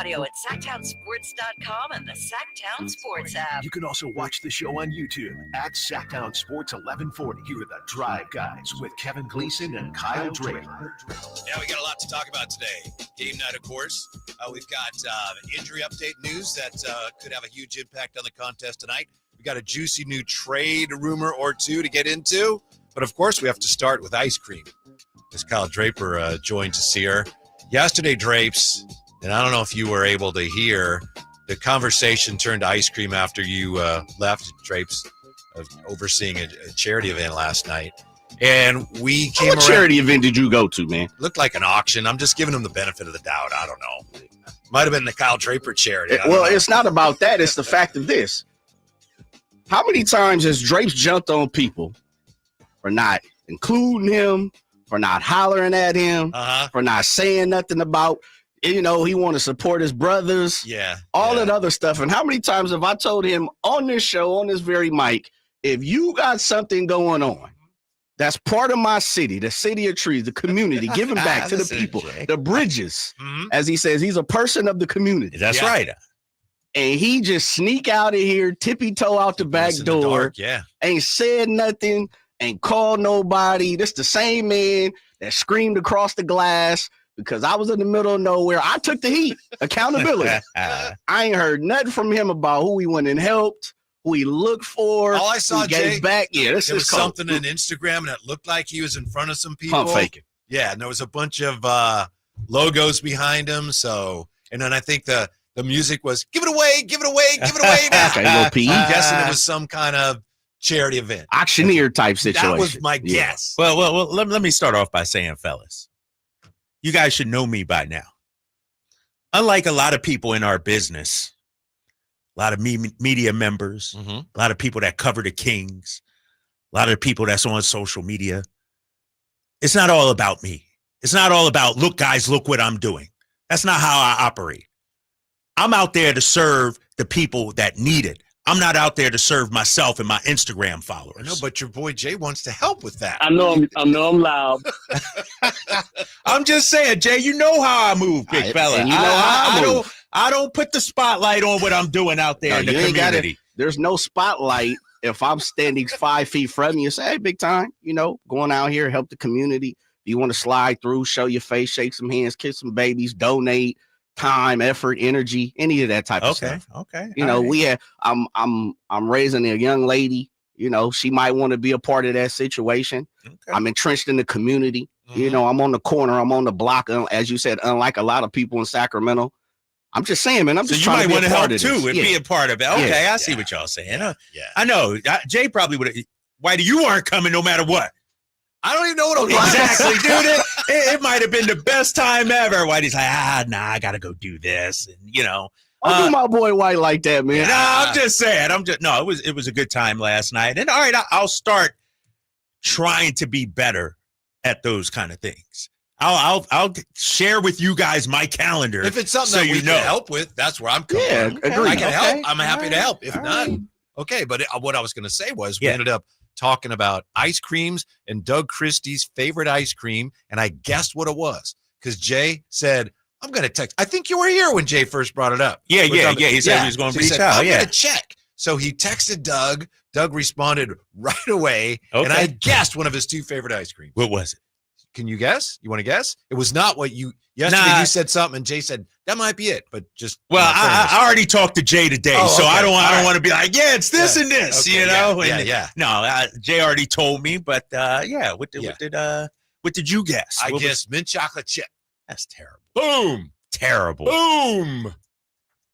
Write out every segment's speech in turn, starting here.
audio at SacktownSports.com and the Sacktown Sports app. You can also watch the show on YouTube at Sacktown Sports 1140. Here are the Drive Guys with Kevin Gleason and Kyle Draper. Yeah, we got a lot to talk about today. Game night, of course. We've got injury update news that could have a huge impact on the contest tonight. We got a juicy new trade rumor or two to get into. But, of course, we have to start with ice cream. As Kyle Draper joined to see her. Yesterday, Drapes, and I don't know if you were able to hear, the conversation turned to ice cream after you left, Drapes, overseeing a charity event last night. And we came What charity event did you go to, man? Looked like an auction. I'm just giving him the benefit of the doubt. I don't know. Might have been the Kyle Draper charity. It's not about that. It's the fact of this. How many times has Drapes jumped on people for not including him, for not hollering at him, for not saying nothing about, he want to support his brothers, all that other stuff. And how many times have I told him on this show, on this very mic, if you got something going on, that's part of my city, the city of trees, the community, giving back to the people, the bridges, as he says, he's a person of the community. That's right. And he just sneak out of here, tippy-toe out the back door, ain't said nothing, ain't called nobody. This the same man that screamed across the glass because I was in the middle of nowhere. I took the heat. Accountability. I ain't heard nothing from him about who he went and helped, who he looked for. All I saw, Jay, back. Yeah, this there is was something on Instagram, and it looked like he was in front of some people. Pump faking. Yeah, and there was a bunch of logos behind him. So, and then I think the music was, give it away, give it away, give it away now. Okay, go pee. I'm guessing it was some kind of charity event. Auctioneer type situation. That was my guess. Well, let me start off by saying, fellas, you guys should know me by now. Unlike a lot of people in our business, a lot of media members, a lot of people that cover the Kings, a lot of people that's on social media, it's not all about me. It's not all about, look, guys, look what I'm doing. That's not how I operate. I'm out there to serve the people that need it. I'm not out there to serve myself and my Instagram followers. I know, but your boy Jay wants to help with that. I know I'm loud. I'm just saying, Jay, you know how I move, big fella. And you know how I move. I don't put the spotlight on what I'm doing out there in the community. There's no spotlight if I'm standing 5 feet from you. Say, hey, big time, going out here, help the community. If you want to slide through, show your face, shake some hands, kiss some babies, donate. Time, effort, energy, any of that type of stuff. Okay. We have. I'm raising a young lady. She might want to be a part of that situation. Okay. I'm entrenched in the community. I'm on the corner. I'm on the block. As you said, unlike a lot of people in Sacramento. I'm just saying, man. I'm just trying to be a part of this. Too and be a part of it. Okay, I see what y'all saying. I know. Jay probably would have. Whitey, you aren't coming no matter what. I don't even know what I'm doing. Exactly, dude. It might have been the best time ever. Whitey's like, I got to go do this. And, I'll do my boy White like that, man. No, I'm just saying. It was a good time last night. And all right, I'll start trying to be better at those kind of things. I'll share with you guys my calendar. If it's something that we can help with, that's where I'm coming from. Agreed. I can help. I'm happy to help. If not, okay. But what I was going to say was we ended up talking about ice creams and Doug Christie's favorite ice cream, and I guessed what it was because Jay said, I'm going to text. I think you were here when Jay first brought it up. Yeah. He said he was going to reach out. I'm going to check. So he texted Doug. Doug responded right away, and I guessed one of his two favorite ice creams. What was it? Can you guess? You want to guess? It was not what you yesterday. You said something, and Jay said that might be it. But just I already talked to Jay today, so I don't want to be like, it's this and this, No, Jay already told me, but what did you guess? I guessed mint chocolate chip. That's terrible. Boom. Terrible. Boom.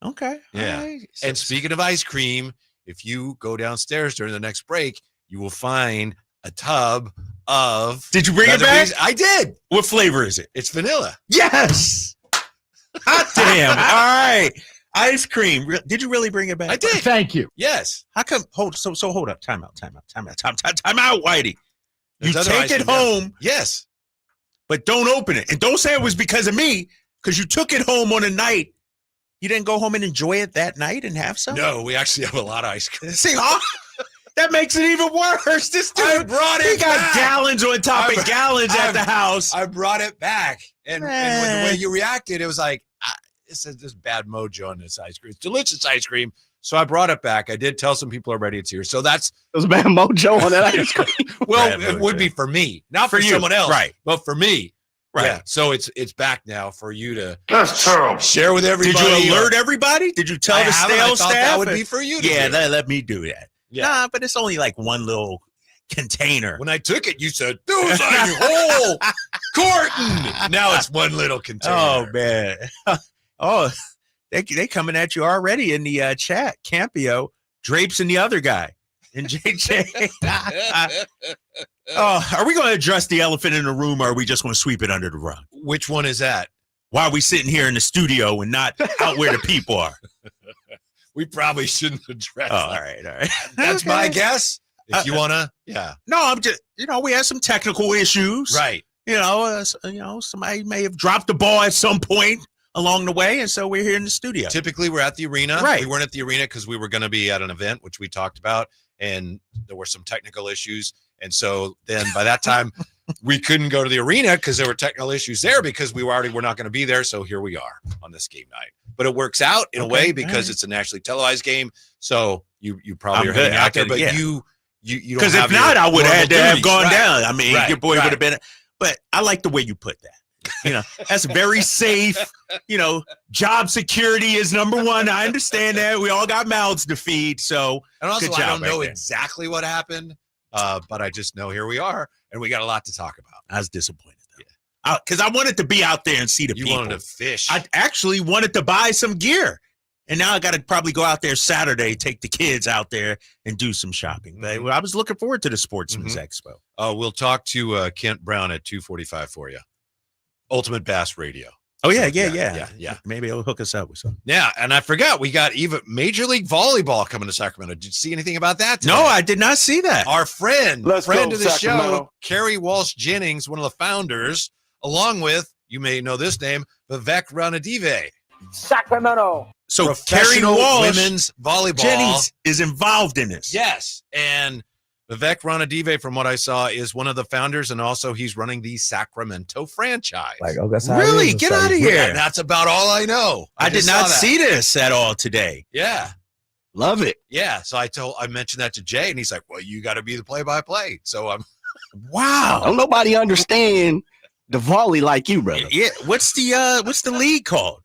Okay. Yeah. Right. And speaking of ice cream, if you go downstairs during the next break, you will find a tub of. Did you bring it back? I did. What flavor is it? It's vanilla. Yes. Hot damn. All right. Ice cream. Did you really bring it back? I did. Thank you. Yes. How come? Hold up. Time out, Whitey. You There's take it home. Yes. But don't open it. And don't say it was because of me, because you took it home on a night. You didn't go home and enjoy it that night and have some? No, we actually have a lot of ice cream. See, that makes it even worse. This dude, I brought it he got back. gallons on top of gallons at the house. I brought it back. And the way you reacted, it was like, this bad mojo on this ice cream. It's delicious ice cream. So I brought it back. I did tell some people already it's here. So there's bad mojo on that ice cream. Well, it would be for me, not for someone else, right? But for me, right. Yeah. So it's back now for you to That's terrible. Share with everybody. Did you alert everybody? Did you tell the sales staff? That would be for you. Let me do that. Yeah. Nah, but it's only like one little container. When I took it, you said, "Those are your whole carton." Now it's one little container. Oh man. Oh, they coming at you already in the chat. Campio, Drapes, and the other guy, and JJ. Oh, are we going to address the elephant in the room, or are we just going to sweep it under the rug? Which one is that? Why are we sitting here in the studio and not out where the people are? We probably shouldn't address. Oh, all right. That's my guess. If you wanna, yeah. No, I'm just, we had some technical issues, right? Somebody may have dropped the ball at some point along the way, and so we're here in the studio. Typically, we're at the arena. Right. We weren't at the arena because we were going to be at an event, which we talked about, and there were some technical issues. And so then by that time, we couldn't go to the arena because there were technical issues there because we were not going to be there. So here we are on this game night. But it works out in a way because it's a nationally televised game. So you probably are heading out there, but you don't, because if not, I would have had to have gone down. I mean, your boy would have been. But I like the way you put that. That's very safe. Job security is number one. I understand that. We all got mouths to feed. So, and also, I don't know exactly what happened, but I just know here we are, and we got a lot to talk about. I was disappointed, though, because I wanted to be out there and see the people. You wanted to fish. I actually wanted to buy some gear, and now I got to probably go out there Saturday, take the kids out there, and do some shopping. But I was looking forward to the Sportsmen's Expo. We'll talk to Kent Brown at 2:45 for you. Ultimate Bass Radio. Oh, yeah. Maybe it'll hook us up with something. Yeah, and I forgot, we got even Major League Volleyball coming to Sacramento. Did you see anything about that today? No, I did not see that. Our friend of the Sacramento. show, Carrie Walsh-Jennings, one of the founders, along with, you may know this name, Vivek Ranadive. Sacramento. So Carrie Walsh women's volleyball Jennings is involved in this. Yes, and Vivek Ranadive, from what I saw, is one of the founders, and also he's running the Sacramento franchise. Really? Get out of here. And that's about all I know. I did not see this at all today. Yeah. Love it. Yeah. So I mentioned that to Jay, and he's like, well, you got to be the play-by-play. So I'm wow. Don't nobody understand the volley like you, brother. Yeah. What's the league called?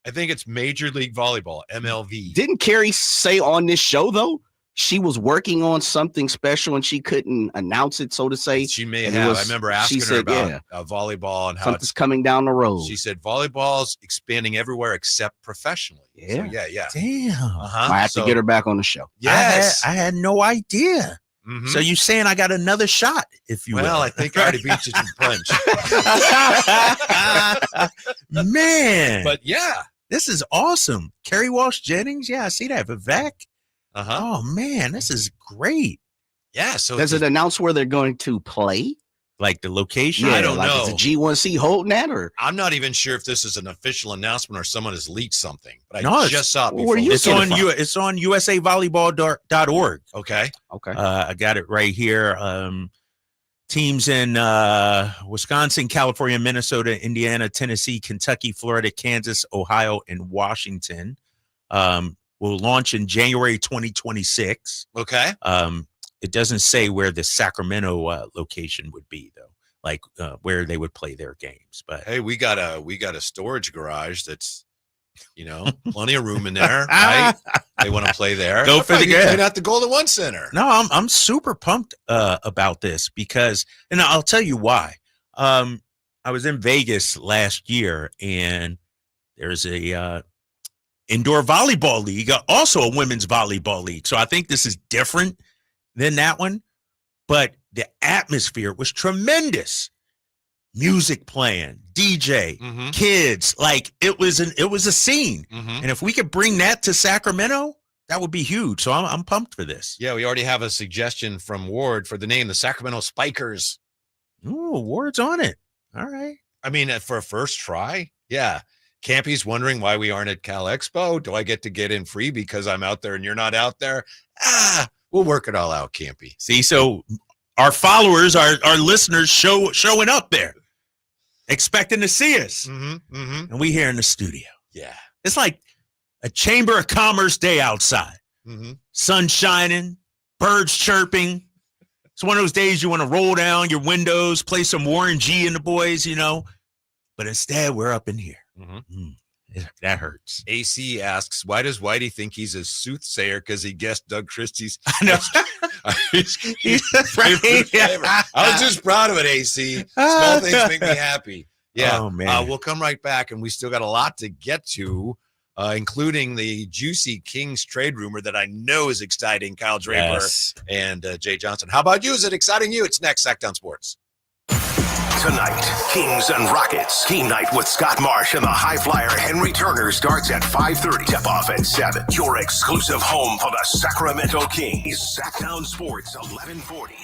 I think it's Major League Volleyball, MLV. Didn't Carrie say on this show, though, she was working on something special and she couldn't announce it, so to say? She may have. I remember asking her about volleyball and how something's coming down the road. She said volleyball's expanding everywhere except professionally. Yeah. So, yeah. Damn. I have to get her back on the show. Yes. I had no idea. Mm-hmm. So you're saying I got another shot, if you will. Well, I think I already beat you to the punch. Man. But yeah. This is awesome. Carrie Walsh-Jennings. Yeah, I see that. Vivek. Uh-huh. Oh, man, this is great. Yeah. So does it announce where they're going to play? Like the location? I don't know. Is a G1C holding that? Or I'm not even sure if this is an official announcement or someone has leaked something. But I just saw it before. It's on usavolleyball.org. Okay. I got it right here. Teams in Wisconsin, California, Minnesota, Indiana, Tennessee, Kentucky, Florida, Kansas, Ohio, and Washington will launch in January 2026. Okay. It doesn't say where the Sacramento location would be, though, like where they would play their games. But hey, we got a storage garage that's, plenty of room in there. Right? They want to play there. Go for the game. At the Golden One Center. No, I'm super pumped about this because, and I'll tell you why. I was in Vegas last year, and there's a indoor volleyball league, also a women's volleyball league. So I think this is different than that one, but the atmosphere was tremendous. Music playing, DJ, kids, like it was a scene. And if we could bring that to Sacramento, that would be huge. So I'm pumped for this. Yeah, we already have a suggestion from Ward for the name, the Sacramento Spikers. Ooh, Ward's on it. All right. I mean, for a first try, yeah. Campy's wondering why we aren't at Cal Expo. Do I get in free because I'm out there and you're not out there? We'll work it all out, Campy. See, so our followers, our listeners showing up there, expecting to see us. And we here in the studio. Yeah. It's like a Chamber of Commerce day outside. Mm-hmm. Sun shining, birds chirping. It's one of those days you want to roll down your windows, play some Warren G and the boys, But instead, we're up in here. That hurts. AC asks, why does Whitey think he's a soothsayer? Because he guessed Doug Christie's. I know. I was just proud of it, AC. Small things make me happy. Yeah. Oh, man. We'll come right back, and we still got a lot to get to, including the juicy Kings trade rumor that I know is exciting Kyle Draper and Jay Johnson. How about you? Is it exciting you? It's next, Sacktown Sports. Tonight, Kings and Rockets. Team night with Scott Marsh and the high flyer Henry Turner starts at 5:30. Tip off at 7. Your exclusive home for the Sacramento Kings. Sacktown Sports 1140.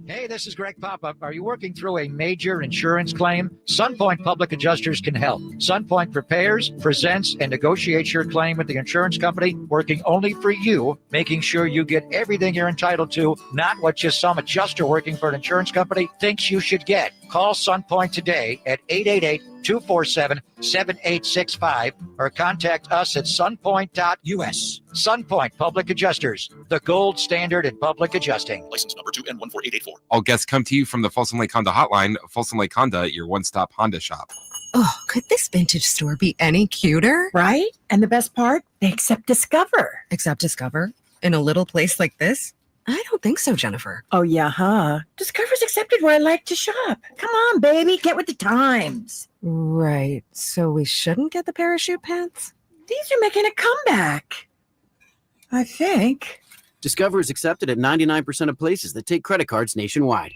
Hey, this is Greg Papa. Are you working through a major insurance claim? Sunpoint Public Adjusters can help. Sunpoint prepares, presents, and negotiates your claim with the insurance company, working only for you, making sure you get everything you're entitled to, not what just some adjuster working for an insurance company thinks you should get. Call Sunpoint today at 888-247-7865 or contact us at sunpoint.us. Sunpoint Public Adjusters, the gold standard in public adjusting. License number 2N14884. All guests come to you from the Folsom Lake Honda Hotline. Folsom Lake Honda, your one-stop Honda shop. Oh, could this vintage store be any cuter? Right? And the best part, they accept Discover. Accept Discover? In a little place like this? I don't think so, Jennifer. Oh, yeah, huh? Discover's accepted where I like to shop. Come on, baby, get with the times. Right. So we shouldn't get the parachute pants? These are making a comeback, I think. Discover is accepted at 99% of places that take credit cards nationwide.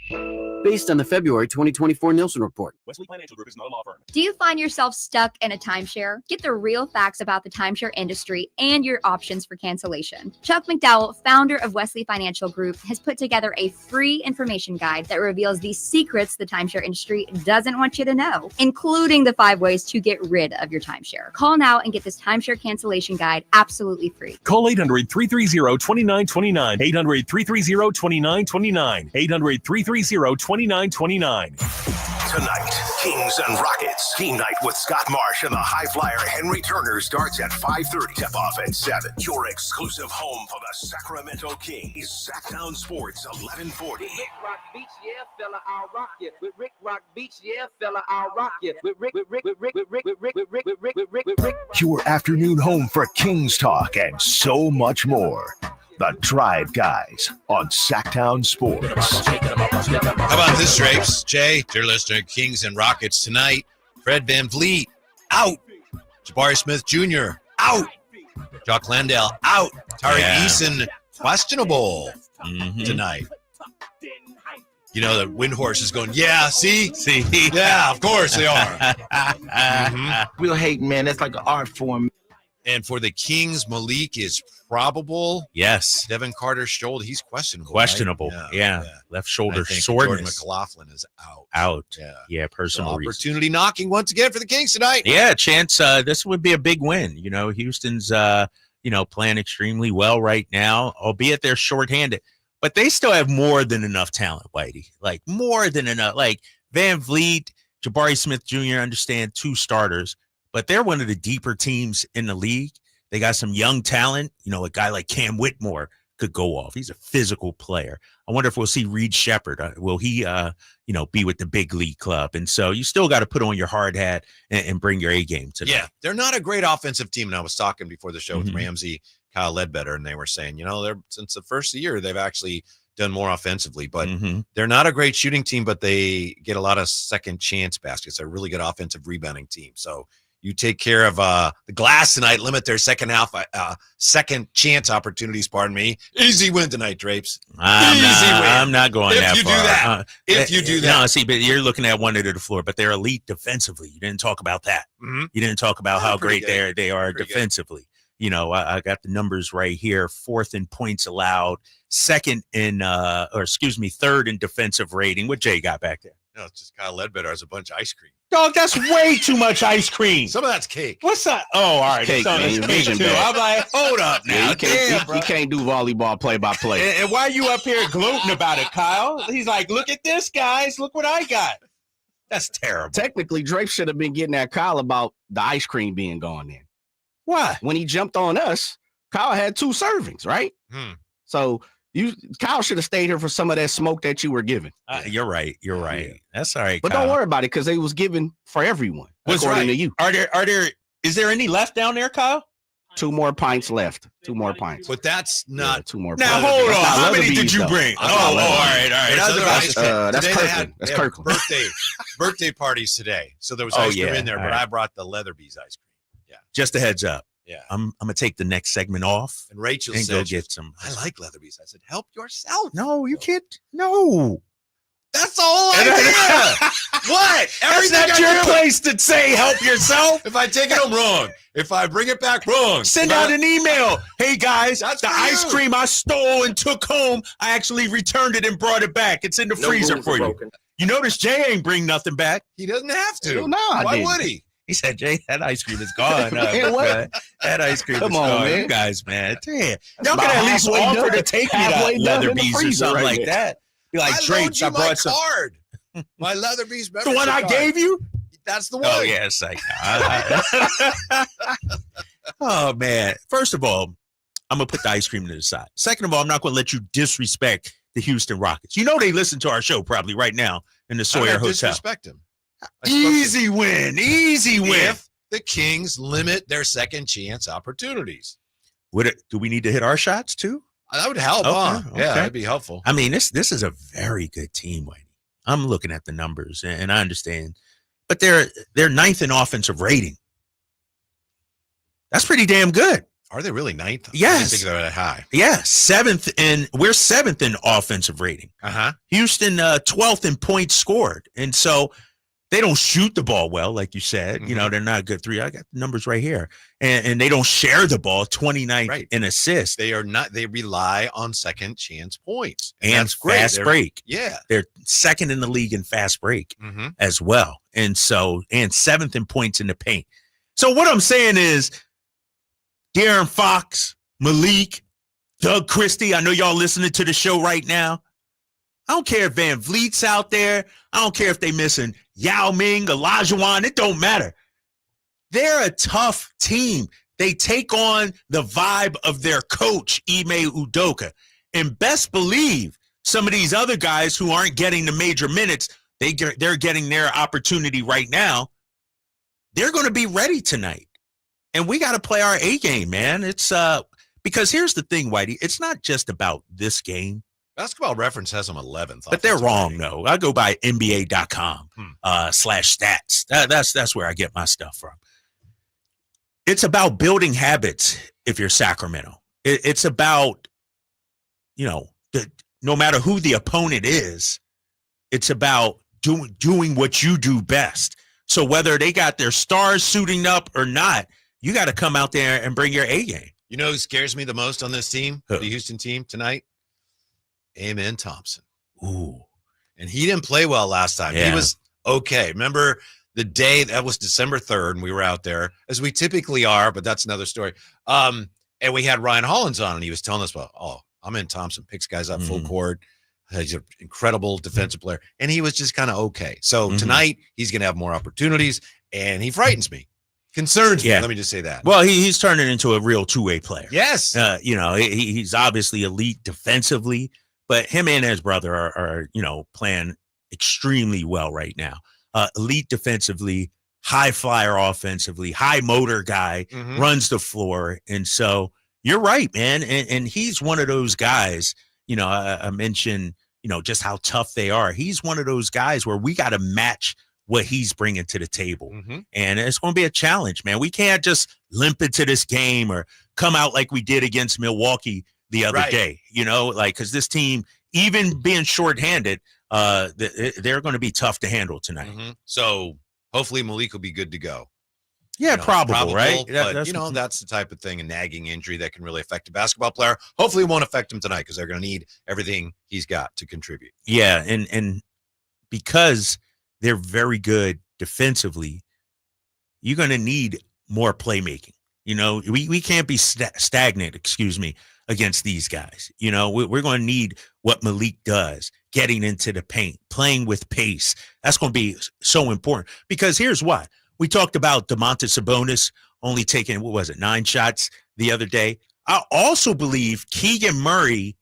Based on the February 2024 Nielsen report. Wesley Financial Group is not a law firm. Do you find yourself stuck in a timeshare? Get the real facts about the timeshare industry and your options for cancellation. Chuck McDowell, founder of Wesley Financial Group, has put together a free information guide that reveals the secrets the timeshare industry doesn't want you to know, including the 5 ways to get rid of your timeshare. Call now and get this timeshare cancellation guide absolutely free. Call 800-330-2929. 800-330-2929. 800-330-2929. Tonight, Kings and Rockets. Team night with Scott Marsh and the high flyer Henry Turner starts at 5:30. Tip off at 7. Your exclusive home for the Sacramento Kings. Sacktown Sports 1140. Rick Rock Beach, yeah, fella, I'll rock you. With Rick Rock Beach, yeah, fella, I'll rock you. With Rick. Your afternoon home for Kings talk and so much more. The Drive Guys on Sacktown Sports. How about this, Drapes? Jay, dear listener, Kings and Rockets tonight. Fred VanVleet, out. Jabari Smith Jr., out. Jock Landale, out. Tariq Eason, questionable tonight. You know, the Windhorse is going, yeah, see? Yeah, of course they are. Real hate, man. That's like an art form. And for the Kings, Malik is probable. Yes. Devin Carter-Scholl, he's questionable. Questionable. Right? Yeah. Left shoulder soreness. Jordan McLaughlin is out. Yeah. Personal reasons. Opportunity knocking once again for the Kings tonight. Yeah, chance. This would be a big win. You know, Houston's, playing extremely well right now, albeit they're shorthanded. But they still have more than enough talent, Whitey. Like, more than enough. Like, VanVleet, Jabari Smith Jr., understand 2 starters. But they're one of the deeper teams in the league. They got some young talent. You know, a guy like Cam Whitmore could go off. He's a physical player. I wonder if we'll see Reed Sheppard. Will he, be with the big league club? And so you still got to put on your hard hat and bring your A game to them. Yeah, they're not a great offensive team. And I was talking before the show with Ramsey, Kyle Ledbetter, and they were saying, they're since the first year, they've actually done more offensively. But they're not a great shooting team, but they get a lot of second chance baskets. They're a really good offensive rebounding team. So you take care of the glass tonight, limit their second second chance opportunities, Easy win tonight, Drapes. I'm not going that far. If you do that. No, see, but you're looking at one end of the floor, but they're elite defensively. You didn't talk about that. You didn't talk about how great they are defensively. Good. I got the numbers right here. 4th in points allowed, third in defensive rating. What Jay got back there? No, it's just Kyle Ledbetter has a bunch of ice cream. Dog, that's way too much ice cream. Some of that's cake. What's that? Oh, all right. Cake, man. Cake too. I'm like, hold up now. You can't do volleyball play-by-play. And why are you up here gloating about it, Kyle? He's like, look at this, guys. Look what I got. That's terrible. Technically, Draper should have been getting that call about the ice cream being gone in. Why? When he jumped on us, Kyle had 2 servings, right? So Kyle should have stayed here for some of that smoke that you were giving. You're right. You're right. Yeah. That's all right. But Kyle. don't worry about it because they was given for everyone. What's according right? to you. Is there any left down there, Kyle? 2 more pints left. 2 more pints. But that's not 2 more. Now pints. hold on. That's How not many did you though. bring? All right. That's Kirkland. That's Kirkland. Birthday parties today. So there was ice cream in there, but I brought the Leatherby's ice cream. Yeah. Just a heads up. Yeah. I'm gonna take the next segment off. And Rachel and said, go get some. I like Leatherby's. I said, help yourself. No, you can't. No. That's the whole idea. What? That's not your place to say help yourself. If I take it home wrong. If I bring it back wrong. Send out an email. Hey, guys, That's the for ice you. cream I stole and took home, I actually returned it and brought it back. It's in the freezer for you. You notice Jay ain't bring nothing back. He doesn't have to. Hell no, I Why didn't. would he? He said, Jay, that ice cream is gone. Man, what? Man. That ice cream Come is on, gone. man. You guys, man. Damn. That's Y'all can about at least halfway offer done. to take me Halfway to done in the Leatherby's or freezer something right like there. that. Be like, I Drapes, I loaned you brought some. my card. My Leatherby's The membership one I card. gave you? That's the one. Oh, yeah, it's like, oh, man. First of all, I'm going to put the ice cream to the side. Second of all, I'm not going to let you disrespect the Houston Rockets. You know they listen to our show probably right now in the Sawyer Hotel. Disrespect him. Easy win. Easy win. If the Kings limit their second chance opportunities. Do we need to hit our shots too? That would help, huh? Yeah, that'd be helpful. I mean, this is a very good team, Whitey. I'm looking at the numbers and I understand, but they're 9th in offensive rating. That's pretty damn good. Are they really 9th? Yes. I didn't think they were that high. Yeah, 7th, and we're 7th in offensive rating. Houston 12th in points scored, and so they don't shoot the ball well, like you said. You know, they're not a good 3. I got the numbers right here, and they don't share the ball. 29th in assists. They are not. They rely on second chance points And that's great. fast break. Yeah, they're 2nd in the league in fast break as well, and 7th in points in the paint. So what I'm saying is, De'Aaron Fox, Malik, Doug Christie. I know y'all listening to the show right now. I don't care if Van Vliet's out there. I don't care if they missing Yao Ming, Olajuwon. It don't matter. They're a tough team. They take on the vibe of their coach, Ime Udoka. And best believe some of these other guys who aren't getting the major minutes, they're getting their opportunity right now. They're going to be ready tonight. And we got to play our A game, man. It's because here's the thing, Whitey. It's not just about this game. Basketball Reference has them 11th. But they're wrong, though. I go by NBA.com /stats. That's where I get my stuff from. It's about building habits if you're Sacramento. It's about, no matter who the opponent is, it's about doing what you do best. So whether they got their stars suiting up or not, you got to come out there and bring your A game. You know who scares me the most on this team, the Houston team tonight? Amen Thompson. Ooh. And he didn't play well last time. Yeah. He was okay. Remember the day that was December 3rd, and we were out there, as we typically are, but that's another story. And we had Ryan Hollins on, and he was telling us about, Amen Thompson picks guys up full court. He's an incredible defensive player. And he was just kind of okay. So tonight, he's going to have more opportunities, and he frightens me. Concerns me. Let me just say that. Well, he's turning into a real two-way player. Yes. He's obviously elite defensively, but him and his brother are playing extremely well right now. Elite defensively, high flyer offensively, high motor guy, runs the floor. And so you're right, man. And he's one of those guys, I mentioned, just how tough they are. He's one of those guys where we got to match what he's bringing to the table. And it's going to be a challenge, man. We can't just limp into this game or come out like we did against Milwaukee the other day, because this team, even being shorthanded, they're going to be tough to handle tonight. So hopefully Malik will be good to go. Yeah, probable, right? But, that's the type of thing, a nagging injury that can really affect a basketball player. Hopefully it won't affect him tonight because they're going to need everything he's got to contribute. Yeah, and because they're very good defensively, you're going to need more playmaking. We can't be stagnant, against these guys. You know, we're going to need what Malik does, getting into the paint, playing with pace. That's going to be so important because here's what. We talked about Domantas Sabonis only taking, 9 shots the other day. I also believe Keegan Murray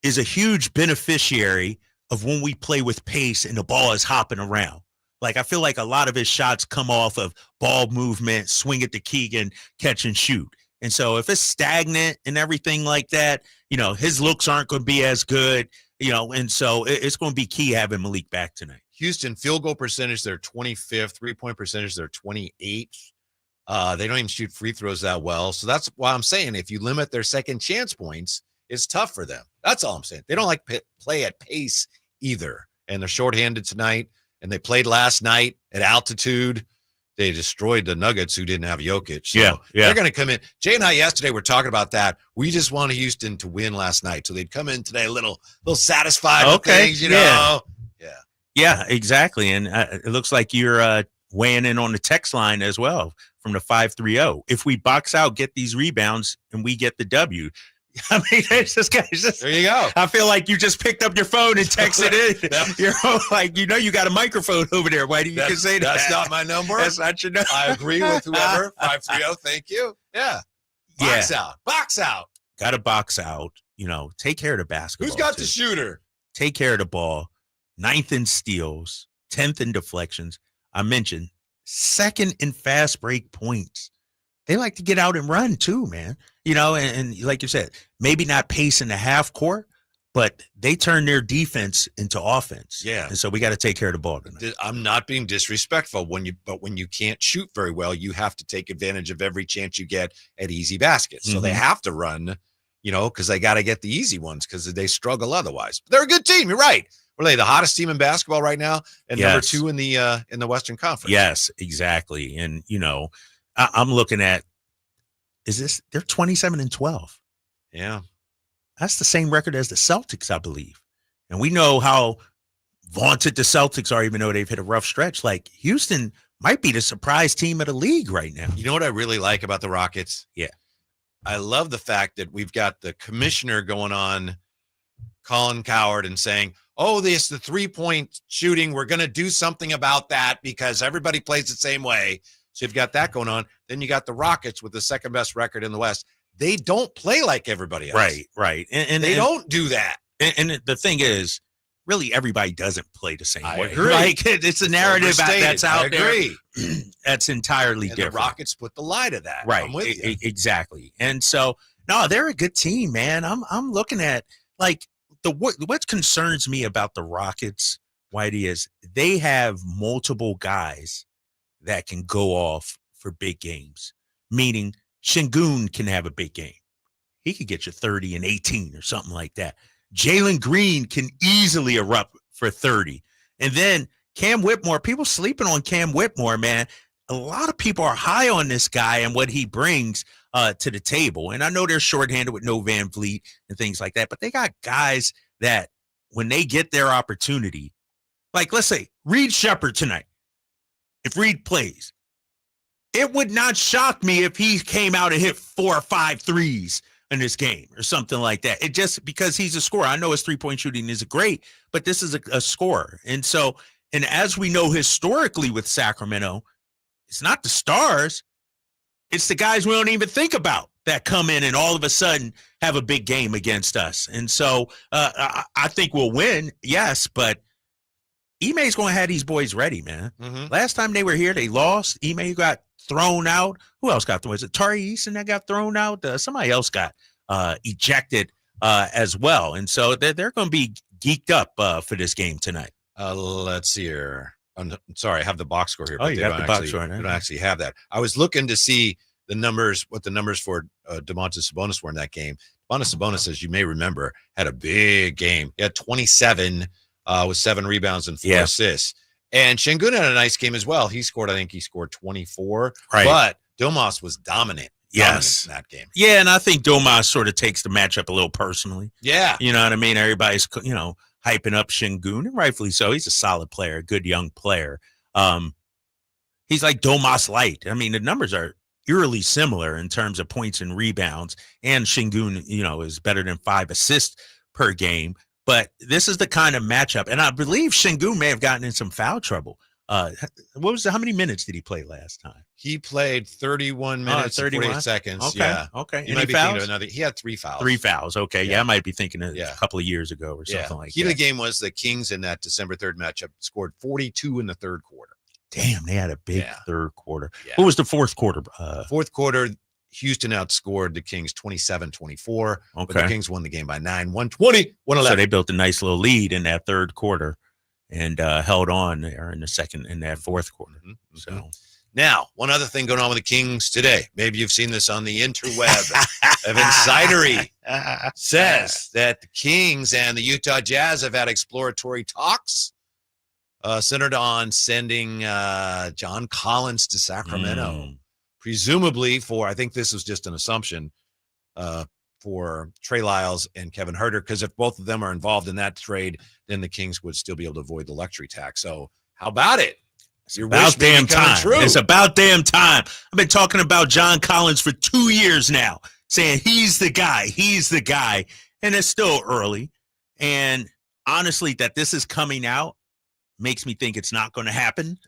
is a huge beneficiary of when we play with pace and the ball is hopping around. Like, I feel like a lot of his shots come off of ball movement, swing it to Keegan, catch and shoot. And so if it's stagnant and everything like that, you know, his looks aren't going to be as good, you know, and so it's going to be key having Malik back tonight. Houston field goal percentage, they're 25th. 3-point percentage, they're 28th. They don't even shoot free throws that well. So that's why I'm saying if you limit their second chance points, it's tough for them. That's all I'm saying. They don't like play at pace either. And they're shorthanded tonight. And they played last night at altitude. They destroyed the Nuggets who didn't have Jokic. So they're going to come in. Jay and I yesterday were talking about that. We just wanted Houston to win last night. So they'd come in today a little satisfied with things, you know. Yeah, exactly. And it looks like you're weighing in on the text line as well from the 530. If we box out, get these rebounds, and we get the W. I mean, it's just, there you go. I feel like you just picked up your phone and texted in. You're like, you know, you got a microphone over there. Why do you can say that? That's not my number. That's not your number. I agree with whoever. 530. Thank you. Yeah. Box out. Box out. Got to box out. You know, take care of the basketball. Who's got the shooter? Take care of the ball. 9th in steals. 10th in deflections. I mentioned 2nd in fast break points. They like to get out and run too, man. You know, and like you said, maybe not pace in the half court, but they turn their defense into offense. Yeah. And so we got to take care of the ball tonight. I'm not being disrespectful but when you can't shoot very well, you have to take advantage of every chance you get at easy baskets. So they have to run, you know, because they got to get the easy ones because they struggle otherwise. But they're a good team. You're right. What are they, the hottest team in basketball right now? And number 2 in the Western Conference. Yes, exactly. And, you know, I'm looking at, they're 27-12. Yeah. That's the same record as the Celtics, I believe. And we know how vaunted the Celtics are, even though they've hit a rough stretch. Like, Houston might be the surprise team of the league right now. You know what I really like about the Rockets? Yeah. I love the fact that we've got the commissioner going on, Colin Cowherd, and saying, oh, the 3-point shooting, we're going to do something about that because everybody plays the same way. So you've got that going on. Then you got the Rockets with the second best record in the West. They don't play like everybody else. Right. And they don't do that. And the thing is, really, everybody doesn't play the same way. I agree. Like, it's a narrative that's out there. That's entirely different. The Rockets put the lie to that. Right. I'm with you. Exactly. And so, no, they're a good team, man. I'm looking at, like, what concerns me about the Rockets, Whitey, is they have multiple guys that can go off for big games, meaning Şengün can have a big game. He could get you 30 and 18 or something like that. Jalen Green can easily erupt for 30. And then Cam Whitmore, people sleeping on Cam Whitmore, man. A lot of people are high on this guy and what he brings to the table. And I know they're shorthanded with no Van Vliet and things like that, but they got guys that when they get their opportunity, like let's say Reed Sheppard tonight, if Reed plays, it would not shock me if he came out and hit 4 or 5 threes in this game or something like that. It just because he's a scorer. I know his 3-point shooting is great, but this is a scorer. And so, and as we know historically with Sacramento, it's not the stars, it's the guys we don't even think about that come in and all of a sudden have a big game against us. And so I think we'll win, yes, but Ime's going to have these boys ready, man. Last time they were here, they lost. Ime got thrown out. Who else got thrown? Was it Tari Easton that got thrown out? Somebody else got ejected as well. And so they're going to be geeked up for this game tonight. Let's see here. I'm sorry, I have the box score here. Oh, you got the box score. I don't actually have that. I was looking to see the numbers, what the numbers for Domantas Sabonis were in that game. Domantas Sabonis, as you may remember, had a big game. He had 27 with 7 rebounds and 4 assists. And Şengün had a nice game as well. He scored 24. Right. But Domas was dominant. Yes. In that game. Yeah, and I think Domas sort of takes the matchup a little personally. Yeah. You know what I mean? Everybody's, hyping up Şengün, and rightfully so. He's a solid player, a good young player. He's like Domas light. I mean, the numbers are eerily similar in terms of points and rebounds. And Şengün, is better than 5 assists per game. But this is the kind of matchup. And I believe Şengün may have gotten in some foul trouble. How many minutes did he play last time? He played 31 minutes, 48 seconds. Okay. Yeah. Okay. You might be thinking of another. He had 3 fouls. 3 fouls. Okay. Yeah. I might be thinking of a couple of years ago or something like that. Key to the game was the Kings in that December 3rd matchup scored 42 in the third quarter. Damn, they had a big third quarter. Yeah. What was the fourth quarter? Fourth quarter, Houston outscored the Kings 27-24. Okay. But the Kings won the game by 9, 120, 111. So they built a nice little lead in that third quarter and held on there in that fourth quarter. Mm-hmm. So now, one other thing going on with the Kings today. Maybe you've seen this on the interweb of Insidery. Says that the Kings and the Utah Jazz have had exploratory talks centered on sending John Collins to Sacramento, presumably I think this was just an assumption, for Trey Lyles and Kevin Huerter, because if both of them are involved in that trade, then the Kings would still be able to avoid the luxury tax. So how about it? It's about damn time. It's about damn time. I've been talking about John Collins for 2 years now, saying he's the guy. He's the guy. And it's still early. And honestly, that this is coming out makes me think it's not going to happen,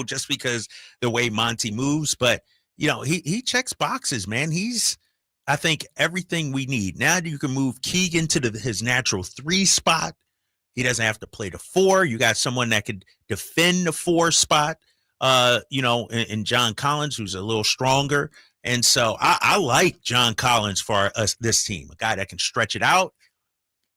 just because the way Monty moves. But, he checks boxes, man. He's, I think, everything we need. Now you can move Keegan to his natural 3 spot. He doesn't have to play the 4. You got someone that could defend the 4 spot, in John Collins, who's a little stronger. And so I like John Collins for this team, a guy that can stretch it out,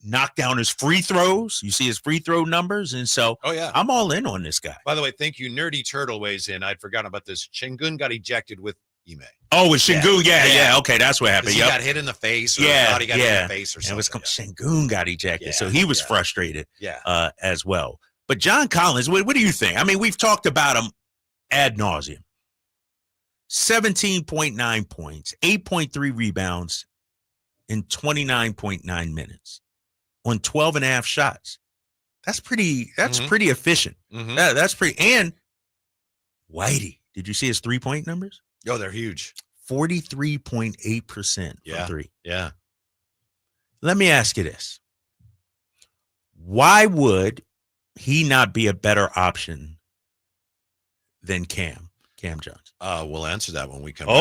knock down his free throws. You see his free throw numbers. And so I'm all in on this guy. By the way, thank you. Nerdy Turtle weighs in. I'd forgotten about this. Şengün got ejected with Ime. Oh, with Şengün. Yeah. Okay, that's what happened. He got hit in the face, or thought he got hit in the face or something. It was Şengün got ejected, so he was frustrated as well. But John Collins, what do you think? I mean, we've talked about him ad nauseum. 17.9 points, 8.3 rebounds in 29.9 minutes on 12 and a half shots. That's pretty efficient. Mm-hmm. That's pretty. And Whitey, did you see his 3-point numbers? Oh, they're huge. 43.8% from 3. Yeah. Let me ask you this. Why would he not be a better option than Cam Johnson? We'll answer that when we come back.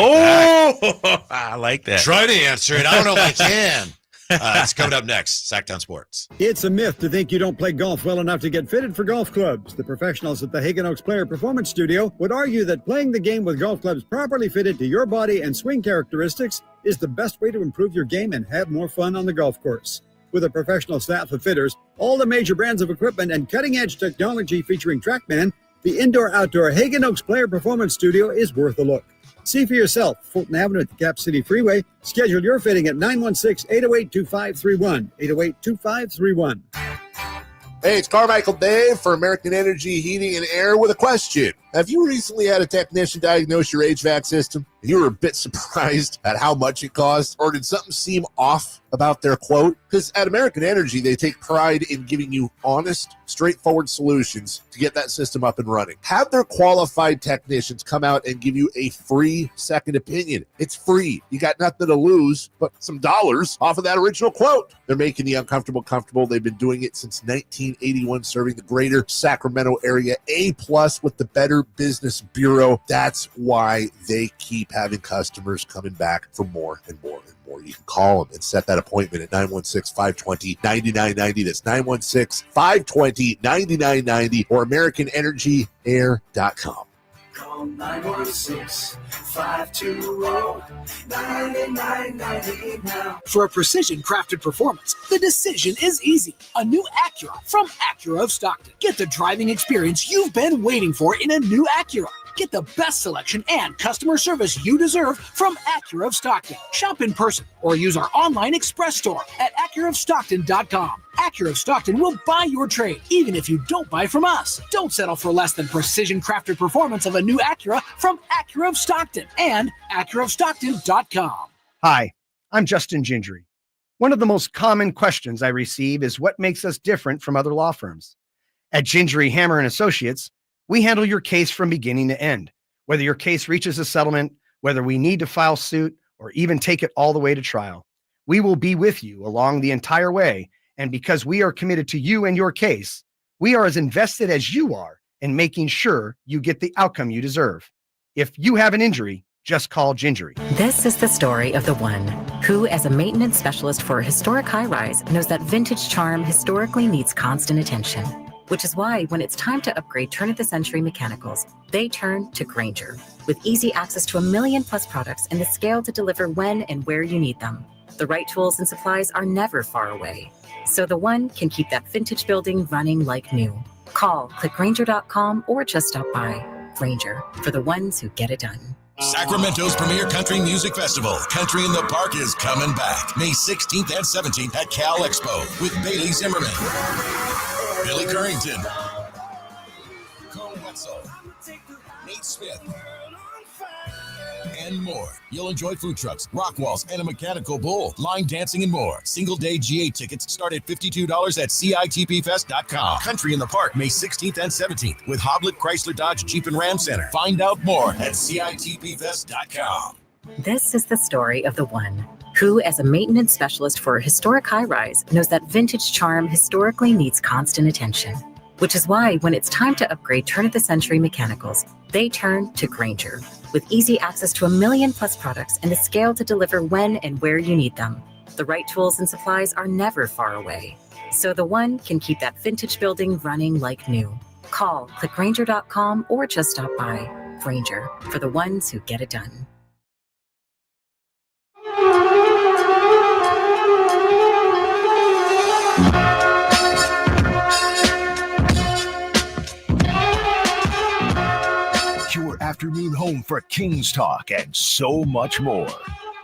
I like that. Try to answer it. I don't know if I can. It's coming up next. Sacktown Sports. It's a myth to think you don't play golf well enough to get fitted for golf clubs. The professionals at the Hagen Oaks Player Performance Studio would argue that playing the game with golf clubs properly fitted to your body and swing characteristics is the best way to improve your game and have more fun on the golf course. With a professional staff of fitters, all the major brands of equipment, and cutting-edge technology featuring TrackMan, the indoor-outdoor Hagen Oaks Player Performance Studio is worth a look. See for yourself. Fulton Avenue at the Cap City Freeway. Schedule your fitting at 916-808-2531. 808-2531. Hey, it's Carmichael Dave for American Energy Heating and Air with a question. Have you recently had a technician diagnose your HVAC system and you were a bit surprised at how much it cost? Or did something seem off about their quote? Because at American Energy, they take pride in giving you honest, straightforward solutions to get that system up and running. Have their qualified technicians come out and give you a free second opinion. It's free. You got nothing to lose but some dollars off of that original quote. They're making the uncomfortable comfortable. They've been doing it since 1981, serving the greater Sacramento area. A+ with the Better Business Bureau. That's why they keep having customers coming back for more and more and more. You can call them and set that appointment at 916-520-9990. That's 916-520-9990 or AmericanEnergyAir.com. Call 916-520-9990 now. For a precision-crafted performance, the decision is easy. A new Acura from Acura of Stockton. Get the driving experience you've been waiting for in a new Acura. Get the best selection and customer service you deserve from Acura of Stockton. Shop in person or use our online express store at AcuraofStockton.com. Acura of Stockton will buy your trade, even if you don't buy from us. Don't settle for less than precision-crafted performance of a new Acura from Acura of Stockton and AcuraofStockton.com. Hi, I'm Justin Gingery. One of the most common questions I receive is what makes us different from other law firms. At Gingery, Hammer & Associates, we handle your case from beginning to end. Whether your case reaches a settlement whether we need to file suit or even take it all the way to trial. We will be with you along the entire way, and because we are committed to you and your case, we are as invested as you are in making sure you get the outcome you deserve. If you have an injury, just call Gingery. This is the story of the one who, as a maintenance specialist for a historic high-rise, knows that vintage charm historically needs constant attention, which is why when it's time to upgrade turn-of-the-century mechanicals, they turn to Grainger. With easy access to 1 million+ products and the scale to deliver when and where you need them, the right tools and supplies are never far away. So the one can keep that vintage building running like new. Call, click Grainger.com, or just stop by. Grainger, for the ones who get it done. Sacramento's premier country music festival, Country in the Park, is coming back May 16th and 17th at Cal Expo with Bailey Zimmerman, Billy Currington, Cole Wetzel, Nate Smith, and more. You'll enjoy food trucks, rock walls, and a mechanical bull, line dancing, and more. Single-day GA tickets start at $52 at CITPFest.com. Country in the Park, May 16th and 17th with Hoblit Chrysler Dodge Jeep and Ram Center. Find out more at CITPFest.com. This is the story of the one who, as a maintenance specialist for a historic high-rise, knows that vintage charm historically needs constant attention, which is why when it's time to upgrade turn-of-the-century mechanicals, they turn to Grainger. With easy access to 1 million+ products and the scale to deliver when and where you need them, the right tools and supplies are never far away. So the one can keep that vintage building running like new. Call, click Grainger.com, or just stop by. Grainger, for the ones who get it done. Your afternoon home for Kings talk and so much more.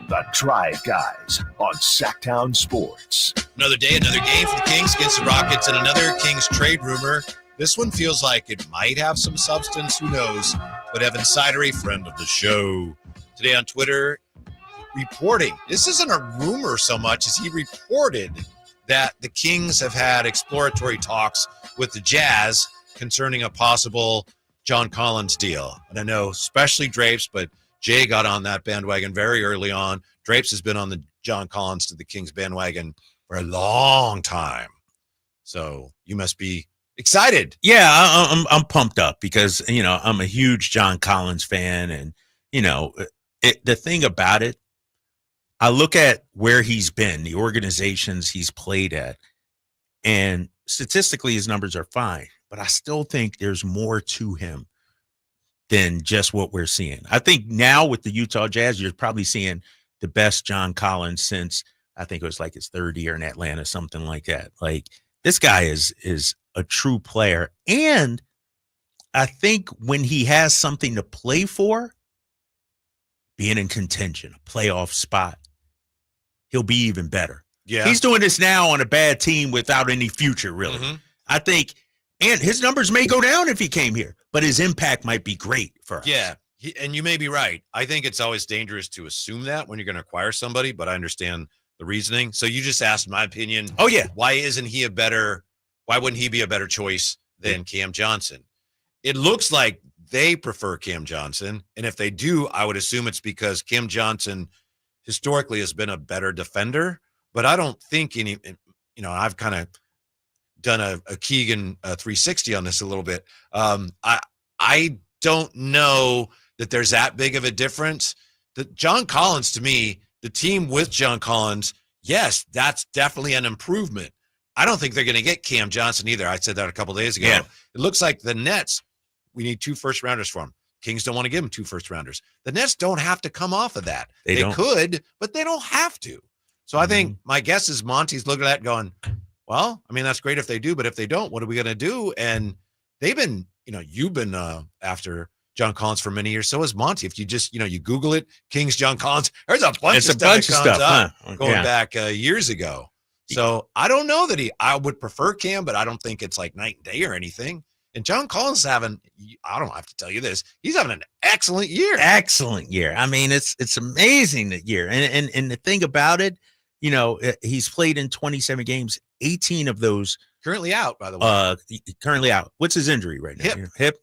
The Drive Guys on Sacktown Sports. Another day, another game for the Kings against the Rockets, and another Kings trade rumor. This one feels like it might have some substance. Who knows? But Evan Sider, a friend of the show, today on Twitter, reporting. This isn't a rumor so much as he reported that the Kings have had exploratory talks with the Jazz concerning a possible John Collins deal. And I know especially Drapes, but Jay got on that bandwagon very early on. Drapes has been on the John Collins to the Kings bandwagon for a long time. So you must be excited. Yeah, I'm pumped up because, I'm a huge John Collins fan. And, the thing about it, I look at where he's been, the organizations he's played at, and statistically his numbers are fine. But I still think there's more to him than just what we're seeing. I think now with the Utah Jazz, you're probably seeing the best John Collins since I think it was like his third year in Atlanta, something like that. Like, this guy is a true player. And I think when he has something to play for, being in contention, a playoff spot, he'll be even better. Yeah. He's doing this now on a bad team without any future, really. Mm-hmm. I think, and his numbers may go down if he came here, but his impact might be great for us. Yeah, and you may be right. I think it's always dangerous to assume that when you're going to acquire somebody, but I understand the reasoning. So you just asked my opinion. Oh, yeah. Why wouldn't he be a better choice than Cam Johnson? It looks like they prefer Cam Johnson, and if they do, I would assume it's because Cam Johnson historically has been a better defender, but I don't think I've kind of done a Keegan 360 on this a little bit. I don't know that there's that big of a difference. John Collins, to me, the team with John Collins, yes, that's definitely an improvement. I don't think they're going to get Cam Johnson either. I said that a couple of days ago. Yeah. It looks like the Nets, we need 2 first-rounders for them. Kings don't want to give them 2 first-rounders. The Nets don't have to come off of that. They could, but they don't have to. So I think my guess is Monty's looking at that going, well, I mean, that's great if they do, but if they don't, what are we going to do? And they've been, you've been after John Collins for many years. So has Monty. If you just, you Google it, Kings, John Collins, there's a bunch of stuff going back years ago. So I don't know that I would prefer Cam, but I don't think it's like night and day or anything. And John Collins I don't have to tell you this, he's having an excellent year. Excellent year. I mean, it's amazing that year. And the thing about it, he's played in 27 games, 18 of those currently out, by the way. Currently out. What's his injury right now? Hip.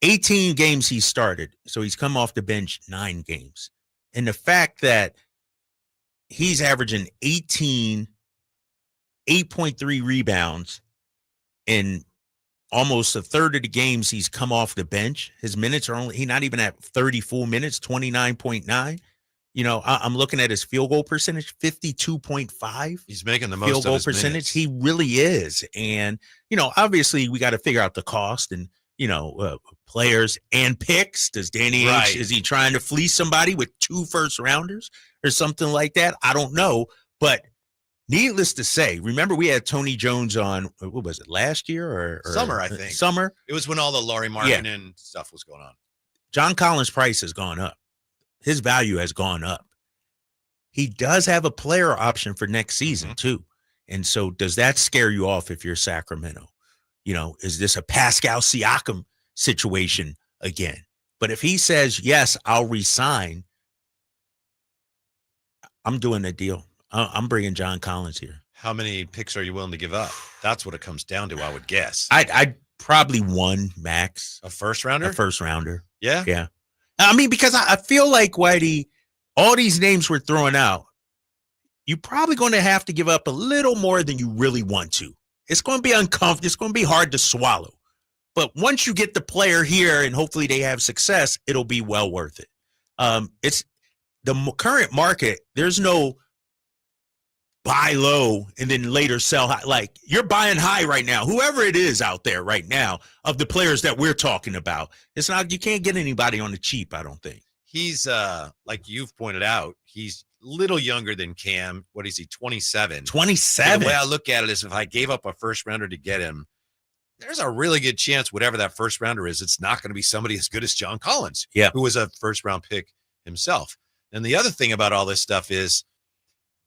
18 games he started, so he's come off the bench 9 games. And the fact that he's averaging 8.3 rebounds in almost a third of the games he's come off the bench. His minutes are he's not even at 30 full minutes, 29.9. You know, I'm looking at his field goal percentage, 52.5. He's making the most field of goal his percentage. minutes. He really is. And, you know, obviously we got to figure out the cost and, you know, players and picks. Does Danny Ainge, is he trying to fleece somebody with 2 first-rounders or something like that? I don't know. But needless to say, remember we had Tony Jones on, what was it, last year or Summer, I think. Summer. It was when all the Laurie Markkinen stuff was going on. John Collins' price has gone up. His value has gone up. He does have a player option for next season, too. And so does that scare you off if you're Sacramento? You know, is this a Pascal Siakam situation again? But if he says, yes, I'll resign, I'm doing a deal. I'm bringing John Collins here. How many picks are you willing to give up? That's what it comes down to, I would guess. I'd probably 1 max. A first rounder? A first rounder. Yeah? Yeah. I mean, because I feel like, Whitey, all these names we're throwing out, you're probably going to have to give up a little more than you really want to. It's going to be uncomfortable. It's going to be hard to swallow. But once you get the player here and hopefully they have success, it'll be well worth it. It's the current market. There's no buy low and then later sell high. Like, you're buying high right now. Whoever it is out there right now of the players that we're talking about, it's not, you can't get anybody on the cheap, I don't think. He's like you've pointed out, he's a little younger than Cam. What is he, 27? 27. The way I look at it is if I gave up a first rounder to get him, there's a really good chance whatever that first rounder is, it's not going to be somebody as good as John Collins, who was a first round pick himself. And the other thing about all this stuff is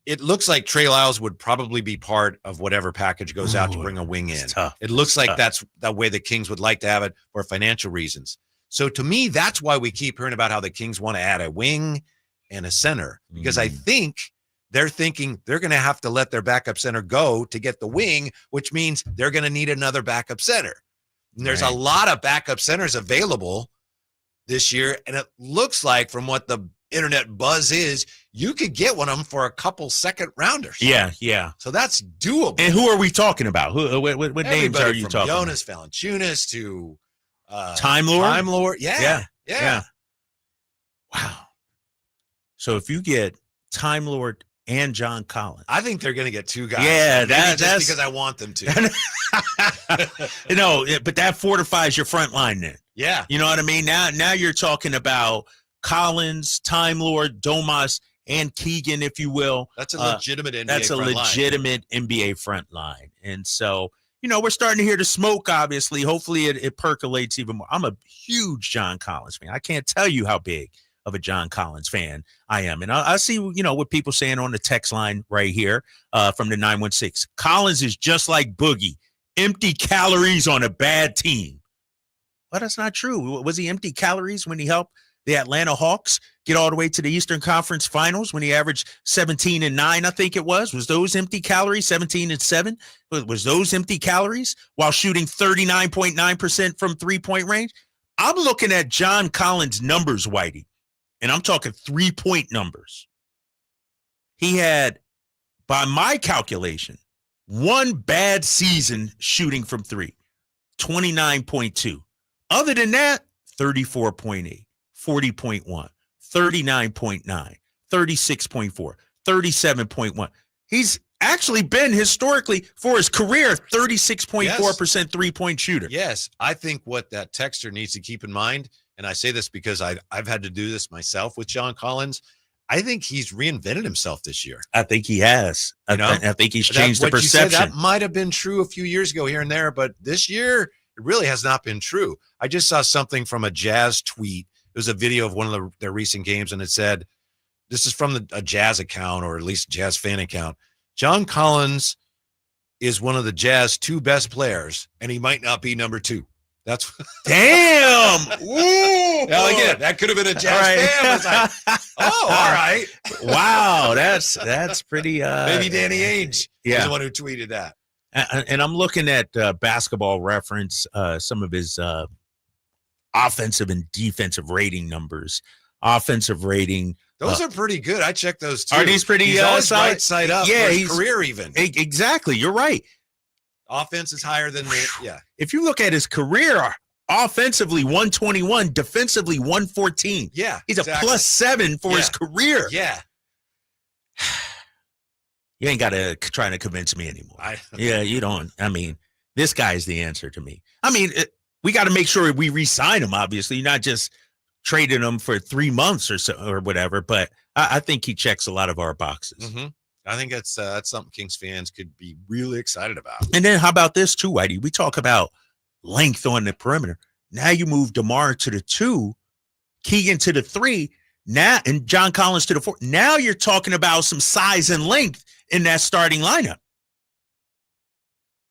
it looks like Trey Lyles would probably be part of whatever package goes out to bring a wing in. It looks like that's the way the Kings would like to have it for financial reasons. So to me, that's why we keep hearing about how the Kings want to add a wing and a center, because I think they're thinking they're going to have to let their backup center go to get the wing, which means they're going to need another backup center. And there's a lot of backup centers available this year. And it looks like from what the internet buzz is, you could get one of them for a couple second rounders. Yeah, yeah. So that's doable. And who are we talking about? What names are you talking about? Jonas Valanciunas to Time Lord? Time Lord. Yeah. Wow. So if you get Time Lord and John Collins, I think they're going to get 2 guys. Yeah, that's because I want them to. You know, but that fortifies your front line then. Yeah. You know what I mean? Now you're talking about Collins, Time Lord, Domas, and Keegan, if you will. That's a legitimate NBA That's a front line. legitimate NBA front line. And so, you know, we're starting to hear the smoke, obviously. Hopefully it percolates even more. I'm a huge John Collins fan. I can't tell you how big of a John Collins fan I am. And I see, you know, what people saying on the text line right here from the 916. Collins is just like Boogie, empty calories on a bad team. Well, that's not true. Was he empty calories when he helped the Atlanta Hawks get all the way to the Eastern Conference Finals when he averaged 17 and 9, I think it was? Was those empty calories, 17 and 7? Was those empty calories while shooting 39.9% from three-point range? I'm looking at John Collins' numbers, Whitey, and I'm talking three-point numbers. He had, by my calculation, 1 bad season shooting from 3, 29.2. Other than that, 34.8. 40.1, 39.9, 36.4, 37.1. He's actually been historically for his career 36.4% three-point shooter. Yes, I think what that texter needs to keep in mind, and I say this because I've had to do this myself with John Collins, I think he's reinvented himself this year. I think he has. I think he's changed the perception. You said, that might have been true a few years ago here and there, but this year it really has not been true. I just saw something from a Jazz tweet. It was a video of one of their recent games, and it said, this is from a Jazz account, or at least Jazz fan account. John Collins is one of the Jazz 2 best players, and he might not be number 2. That's damn. Ooh, now again, that could have been a Jazz fan. I was like, oh, all right. Wow, that's pretty. Maybe Danny Ainge is the one who tweeted that. And I'm looking at Basketball Reference, some of his offensive and defensive rating numbers. Offensive rating. Those are pretty good. I checked those too. Are these pretty He's always solid? right side up Yeah, for his he's career even. Exactly. You're right. Offense is higher than yeah. If you look at his career, offensively 121, defensively 114. Yeah. He's a +7 for his career. Yeah. You ain't got to try to convince me anymore. Yeah, you don't. I mean, this guy is the answer to me. I mean, we got to make sure we re-sign him, obviously, not just trading him for 3 months or so or whatever. But I think he checks a lot of our boxes. Mm-hmm. I think that's something Kings fans could be really excited about. And then how about this too, Whitey? We talk about length on the perimeter. Now you move DeMar to the 2, Keegan to the 3, now and John Collins to the 4. Now you're talking about some size and length in that starting lineup.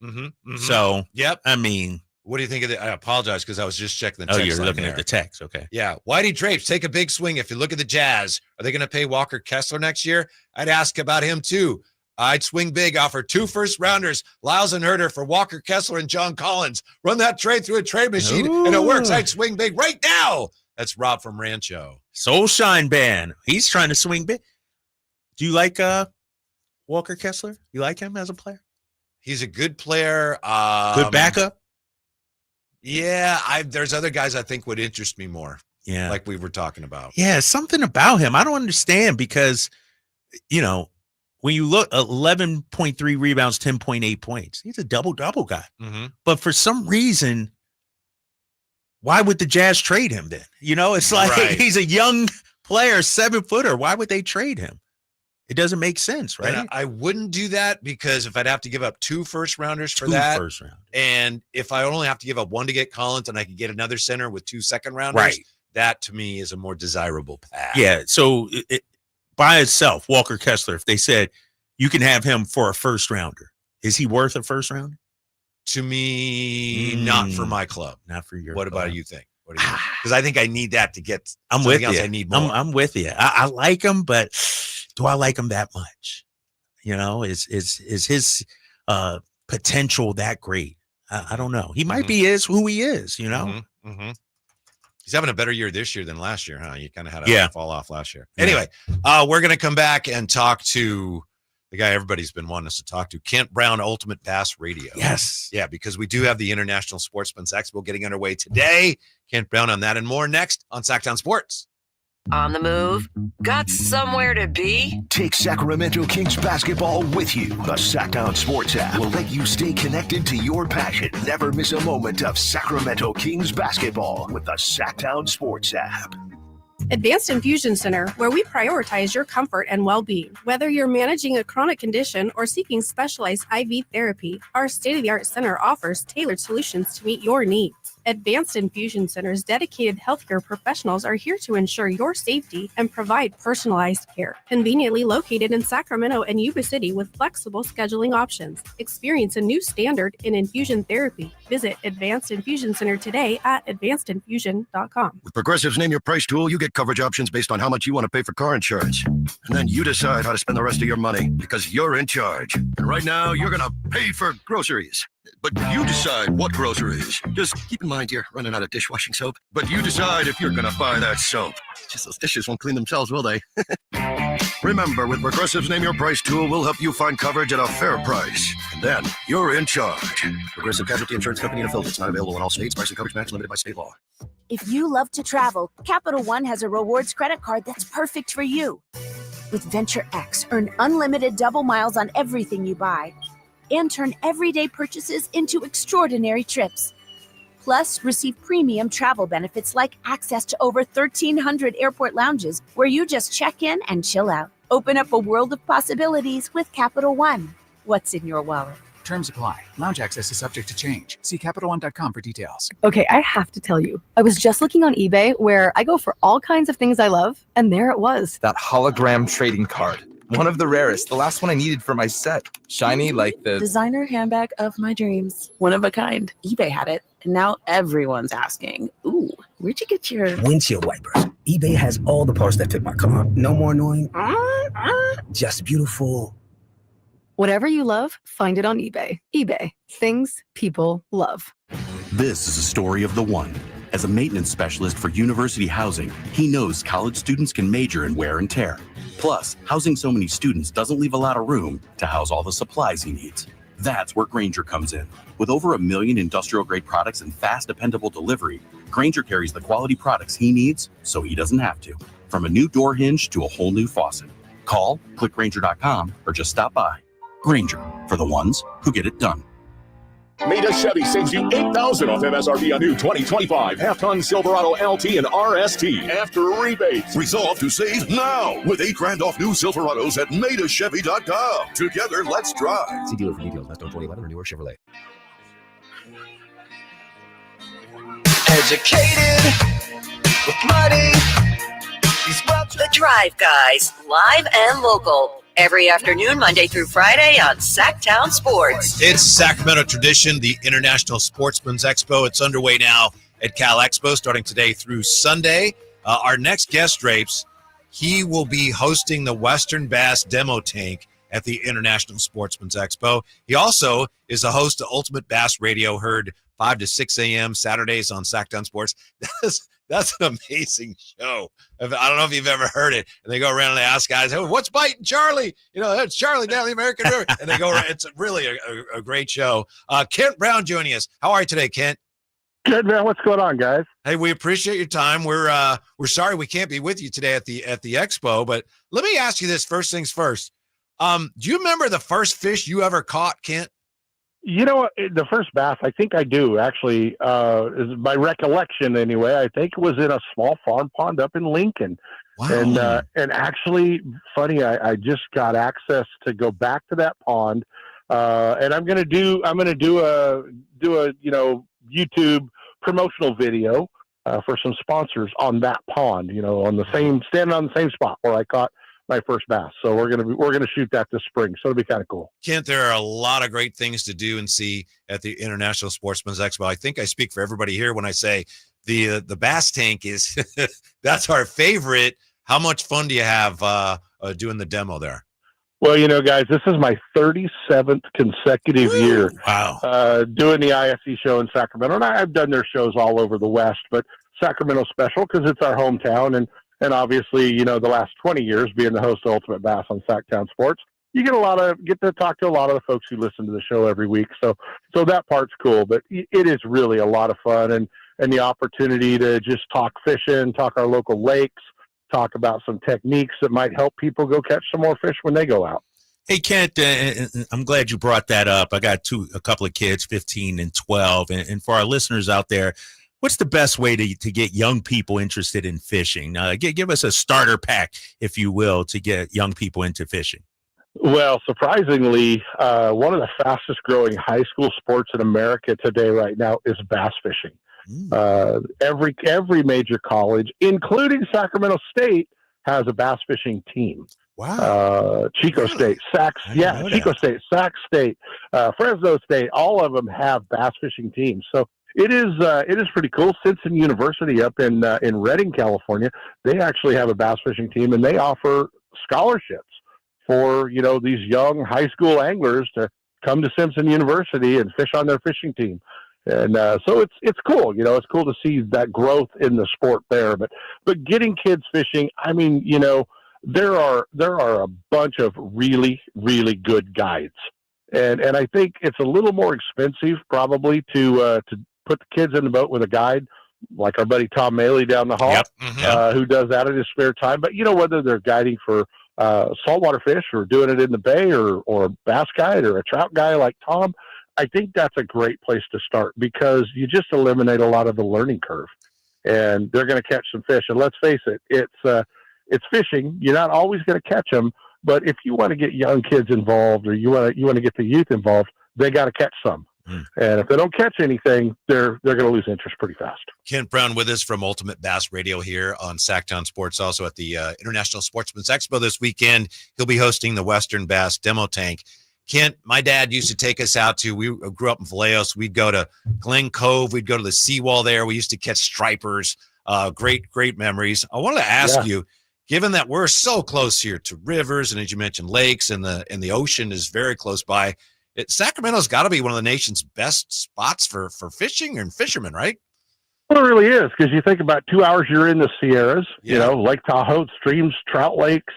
Mm-hmm, mm-hmm. So, yep. I mean, what do you think of it? I apologize because I was just checking the text. Oh, you're line looking there. at the text. Okay. Yeah. Whitey Drapes, take a big swing. If you look at the Jazz, are they going to pay Walker Kessler next year? I'd ask about him too. I'd swing big, offer 2 first-rounders, Lyles and Herter for Walker Kessler and John Collins. Run that trade through a trade machine, and it works. I'd swing big right now. That's Rob from Rancho. Soul Shine Band. He's trying to swing big. Do you like Walker Kessler? You like him as a player? He's a good player. Good backup? Yeah, there's other guys I think would interest me more. Yeah. Like we were talking about. Yeah, something about him. I don't understand because, you know, when you look 11.3 rebounds, 10.8 points, he's a double-double guy. Mm-hmm. But for some reason, why would the Jazz trade him then? You know, it's like he's a young player, 7-footer. Why would they trade him? It doesn't make sense, right? And I wouldn't do that because if I'd have to give up 2 first-rounders for 2 that, first-rounders. And if I only have to give up 1 to get Collins and I could get another center with 2 second-rounders, Right. that to me is a more desirable path. Yeah, so by itself, Walker Kessler, if they said you can have him for a first-rounder, is he worth a first-rounder? To me, not for my club. Not for your What club. about you think? Because I think I need that to get I'm something with else you. I need more. I'm with you. I like him, but do I like him that much? You know, is his potential that great? I don't know. He might be who he is, you know? Mm-hmm. Mm-hmm. He's having a better year this year than last year, huh? You kind of had a fall off last year. Anyway, we're going to come back and talk to the guy everybody's been wanting us to talk to, Kent Brown, Ultimate Bass Radio. Yes. Yeah, because we do have the International Sportsmen's Expo getting underway today. Kent Brown on that and more next on Sacktown Sports. On the move? Got somewhere to be? Take Sacramento Kings basketball with you. The Sacktown Sports app will let you stay connected to your passion. Never miss a moment of Sacramento Kings basketball with the Sacktown Sports app. Advanced Infusion Center, where we prioritize your comfort and well-being. Whether you're managing a chronic condition or seeking specialized IV therapy, our state-of-the-art center offers tailored solutions to meet your needs. Advanced Infusion Center's dedicated healthcare professionals are here to ensure your safety and provide personalized care. Conveniently located in Sacramento and Yuba City with flexible scheduling options. Experience a new standard in infusion therapy. Visit Advanced Infusion Center today at advancedinfusion.com. With Progressive's Name Your Price tool, you get coverage options based on how much you want to pay for car insurance. And then you decide how to spend the rest of your money because you're in charge. And right now, you're going to pay for groceries. But you decide what groceries. Just keep in mind you're running out of dishwashing soap. But you decide if you're going to buy that soap. Just those dishes won't clean themselves, will they? Remember, with Progressive's Name Your Price tool, we'll help you find coverage at a fair price. And then you're in charge. Progressive Casualty Insurance Company and affiliates. Not available in all states. Price and coverage match limited by state law. If you love to travel, Capital One has a rewards credit card that's perfect for you. With Venture X, earn unlimited double miles on everything you buy and turn everyday purchases into extraordinary trips. Plus, receive premium travel benefits like access to over 1,300 airport lounges where you just check in and chill out. Open up a world of possibilities with Capital One. What's in your wallet? Terms apply. Lounge access is subject to change. See CapitalOne.com for details. Okay, I have to tell you, I was just looking on eBay where I go for all kinds of things I love, and there it was. That hologram trading card. One of the rarest. The last one I needed for my set. Shiny like the designer handbag of my dreams. One of a kind. eBay had it, and now everyone's asking, ooh, where'd you get your windshield wipers? eBay has all the parts that fit my car. No more annoying. Just beautiful. Whatever you love, find it on eBay. eBay. Things people love. This is a story of the one. As a maintenance specialist for university housing, he knows college students can major in wear and tear. Plus, housing so many students doesn't leave a lot of room to house all the supplies he needs. That's where Grainger comes in. With over 1 million industrial-grade products and fast, dependable delivery, Grainger carries the quality products he needs so he doesn't have to. From a new door hinge to a whole new faucet. Call, click Grainger.com, or just stop by. Grainger, for the ones who get it done. Meda Chevy saves you $8,000 off MSRP on new 2025 half-ton Silverado LT and RST after rebates. Resolve to save now with $8,000 off new Silverados at MedaChevy.com. Together, let's drive. See dealer for details. Less than 2011 or newer Chevrolet. Educated with money. The Drive Guys, live and local. Every afternoon, Monday through Friday on Sacktown Sports. It's Sacramento tradition, the International Sportsmen's Expo. It's underway now at Cal Expo, starting today through Sunday. Our next guest, Drapes, he will be hosting the Western Bass Demo Tank at the International Sportsmen's Expo. He also is a host of Ultimate Bass Radio, heard 5 to 6 a.m. Saturdays on Sacktown Sports. That's an amazing show. I don't know if you've ever heard it. And they go around and they ask guys, "Hey, what's biting Charlie?" That's Charlie down the American River. And they go around. It's really a great show. Kent Brown joining us. How are you today, Kent? Good, man. What's going on, guys? Hey, we appreciate your time. We're sorry we can't be with you today at the Expo, but let me ask you this first things first. Do you remember the first fish you ever caught, Kent? You know what? The first bass, I think I do, actually, is my recollection anyway. I think it was in a small farm pond up in Lincoln. Wow. And actually, funny, I just got access to go back to that pond. And I'm gonna do a YouTube promotional video for some sponsors on that pond, standing on the same spot where I caught my first bass. So we're gonna shoot that this spring. So it'll be kind of cool. Kent, there are a lot of great things to do and see at the International Sportsman's Expo. I think I speak for everybody here when I say the bass tank is that's our favorite. How much fun do you have doing the demo there? Well, guys, this is my 37th consecutive year doing the ISE show in Sacramento. And I've done their shows all over the West, but Sacramento special because it's our hometown. And obviously, the last 20 years being the host of Ultimate Bass on Sacktown Sports, you get to talk to a lot of the folks who listen to the show every week. So that part's cool, but it is really a lot of fun and the opportunity to just talk fishing, talk our local lakes, talk about some techniques that might help people go catch some more fish when they go out. Hey, Kent, I'm glad you brought that up. I got a couple of kids, 15 and 12. And for our listeners out there, what's the best way to get young people interested in fishing? Give us a starter pack, if you will, to get young people into fishing. Well, surprisingly, one of the fastest growing high school sports in America today right now is bass fishing. Every major college, including Sacramento State, has a bass fishing team. Wow. Chico State, Chico State, Sac State, Fresno State, all of them have bass fishing teams. So it is pretty cool. Simpson University up in Redding, California, they actually have a bass fishing team, and they offer scholarships for these young high school anglers to come to Simpson University and fish on their fishing team. And so it's cool. It's cool to see that growth in the sport there. But getting kids fishing, I mean, there are a bunch of really, really good guides, and I think it's a little more expensive probably to put the kids in the boat with a guide, like our buddy Tom Maley down the hall, who does that in his spare time. But whether they're guiding for saltwater fish or doing it in the bay or a bass guide or a trout guy like Tom, I think that's a great place to start because you just eliminate a lot of the learning curve, and they're going to catch some fish. And let's face it, it's fishing. You're not always going to catch them, but if you want to get young kids involved or you want to get the youth involved, they got to catch some. And if they don't catch anything, they're going to lose interest pretty fast. Kent Brown with us from Ultimate Bass Radio here on Sacktown Sports, also at the International Sportsman's Expo this weekend. He'll be hosting the Western Bass Demo Tank. Kent, my dad used to take us out to, we grew up in Vallejo, we'd go to Glen Cove, we'd go to the seawall there. We used to catch stripers, great memories. I wanted to ask you, given that we're so close here to rivers, and as you mentioned, lakes, and the ocean is very close by, Sacramento's got to be one of the nation's best spots for fishing and fishermen, right? Well, it really is, because you think about 2 hours, you're in the Sierras, Lake Tahoe, streams, Trout Lakes,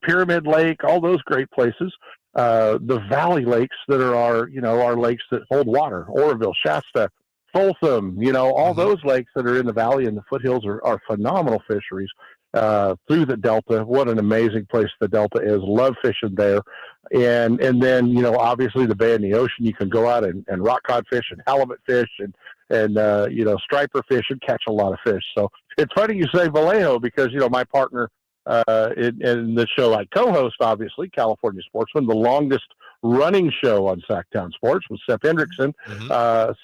Pyramid Lake, all those great places. The valley lakes that are our lakes that hold water, Oroville, Shasta, Folsom, all those lakes that are in the valley and the foothills are phenomenal fisheries. Through the Delta, what an amazing place the Delta is. Love fishing there. And then, obviously the bay and the ocean, you can go out and rock cod fish and halibut fish and striper fish and catch a lot of fish. So it's funny you say Vallejo, because, my partner in the show I co-host, obviously, California Sportsmen, the longest running show on Sacktown Sports, was Sepp Hendrickson.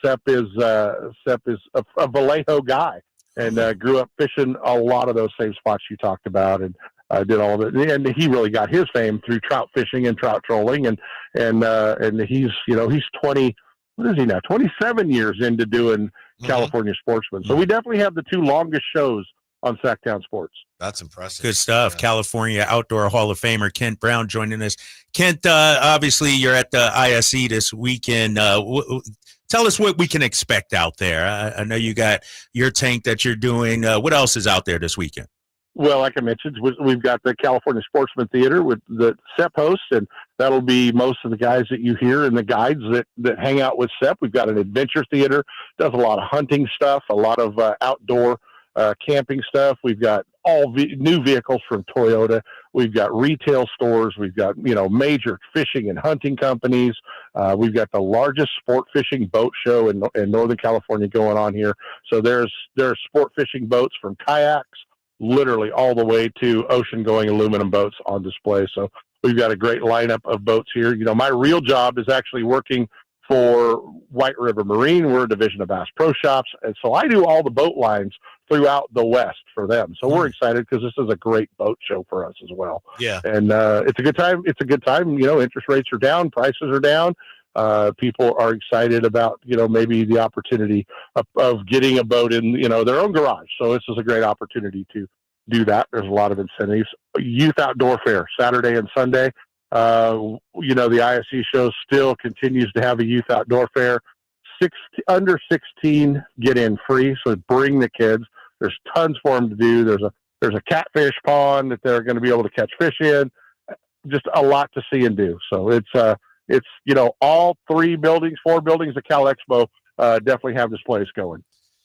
Sepp is a Vallejo guy, and grew up fishing a lot of those same spots you talked about, and did all of it. And he really got his fame through trout fishing and trout trolling, and he's 20. What is he now? 27 years into doing California Sportsmen. So we definitely have the two longest shows on Sacktown Sports. That's impressive. Good stuff. Yeah. California Outdoor Hall of Famer Kent Brown joining us. Kent, obviously you're at the ISE this weekend. Tell us what we can expect out there. I know you got your tank that you're doing. What else is out there this weekend? Well, like I mentioned, we've got the California Sportsman Theater with the Sepp hosts, and that'll be most of the guys that you hear and the guides that hang out with Sepp. We've got an adventure theater, does a lot of hunting stuff, a lot of outdoor camping stuff. We've got all new vehicles from Toyota. We've got retail stores. We've got, major fishing and hunting companies. We've got the largest sport fishing boat show in Northern California going on here. So there's sport fishing boats from kayaks literally all the way to ocean-going aluminum boats on display. So we've got a great lineup of boats here. My real job is actually working for White River Marine. We're a division of Bass Pro Shops, and so I do all the boat lines throughout the West for them. So we're excited because this is a great boat show for us as well. Yeah. And it's a good time. Interest rates are down, prices are down. People are excited about, maybe the opportunity of getting a boat in, their own garage. So this is a great opportunity to do that. There's a lot of incentives. Youth Outdoor Fair, Saturday and Sunday. The ISE show still continues to have a youth outdoor fair. Under 16 get in free, so bring the kids. There's tons for them to do. There's a catfish pond that they're going to be able to catch fish in. Just a lot to see and do. So it's all 4 buildings at Cal Expo definitely have displays going.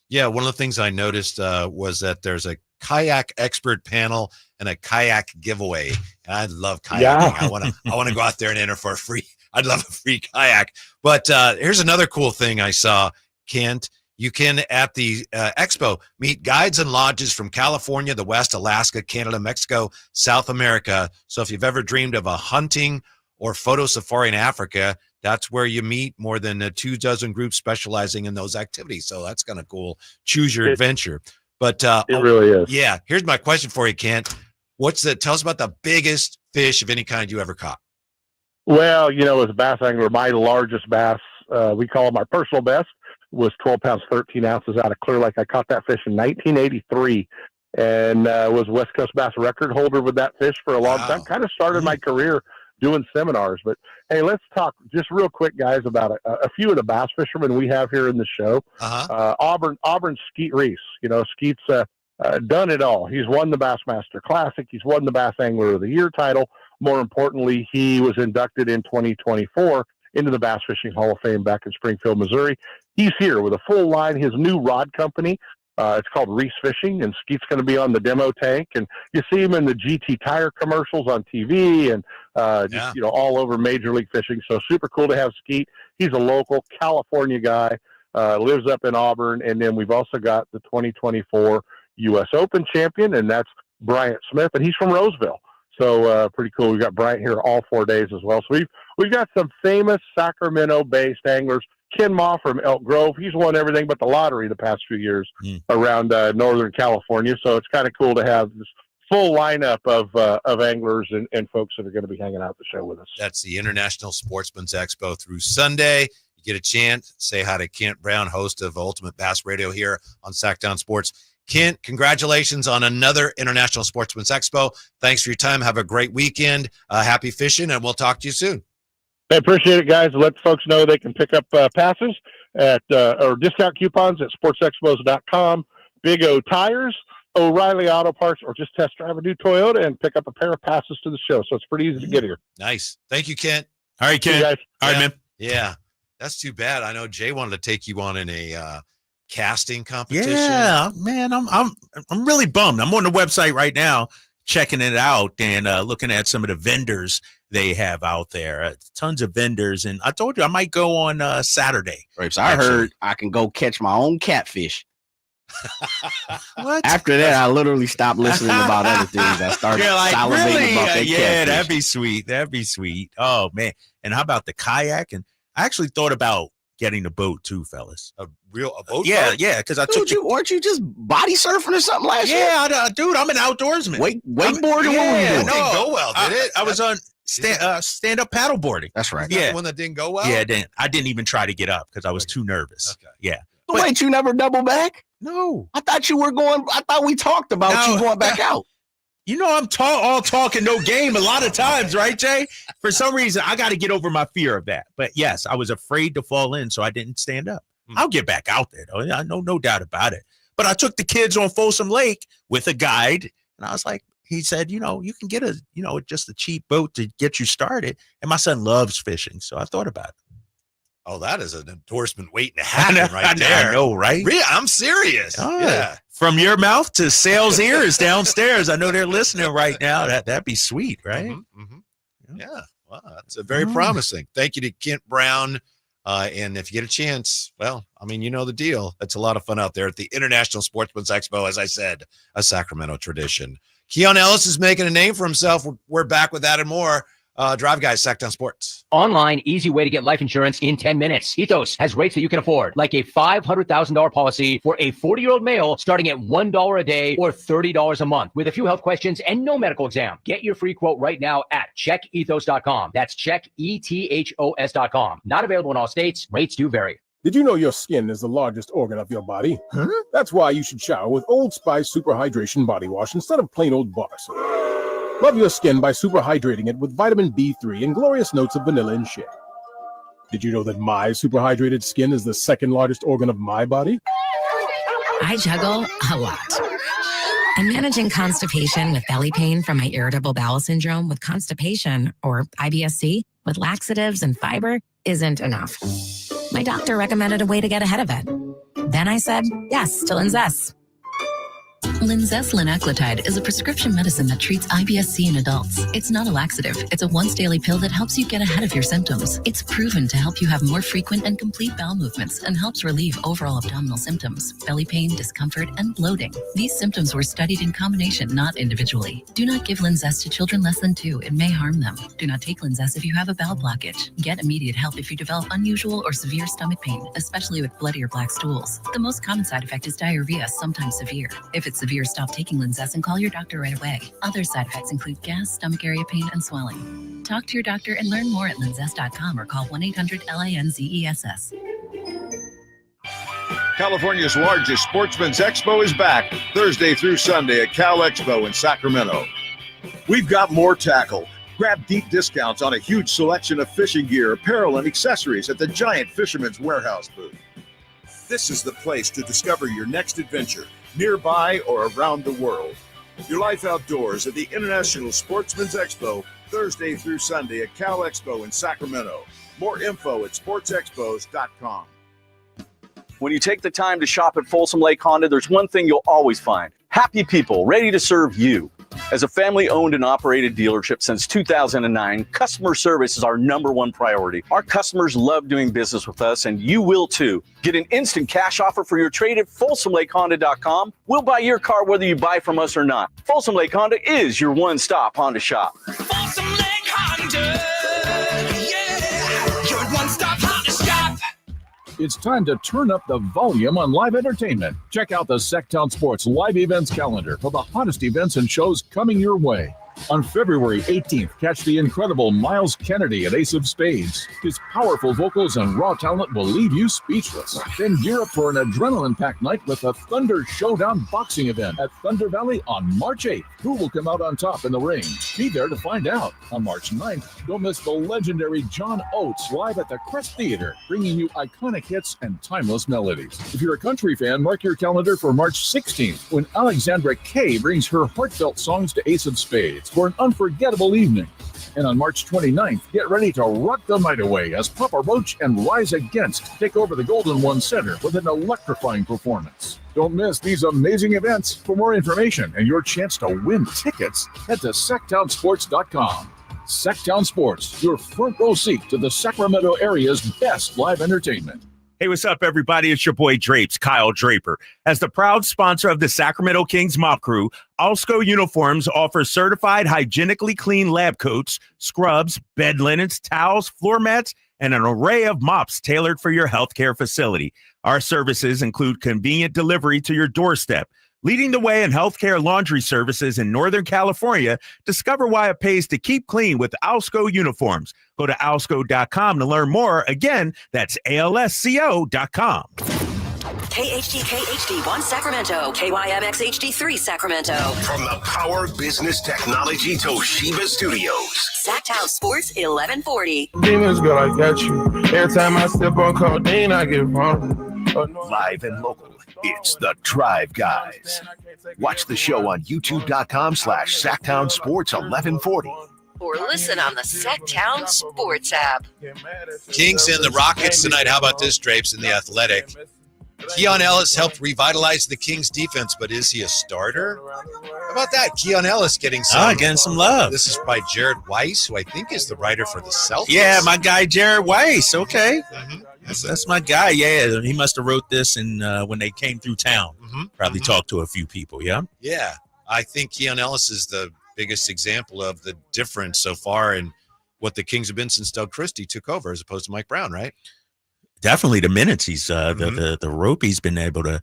Yeah, one of the things I noticed was that there's a kayak expert panel and a kayak giveaway. And I love kayaking. Yeah. I want to go out there and enter for a free. I'd love a free kayak. But here's another cool thing I saw, Kent. You can, at the Expo, meet guides and lodges from California, the West, Alaska, Canada, Mexico, South America. So if you've ever dreamed of a hunting or photo safari in Africa, that's where you meet more than 24 groups specializing in those activities. So that's kind of cool. Choose your adventure. But it really is. Yeah. Here's my question for you, Kent. Tell us about the biggest fish of any kind you ever caught. Well, as a bass angler, my largest bass, we call them our personal best, was 12 pounds, 13 ounces out of Clear Lake. I caught that fish in 1983 and was West Coast Bass record holder with that fish for a long time. Kind of started my career doing seminars. But hey, let's talk just real quick, guys, about a few of the bass fishermen we have here in the show. Auburn Skeet Reese. Skeet's done it all. He's won the Bassmaster Classic. He's won the Bass Angler of the Year title. More importantly, he was inducted in 2024 into the Bass Fishing Hall of Fame back in Springfield, Missouri. He's here with a full line. His new rod company, it's called Reese Fishing, and Skeet's going to be on the demo tank. And you see him in the GT Tire commercials on TV and all over Major League Fishing. So super cool to have Skeet. He's a local California guy, lives up in Auburn. And then we've also got the 2024 U.S. Open champion, and that's Bryant Smith, and he's from Roseville. So pretty cool. We've got Bryant here all 4 days as well. So we've got some famous Sacramento-based anglers. Ken Ma from Elk Grove, he's won everything but the lottery the past few years around Northern California. So it's kind of cool to have this full lineup of anglers and folks that are going to be hanging out at the show with us. That's the International Sportsman's Expo through Sunday. You get a chance, say hi to Kent Brown, host of Ultimate Bass Radio here on Sacktown Sports. Kent, congratulations on another International Sportsman's Expo. Thanks for your time. Have a great weekend. Happy fishing, and we'll talk to you soon. I appreciate it, guys. Let folks know they can pick up passes at or discount coupons at sportsexpos.com. Big O Tires, O'Reilly Auto Parts, or just test drive a new Toyota and pick up a pair of passes to the show. So it's pretty easy to get here. Nice. Thank you, Kent. All right, Kent. See you guys. All right, man. Yeah. That's too bad. I know Jay wanted to take you on in a casting competition. Yeah, man, I'm really bummed. I'm on the website right now, checking it out and looking at some of the vendors they have out there. Tons of vendors, and I told you I might go on Saturday. Right, so I heard I can go catch my own catfish. What? After that, I literally stopped listening about other things. I started salivating really? about that Yeah, catfish. that'd be sweet. That'd be sweet. Oh man! And how about the kayak? And I actually thought about getting a boat too, fellas. A boat? Yeah, boat? yeah. Because I Dude, took weren't you just body surfing or something last year? Yeah, dude, I'm an outdoorsman. Wakeboarding? What were you Yeah, doing? That didn't go well, did it? I was on stand-up paddleboarding. That's right. Is that the one that didn't go well? Yeah, I didn't even try to get up because I was too nervous. Okay. Yeah. But wait, you never double back? No. I thought you were going. I thought we talked about you going back out. You know, I'm all talk and no game a lot of times, right, Jay? For some reason, I got to get over my fear of that. But yes, I was afraid to fall in, so I didn't stand up. I'll get back out there, though. I know, no doubt about it. But I took the kids on Folsom Lake with a guide, and I was like, he said, you know, you can get just a cheap boat to get you started. And my son loves fishing, so I thought about it. Oh, that is an endorsement waiting to happen right there. I know, right? Really? I'm serious. Oh, yeah. From your mouth to sales ears downstairs. I know they're listening right now. That'd be sweet, right? Yeah. Wow, that's very promising. Thank you to Kent Brown. And if you get a chance, well, I mean, you know the deal. It's a lot of fun out there at the International Sportsmen's Expo, as I said, a Sacramento tradition. Keon Ellis is making a name for himself. We're back with that and more. Drive Guys, Sacktown Sports. Online, easy way to get life insurance in 10 minutes. Ethos has rates that you can afford, like a $500,000 policy for a 40-year-old male starting at $1 a day or $30 a month with a few health questions and no medical exam. Get your free quote right now at checkethos.com. That's checkethos.com. Not available in all states. Rates do vary. Did you know your skin is the largest organ of your body? Huh? That's why you should shower with Old Spice Super Hydration Body Wash instead of plain old bar soap. Love your skin by super hydrating it with vitamin B3 and glorious notes of vanilla and shea. Did you know that my super hydrated skin is the second largest organ of my body? I juggle a lot. I'm managing constipation with belly pain from my irritable bowel syndrome with constipation, or IBS-C, with laxatives and fiber isn't enough. My doctor recommended a way to get ahead of it. Then I said yes to Linzess. Linzess linaclotide is a prescription medicine that treats IBS-C in adults. It's not a laxative. It's a once-daily pill that helps you get ahead of your symptoms. It's proven to help you have more frequent and complete bowel movements and helps relieve overall abdominal symptoms, belly pain, discomfort, and bloating. These symptoms were studied in combination, not individually. Do not give Linzess to children less than 2. It may harm them. Do not take Linzess if you have a bowel blockage. Get immediate help if you develop unusual or severe stomach pain, especially with bloody or black stools. The most common side effect is diarrhea, sometimes severe. If it's severe, stop taking Linzess and call your doctor right away. Other side effects include gas, stomach area pain, and swelling. Talk to your doctor and learn more at linzess.com or call 1-800-LINZESS. California's largest Sportsmen's Expo is back Thursday through Sunday at Cal Expo in Sacramento. We've got more tackle. Grab deep discounts on a huge selection of fishing gear, apparel, and accessories at the giant Fisherman's Warehouse booth. This is the place to discover your next adventure, nearby or around the world. Your life outdoors at the International Sportsmen's Expo, Thursday through Sunday at Cal Expo in Sacramento. More info at sportsexpos.com. When you take the time to shop at Folsom Lake Honda, there's one thing you'll always find. Happy people ready to serve you. As a family-owned and operated dealership since 2009, customer service is our #1 priority. Our customers love doing business with us, and you will too. Get an instant cash offer for your trade at FolsomLakeHonda.com. We'll buy your car whether you buy from us or not. Folsom Lake Honda is your one-stop Honda shop. Folsom Lake Honda, yeah, your one-stop Honda shop. It's time to turn up the volume on live entertainment. Check out the Sacktown Sports live events calendar for the hottest events and shows coming your way. On February 18th, catch the incredible Miles Kennedy at Ace of Spades. His powerful vocals and raw talent will leave you speechless. Then gear up for an adrenaline-packed night with a Thunder Showdown boxing event at Thunder Valley on March 8th. Who will come out on top in the ring? Be there to find out. On March 9th, don't miss the legendary John Oates live at the Crest Theater, bringing you iconic hits and timeless melodies. If you're a country fan, mark your calendar for March 16th, when Alexandra Kay brings her heartfelt songs to Ace of Spades for an unforgettable evening. And on March 29th, get ready to rock the night away as Papa Roach and Rise Against take over the Golden One Center with an electrifying performance. Don't miss these amazing events. For more information and your chance to win tickets, head to sacktownsports.com. Sacktown Sports, your front row seat to the Sacramento area's best live entertainment. Hey, what's up, everybody? It's your boy Drapes, Kyle Draper. As the proud sponsor of the Sacramento Kings Mop Crew, Alsco Uniforms offers certified hygienically clean lab coats, scrubs, bed linens, towels, floor mats, and an array of mops tailored for your healthcare facility. Our services include convenient delivery to your doorstep. Leading the way in healthcare laundry services in Northern California, discover why it pays to keep clean with Alsco Uniforms. Go to alsco.com to learn more. Again, that's alsco.com. KHTK HD1 Sacramento, KYMX HD3 Sacramento. From the Power Business Technology Toshiba Studios. Sacktown Sports 1140. Demons, girl, I got you. Every time I step on codeine, I get vulnerable. Live and local, it's the Drive Guys. Watch the show on youtube.com/Sacktown Sports 1140. Or listen on the Sacktown Sports app. Kings and the Rockets tonight. How about this, Drapes, in the Athletic? Keon Ellis helped revitalize the Kings defense, but is he a starter? How about that? Keon Ellis getting some love. This is by Jared Weiss, who I think is the writer for the Celtics. Yeah, my guy Jared Weiss. Okay. That's my guy. Yeah, he must have wrote this when they came through town. Probably talked to a few people, yeah? Yeah. I think Keon Ellis is the biggest example of the difference so far in what the Kings have been since Doug Christie took over as opposed to Mike Brown, right? Definitely the minutes he's the rope he's been able to,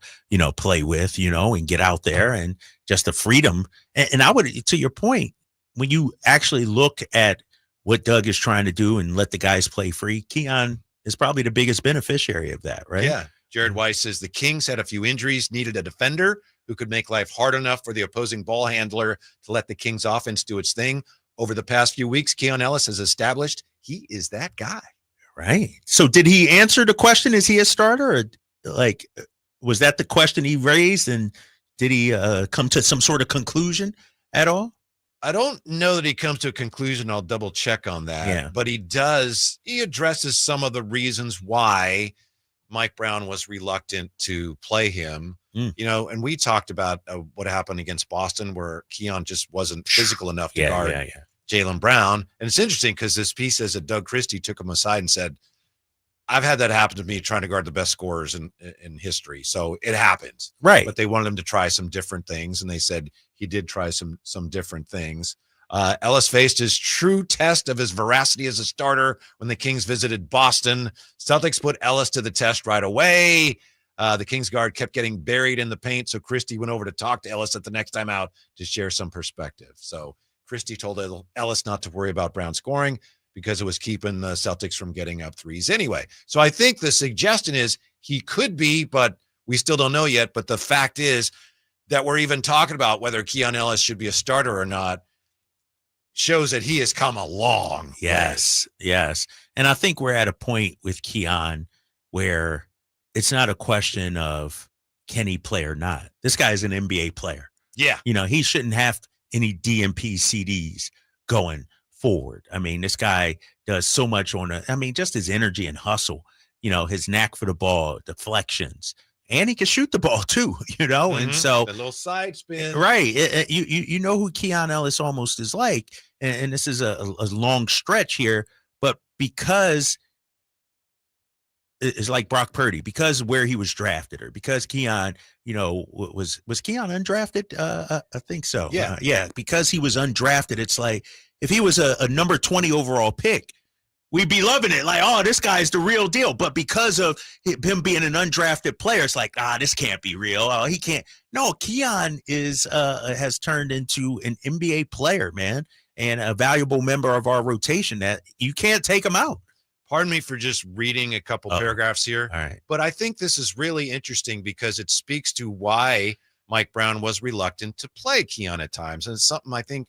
play with, and get out there, and just the freedom. And I would, to your point, when you actually look at what Doug is trying to do and let the guys play free, Keon is probably the biggest beneficiary of that, right? Yeah. Jared Weiss says the Kings had a few injuries, needed a defender who could make life hard enough for the opposing ball handler to let the Kings offense do its thing. Over the past few weeks, Keon Ellis has established he is that guy. Right. So did he answer the question? Is he a starter? Or was that the question he raised? And did he come to some sort of conclusion at all? I don't know that he comes to a conclusion. I'll double check on that. Yeah. But he addresses some of the reasons why Mike Brown was reluctant to play him. And we talked about what happened against Boston where Keon just wasn't physical enough to guard Jaylen Brown. And it's interesting because this piece says that Doug Christie took him aside and said, I've had that happen to me trying to guard the best scorers in history. So it happens. Right. But they wanted him to try some different things. And they said he did try some different things. Ellis faced his true test of his veracity as a starter when the Kings visited Boston. Celtics put Ellis to the test right away. The Kings guard kept getting buried in the paint. So Christie went over to talk to Ellis at the next time out to share some perspective. So Christie told Ellis not to worry about Brown scoring because it was keeping the Celtics from getting up threes anyway. So I think the suggestion is he could be, but we still don't know yet. But the fact is that we're even talking about whether Keon Ellis should be a starter or not shows that he has come a long way. Yes. And I think we're at a point with Keon where it's not a question of can he play or not. This guy is an NBA player. Yeah. He shouldn't have any DMP CDs going forward. I mean, this guy does so much just his energy and hustle, his knack for the ball, deflections, and he can shoot the ball too, and so the little side spin. Right. You know who Keon Ellis almost is like, and this is a long stretch here, but because it's like Brock Purdy, because where he was drafted, or because Keon, was Keon undrafted? I think so. Yeah. Because he was undrafted, it's like if he was a number 20 overall pick, we'd be loving it. Like, oh, this guy's the real deal. But because of him being an undrafted player, it's like, this can't be real. Oh, he can't. No, Keon has turned into an NBA player, man, and a valuable member of our rotation that you can't take him out. Pardon me for just reading a couple paragraphs here. All right. But I think this is really interesting because it speaks to why Mike Brown was reluctant to play Keon at times. And it's something I think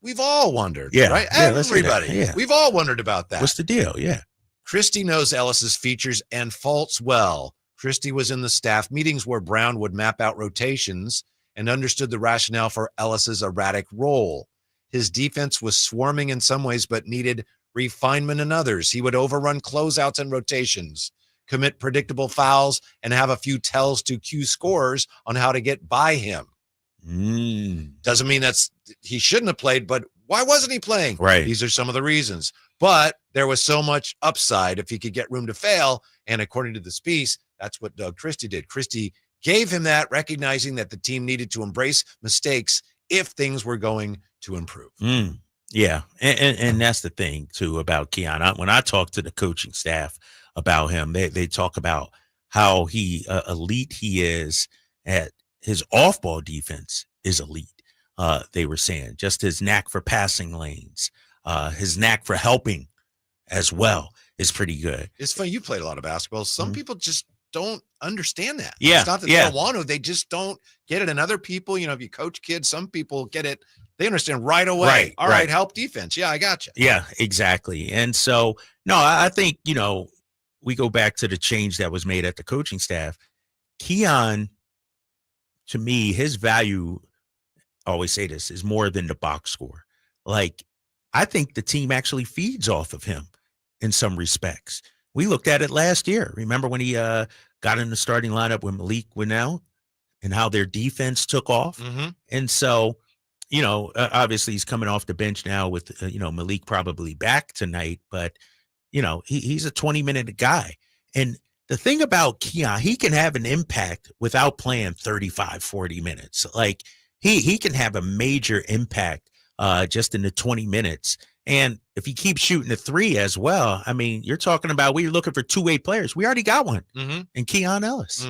we've all wondered. Yeah. Right? Yeah, let's hear that. Everybody. Yeah. We've all wondered about that. What's the deal? Yeah. Christie knows Ellis's features and faults well. Christie was in the staff meetings where Brown would map out rotations and understood the rationale for Ellis's erratic role. His defense was swarming in some ways, but needed refinement in others. He would overrun closeouts and rotations, commit predictable fouls, and have a few tells to cue scorers on how to get by him. Doesn't mean he shouldn't have played, but why wasn't he playing? Right. These are some of the reasons. But there was so much upside if he could get room to fail. And according to this piece, that's what Doug Christie did. Christie gave him that, recognizing that the team needed to embrace mistakes if things were going to improve. Yeah. And that's the thing, too, about Keon. When I talk to the coaching staff about him, they talk about how elite he is at his off-ball defense is elite. They were saying just his knack for passing lanes, his knack for helping as well is pretty good. It's funny. You played a lot of basketball. Some people just don't understand that. Yeah. It's not that they don't want to. They just don't get it. And other people, if you coach kids, some people get it. They understand right away. Right, All right, help defense. Yeah, I got you. Yeah, exactly. And so, no, I think, we go back to the change that was made at the coaching staff. Keon, to me, his value, I always say this, is more than the box score. Like, I think the team actually feeds off of him in some respects. We looked at it last year. Remember when he got in the starting lineup with Malik Winnell and how their defense took off? Mm-hmm. And so, obviously he's coming off the bench now with, Malik probably back tonight, but, he's a 20-minute guy. And the thing about Keon, he can have an impact without playing 35, 40 minutes. Like he can have a major impact just in the 20 minutes. And if he keeps shooting the three as well, I mean, you're talking about we're looking for two-way players. We already got one in Keon Ellis.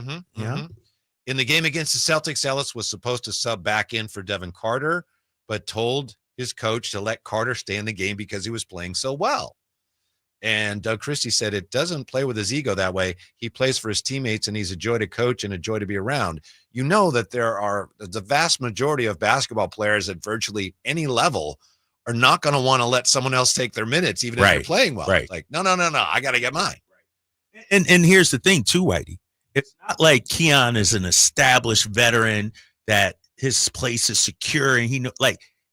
In the game against the Celtics, Ellis was supposed to sub back in for Devin Carter, but told his coach to let Carter stay in the game because he was playing so well. And Doug Christie said it doesn't play with his ego that way. He plays for his teammates, and he's a joy to coach and a joy to be around. You know that there are the vast majority of basketball players at virtually any level are not going to want to let someone else take their minutes, even if they're playing well. Right. Like, no, I got to get mine. And here's the thing too, Whitey. It's not like Keon is an established veteran that his place is secure, and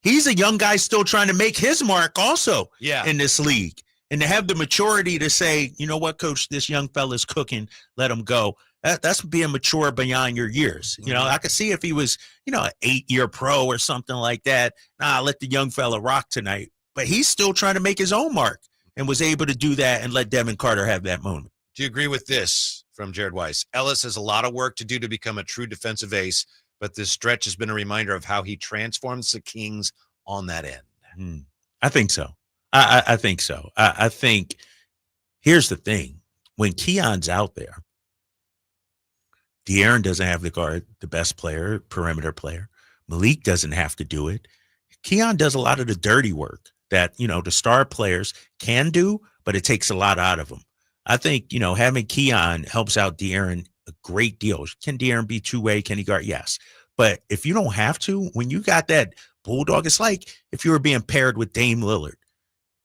he's a young guy still trying to make his mark also in this league. And to have the maturity to say, you know what, coach, this young fella's cooking, let him go. That's being mature beyond your years. I could see if he was, an 8-year pro or something like that. Let the young fella rock tonight. But he's still trying to make his own mark and was able to do that and let Devin Carter have that moment. Do you agree with this from Jared Weiss? Ellis has a lot of work to do to become a true defensive ace, but this stretch has been a reminder of how he transforms the Kings on that end. I think so. I think so. I think here's the thing. When Keon's out there, De'Aaron doesn't have to guard the best player, perimeter player. Malik doesn't have to do it. Keon does a lot of the dirty work that, the star players can do, but it takes a lot out of them. I think, having Keon helps out De'Aaron a great deal. Can De'Aaron be two-way? Can he guard? Yes. But if you don't have to, when you got that bulldog, it's like if you were being paired with Dame Lillard.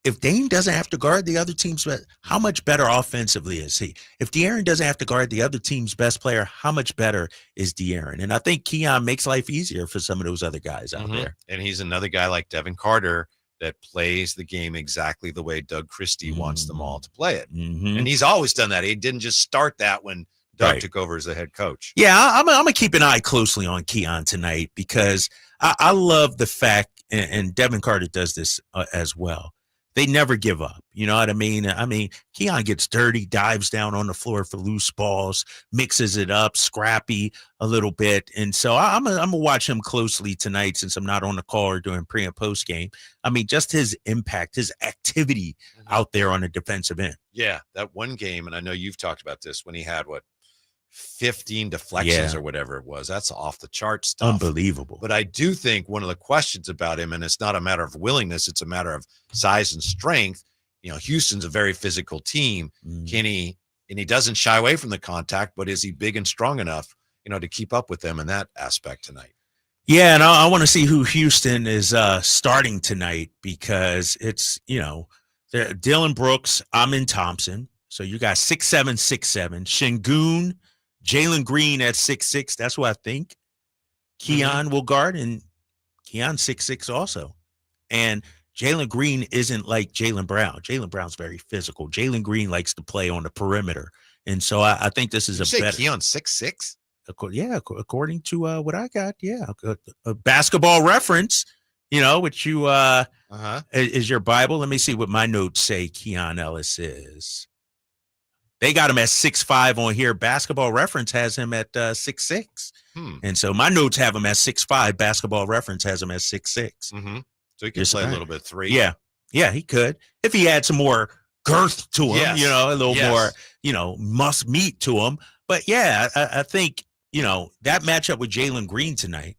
If Dame doesn't have to guard the other team's best, how much better offensively is he? If De'Aaron doesn't have to guard the other team's best player, how much better is De'Aaron? And I think Keon makes life easier for some of those other guys out there. And he's another guy like Devin Carter that plays the game exactly the way Doug Christie wants them all to play it. And he's always done that. He didn't just start that when Doug took over as the head coach. Yeah, I'm going to keep an eye closely on Keon tonight because I love the fact, and Devin Carter does this as well, they never give up. You know what I mean? Keon gets dirty, dives down on the floor for loose balls, mixes it up, scrappy a little bit. And so I'm going to watch him closely tonight since I'm not on the call or doing pre and post game. Just his impact, his activity out there on the defensive end. Yeah, that one game, and I know you've talked about this, when he had 15 deflections or whatever it was. That's off the chart stuff. Unbelievable. But I do think one of the questions about him, and it's not a matter of willingness, it's a matter of size and strength. Houston's a very physical team. Can he, and he doesn't shy away from the contact, but is he big and strong enough, to keep up with them in that aspect tonight? Yeah, and I want to see who Houston is starting tonight, because it's, Dylan Brooks, Amin Thompson. So you got 6'7", 6'7", Şengün, Jalen Green at 6'6". That's who I think Keon will guard, and Keon 6'6" also. And Jalen Green isn't like Jaylen Brown. Jaylen Brown's very physical. Jalen Green likes to play on the perimeter, and so I think this is a better. Keon 6'6". Yeah, according to what I got, a Basketball Reference. Which you is your Bible. Let me see what my notes say. Keon Ellis is. They got him at 6'5" on here. Basketball Reference has him at 6'6". And so my notes have him at 6'5". Basketball Reference has him at 6'6". So he could play a little bit 3. Yeah, he could. If he had some more girth to him, a little more, must meat to him. But yeah, I think, that matchup with Jalen Green tonight,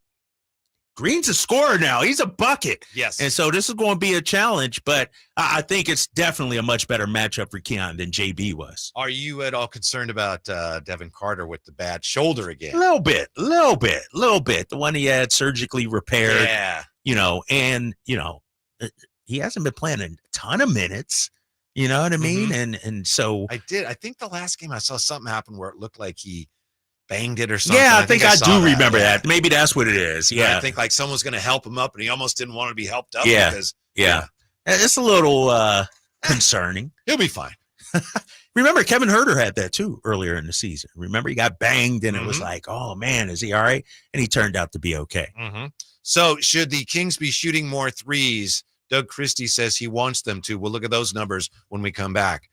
Green's a scorer now. He's a bucket. Yes. And so this is going to be a challenge, but I think it's definitely a much better matchup for Keon than JB was. Are you at all concerned about Devin Carter with the bad shoulder again? A little bit. The one he had surgically repaired. Yeah. He hasn't been playing a ton of minutes. You know what I mean? And so I think the last game I saw something happen where it looked like he banged it or something. Yeah, I think I do remember that. Maybe that's what it is. Yeah. I think like someone's going to help him up, and he almost didn't want to be helped up. Yeah. Because, It's a little concerning. He'll be fine. Remember, Kevin Huerter had that too earlier in the season. Remember, he got banged, and it was like, oh, man, is he all right? And he turned out to be okay. So should the Kings be shooting more threes? Doug Christie says he wants them to. We'll look at those numbers when we come back.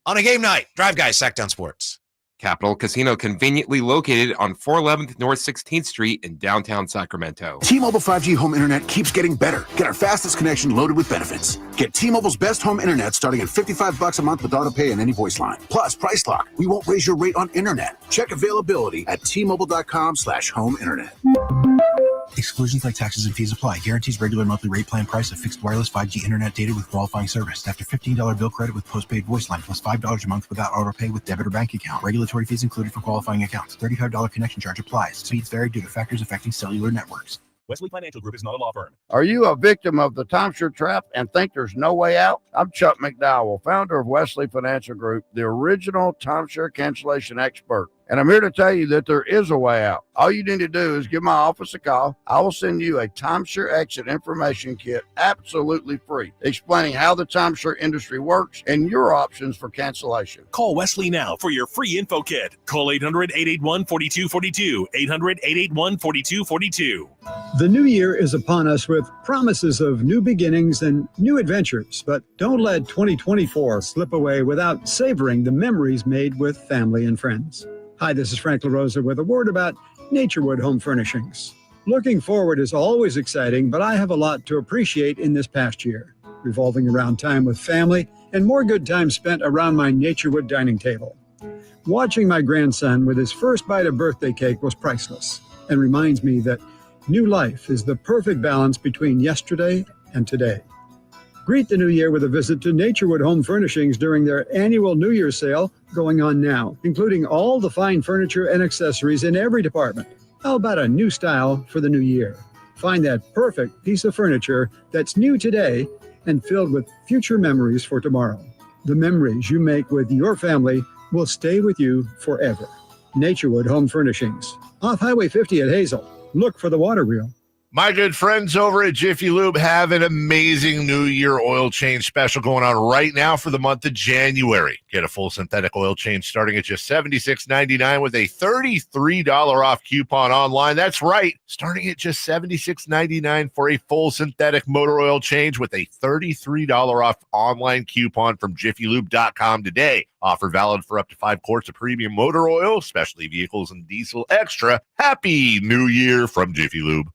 On a game night, Drive Guys, Sacktown Sports. Capital Casino, conveniently located on 411th North 16th Street in downtown Sacramento. T-Mobile 5G home internet keeps getting better. Get our fastest connection loaded with benefits. Get T-Mobile's best home internet starting at $55 a month with auto pay and any voice line. Plus, Price Lock. We won't raise your rate on internet. Check availability at T-Mobile.com/home internet. Exclusions like taxes and fees apply. Guarantees regular monthly rate plan price of fixed wireless 5G internet data with qualifying service. After $15 bill credit with postpaid voice line plus $5 a month without auto pay with debit or bank account. Regulatory fees included for qualifying accounts. $35 connection charge applies. Speeds vary due to factors affecting cellular networks. Wesley Financial Group is not a law firm. Are you a victim of the timeshare trap and think there's no way out? I'm Chuck McDowell, founder of Wesley Financial Group, the original timeshare cancellation expert. And I'm here to tell you that there is a way out. All you need to do is give my office a call. I will send you a timeshare exit information kit absolutely free, explaining how the timeshare industry works and your options for cancellation. Call Wesley now for your free info kit. Call 800-881-4242, 800-881-4242. The new year is upon us with promises of new beginnings and new adventures, but don't let 2024 slip away without savoring the memories made with family and friends. Hi, this is Frank LaRosa with a word about Naturewood Home Furnishings. Looking forward is always exciting, but I have a lot to appreciate in this past year, revolving around time with family and more good time spent around my Naturewood dining table. Watching my grandson with his first bite of birthday cake was priceless and reminds me that new life is the perfect balance between yesterday and today. Greet the new year with a visit to Naturewood Home Furnishings during their annual New Year's sale going on now, including all the fine furniture and accessories in every department. How about a new style for the new year? Find that perfect piece of furniture that's new today and filled with future memories for tomorrow. The memories you make with your family will stay with you forever. Naturewood Home Furnishings, off Highway 50 at Hazel. Look for the water wheel. My good friends over at Jiffy Lube have an amazing New Year oil change special going on right now for the month of January. Get a full synthetic oil change starting at just $76.99 with a $33 off coupon online. That's right, starting at just $76.99 for a full synthetic motor oil change with a $33 off online coupon from jiffylube.com today. Offer valid for up to 5 quarts of premium motor oil, specialty vehicles, and diesel extra. Happy New Year from Jiffy Lube.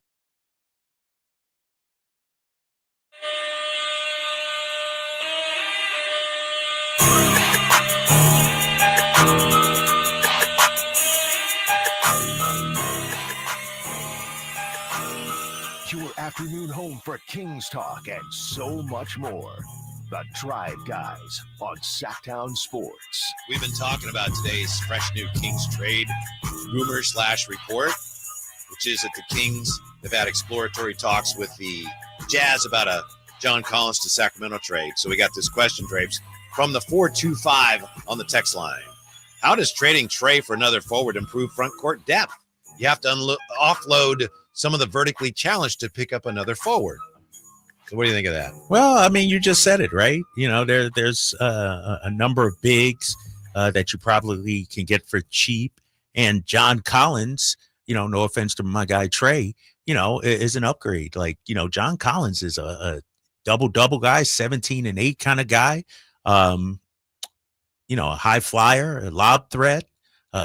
Your afternoon home for Kings Talk and so much more. The Drive Guys on Sacktown Sports. We've been talking about today's fresh new Kings trade rumor/report, which is that the Kings have had exploratory talks with the Jazz about a John Collins to Sacramento trade. So we got this question, Drapes, from the 425 on the text line. How does trading Trey for another forward improve front court depth? You have to offload some of the vertically challenged to pick up another forward. So what do you think of that? Well, I mean, you just said it, right? You know, there's a number of bigs that you probably can get for cheap. And John Collins, you know, no offense to my guy Trey, you know, is an upgrade. Like, you know, John Collins is a double-double guy, 17 and 8 kind of guy. You know, a high flyer, a lob threat,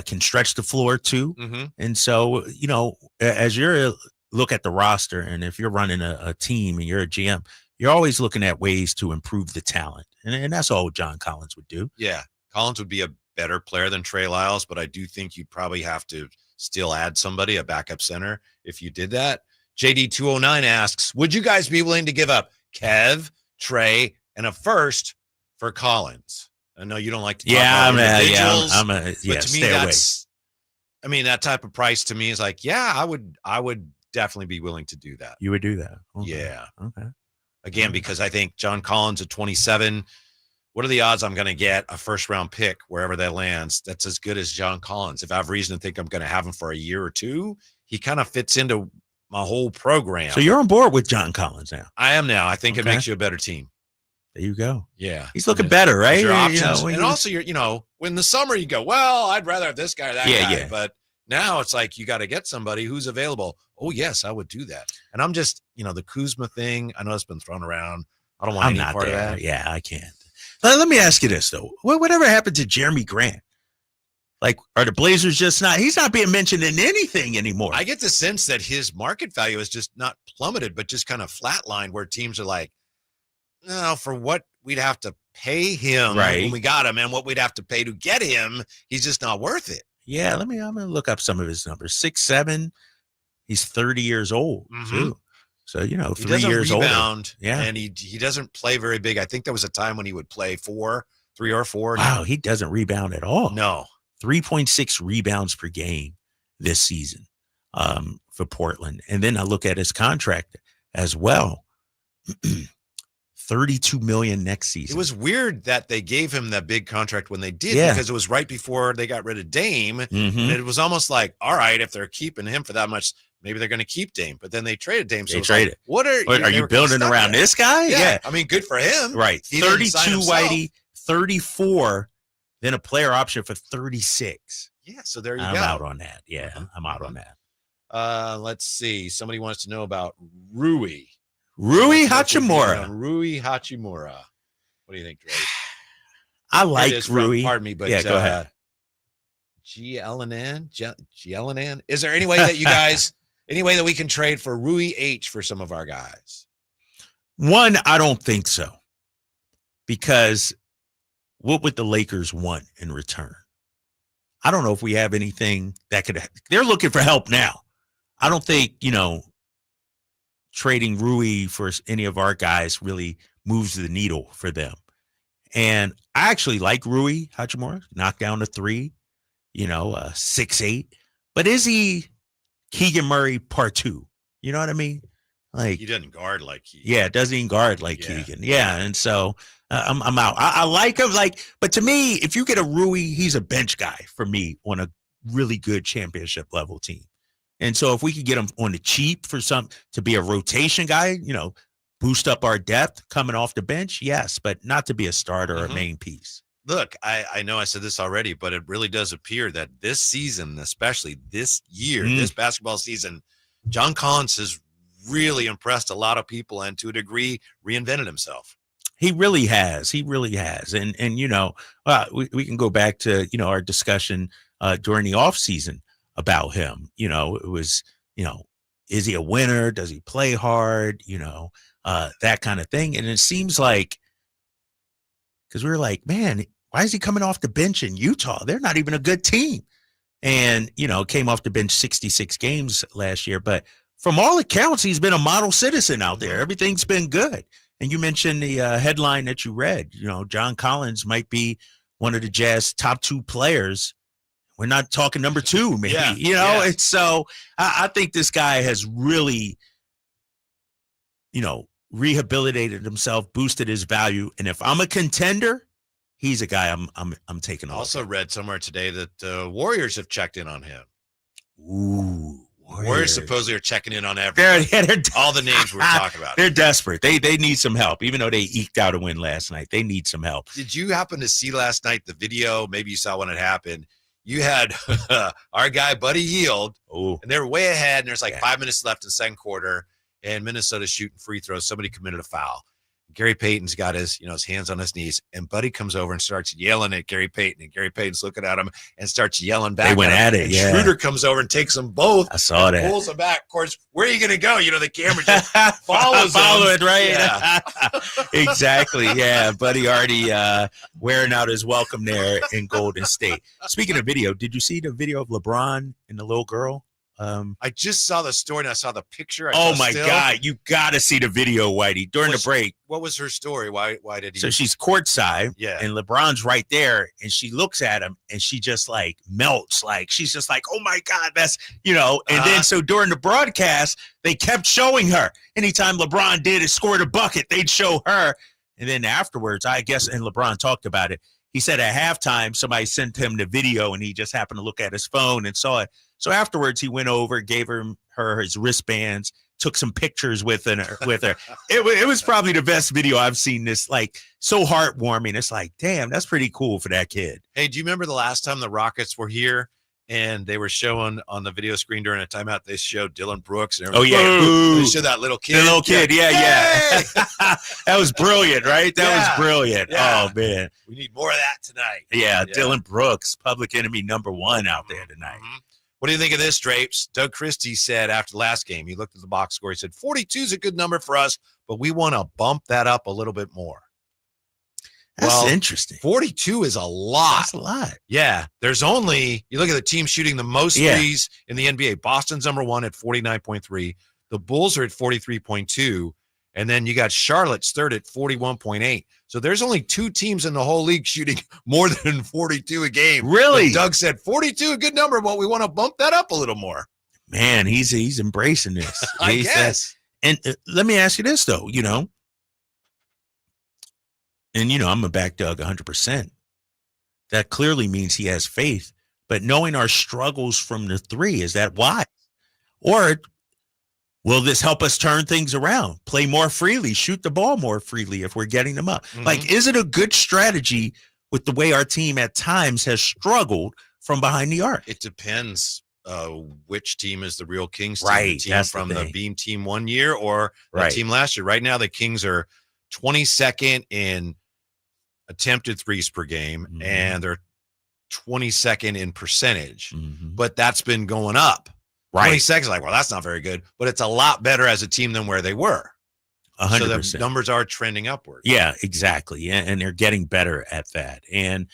can stretch the floor too. Mm-hmm. And so, you know, as you're look at the roster, and if you're running a team and you're a GM, you're always looking at ways to improve the talent. And that's all John Collins would do. Yeah. Collins would be a better player than Trey Lyles, but I do think you'd probably have to still add somebody, a backup center, if you did that. JD209 asks, would you guys be willing to give up Kev, Trey, and a first for Collins? I know you don't like to talk about individuals, but to me, that's, I mean, that type of price to me is like, yeah, I would definitely be willing to do that. You would do that? Okay. Yeah. Okay. Again, because I think John Collins at 27, what are the odds I'm going to get a first round pick wherever that lands? That's as good as John Collins. If I have reason to think I'm going to have him for a year or two, he kind of fits into my whole program. So you're on board with John Collins now? I am now. I think it makes you a better team. There you go. Yeah. He's looking better, right? Your options. You know, and also, you know, when the summer you go, well, I'd rather have this guy or that guy. Yeah. But now it's like you got to get somebody who's available. Oh, yes, I would do that. And I'm just, you know, the Kuzma thing, I know it's been thrown around. I don't want any part of that. Yeah, I can't. Let me ask you this, though. Whatever happened to Jeremy Grant? Like, are the Blazers just not – he's not being mentioned in anything anymore. I get the sense that his market value is just not plummeted, but just kind of flatlined where teams are like, no, for what we'd have to pay him when we got him and what we'd have to pay to get him, he's just not worth it. Yeah, I'm going to look up some of his numbers. 6'7", he's 30 years old, too. So, you know, 3 years old. Yeah. And he doesn't play very big. I think there was a time when he would play 3 or 4. Wow, he doesn't rebound at all. No. 3.6 rebounds per game this season for Portland. And then I look at his contract as well. $32 million next season. It was weird that they gave him that big contract when they did, because it was right before they got rid of Dame. And it was almost like, all right, if they're keeping him for that much, maybe they're going to keep Dame. But then they traded Dame. So traded. Like, what are you building around this guy? Yeah. I mean, good for him. Right. 32 Whitey, 34, then a player option for 36. Yeah. So there you go. I'm out on that. Yeah. I'm out on that. Let's see. Somebody wants to know about Rui Hachimura. Rui Hachimura. What do you think, Dre? I like Rui. Pardon me, but go ahead. GLNN. Is there any way that you guys, any way that we can trade for Rui H for some of our guys? One, I don't think so. Because what would the Lakers want in return? I don't know if we have anything that could. They're looking for help now. I don't think, you know, trading Rui for any of our guys really moves the needle for them. And I actually like Rui Hachimura, knock down the 3, you know, 6'8". But is he Keegan Murray part 2? You know what I mean? Like, he doesn't guard like Keegan. Yeah, doesn't even guard like Keegan. Yeah, and so I'm out. I like him, but to me, if you get a Rui, he's a bench guy for me on a really good championship level team. And so if we could get him on the cheap for to be a rotation guy, boost up our depth coming off the bench, yes, but not to be a starter or a main piece. Look, I know I said this already, but it really does appear that this season, especially this year, this basketball season, John Collins has really impressed a lot of people and to a degree reinvented himself. He really has. He really has. And we can go back to, our discussion during the offseason about him. It was, is he a winner? Does he play hard? That kind of thing. And it seems like, because we were like, man, why is he coming off the bench in Utah? They're not even a good team. And, came off the bench 66 games last year. But from all accounts, he's been a model citizen out there. Everything's been good. And you mentioned the headline that you read. John Collins might be one of the Jazz top 2 players. We're not talking number 2, maybe. And so I think this guy has really, rehabilitated himself, boosted his value. And if I'm a contender, he's a guy I'm taking off. Also read somewhere today that Warriors have checked in on him. Ooh. Warriors supposedly are checking in on everybody. All the names we're talking about. They're desperate. They need some help. Even though they eked out a win last night, they need some help. Did you happen to see last night the video? Maybe you saw when it happened. You had our guy, Buddy Hield, and they were way ahead, and there's 5 minutes left in the second quarter, and Minnesota's shooting free throws. Somebody committed a foul. Gary Payton's got his hands on his knees, and Buddy comes over and starts yelling at Gary Payton, and Gary Payton's looking at him and starts yelling back. They went at it, and yeah. Schroeder comes over and takes them both. I saw that. Pulls them back. Of course, where are you going to go? The camera just follows it, right? Yeah. Exactly, yeah. Buddy already wearing out his welcome there in Golden State. Speaking of video, did you see the video of LeBron and the little girl? I just saw the story and I saw the picture. God, you got to see the video, Whitey, during the break. What was her story? Why did he? So she's courtside, and LeBron's right there, and she looks at him, and she just melts. She's just like, oh my God, that's, And then so during the broadcast, they kept showing her. Anytime LeBron scored a bucket, they'd show her. And then afterwards, I guess, and LeBron talked about it. He said at halftime, somebody sent him the video, and he just happened to look at his phone and saw it. So afterwards, he went over, gave her his wristbands, took some pictures with her. It was probably the best video I've seen. This so heartwarming. It's damn, that's pretty cool for that kid. Hey, do you remember the last time the Rockets were here and they were showing on the video screen during a timeout? They showed Dylan Brooks. And they showed that little kid. The little kid, yeah. That was brilliant, right? That was brilliant. Yeah. Oh man, we need more of that tonight. Yeah, Dylan Brooks, public enemy #1 out there tonight. What do you think of this, Drapes? Doug Christie said after the last game, he looked at the box score. He said, 42 is a good number for us, but we want to bump that up a little bit more. That's interesting. 42 is a lot. That's a lot. Yeah. There's only, you look at the team shooting the most threes in the NBA. Boston's #1 at 49.3. The Bulls are at 43.2. And then you got Charlotte's third at 41.8. So there's only 2 teams in the whole league shooting more than 42 a game. Really? But Doug said 42 a good number, but we want to bump that up a little more. Man, he's embracing this. I guess. And let me ask you this though, and I'm gonna back Doug 100%. That clearly means he has faith. But knowing our struggles from the 3, is that why? Or will this help us turn things around, play more freely, shoot the ball more freely if we're getting them up? Is it a good strategy with the way our team at times has struggled from behind the arc? It depends which team is the real Kings team. Right, The team that's from the the thing. Beam team one year or the team last year. Right now, the Kings are 22nd in attempted threes per game, and they're 22nd in percentage. But that's been going up. 20 seconds, well, that's not very good, but it's a lot better as a team than where they were. 100%. So the numbers are trending upward. Yeah, exactly. And they're getting better at that. And,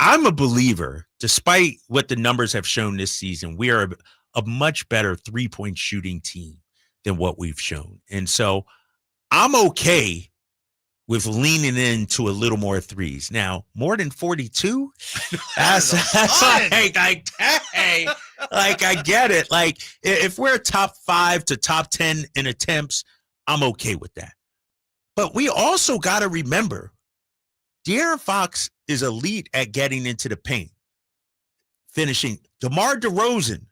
I'm a believer, despite what the numbers have shown this season, we are a much better 3-point shooting team than what we've shown. And so I'm okay with leaning into a little more threes. Now, more than 42, that's I get it. If we're top 5 to top 10 in attempts, I'm okay with that. But we also got to remember, De'Aaron Fox is elite at getting into the paint, finishing. DeMar DeRozan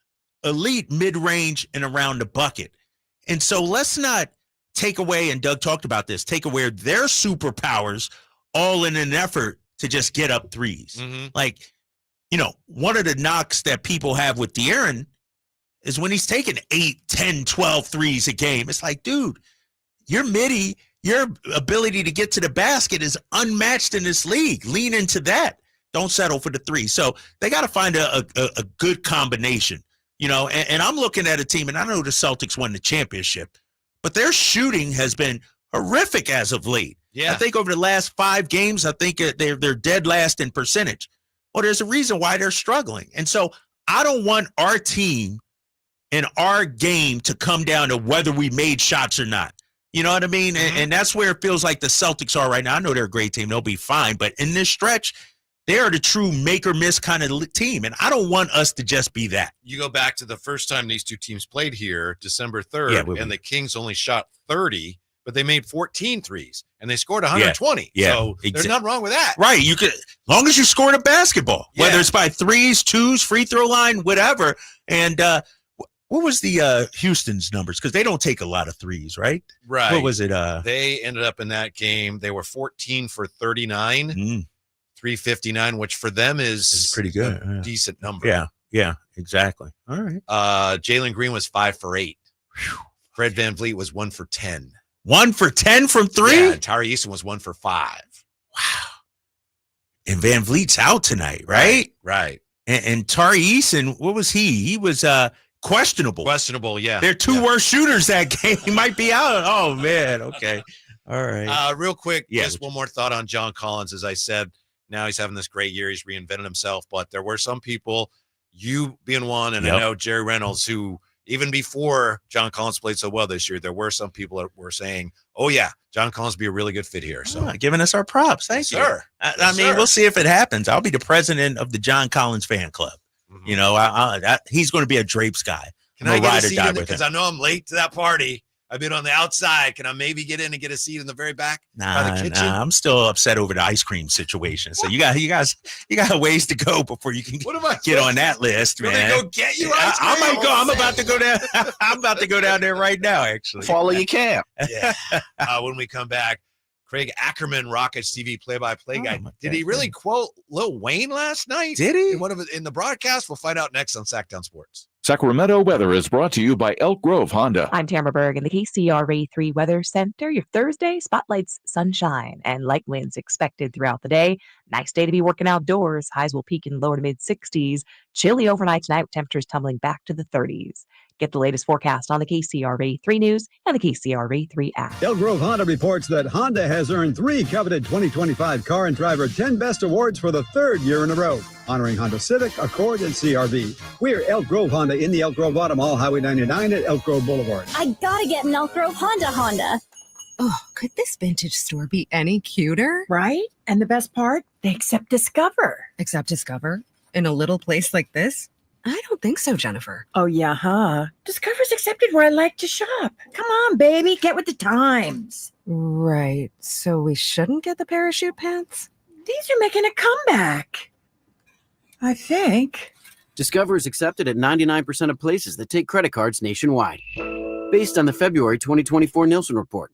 elite mid-range and around the bucket. And so let's not take away, and Doug talked about this, take away their superpowers all in an effort to just get up threes. Like, one of the knocks that people have with De'Aaron is when he's taking 8, 10, 12 threes a game. It's like, dude, your midi, your ability to get to the basket is unmatched in this league. Lean into that. Don't settle for the three. So they got to find a good combination, and I'm looking at a team, and I know the Celtics won the championship, but their shooting has been horrific as of late. Yeah. I think over the last 5 games, I think they're dead last in percentage. Well, there's a reason why they're struggling. And so I don't want our team and our game to come down to whether we made shots or not. You know what I mean? And that's where it feels like the Celtics are right now. I know they're a great team. They'll be fine. But in this stretch, they are the true make or miss kind of team. And I don't want us to just be that. You go back to the first time these two teams played here, December 3rd, and the Kings only shot 30, but they made 14 threes, and they scored 120. Yeah. So there's nothing wrong with that. Right. You could, as long as you scored a basketball, whether it's by threes, twos, free throw line, whatever. And what was the Houston's numbers? Because they don't take a lot of threes, right? Right. What was it? They ended up in that game. They were 14 for 39, 359, which for them is pretty good. A decent number. Yeah, exactly. All right. Jalen Green was 5 for 8. Fred VanVleet was 1 for 10. 1 for 10 from 3? Yeah, and Tari Eason was 1 for 5. Wow. And VanVleet's out tonight, right? Right. And Tari Eason, what was he? He was questionable. Questionable, yeah. They're two worst shooters that game. He might be out. Oh, man. Okay. All right. Real quick, just one more thought on John Collins. As I said, now he's having this great year. He's reinvented himself. But there were some people, you being one, and I know Jerry Reynolds, who even before John Collins played so well this year, there were some people that were saying, oh, yeah, John Collins would be a really good fit here. So giving us our props. Thank you. Sir. I mean, we'll see if it happens. I'll be the president of the John Collins fan club. He's going to be a Drapes guy. Can I get a seat in it? Because I know I'm late to that party. I've been on the outside. Can I maybe get in and get a seat in the very back by the kitchen? Nah, I'm still upset over the ice cream situation. So you got a ways to go before you can get on that list, man. They go get you ice cream? I might go. I'm about to go down. I'm about to go down there right now, actually. Follow your camp. Yeah. When we come back, Craig Akerman, Rockets TV play-by-play guy. Did he really quote Lil Wayne last night? Did he? In the broadcast? We'll find out next on Sacktown Sports. Sacramento weather is brought to you by Elk Grove Honda. I'm Tamara Berg in the KCRA 3 Weather Center. Your Thursday spotlights sunshine and light winds expected throughout the day. Nice day to be working outdoors. Highs will peak in lower to mid 60s. Chilly overnight tonight with temperatures tumbling back to the 30s. Get the latest forecast on the KCRA 3 News and the KCRA 3 app. Elk Grove Honda reports that Honda has earned 3 coveted 2025 Car and Driver 10 Best Awards for the 3rd year in a row, honoring Honda Civic, Accord, and CRV. We're Elk Grove Honda in the Elk Grove Auto Mall, Highway 99 at Elk Grove Boulevard. I gotta get an Elk Grove Honda. Oh, could this vintage store be any cuter? Right? And the best part, they accept Discover. Accept Discover? In a little place like this? I don't think so, Jennifer. Oh, yeah, huh? Discover's accepted where I like to shop. Come on, baby, get with the times. Right. So we shouldn't get the parachute pants? These are making a comeback. I think. Discover is accepted at 99% of places that take credit cards nationwide. Based on the February 2024 Nielsen report.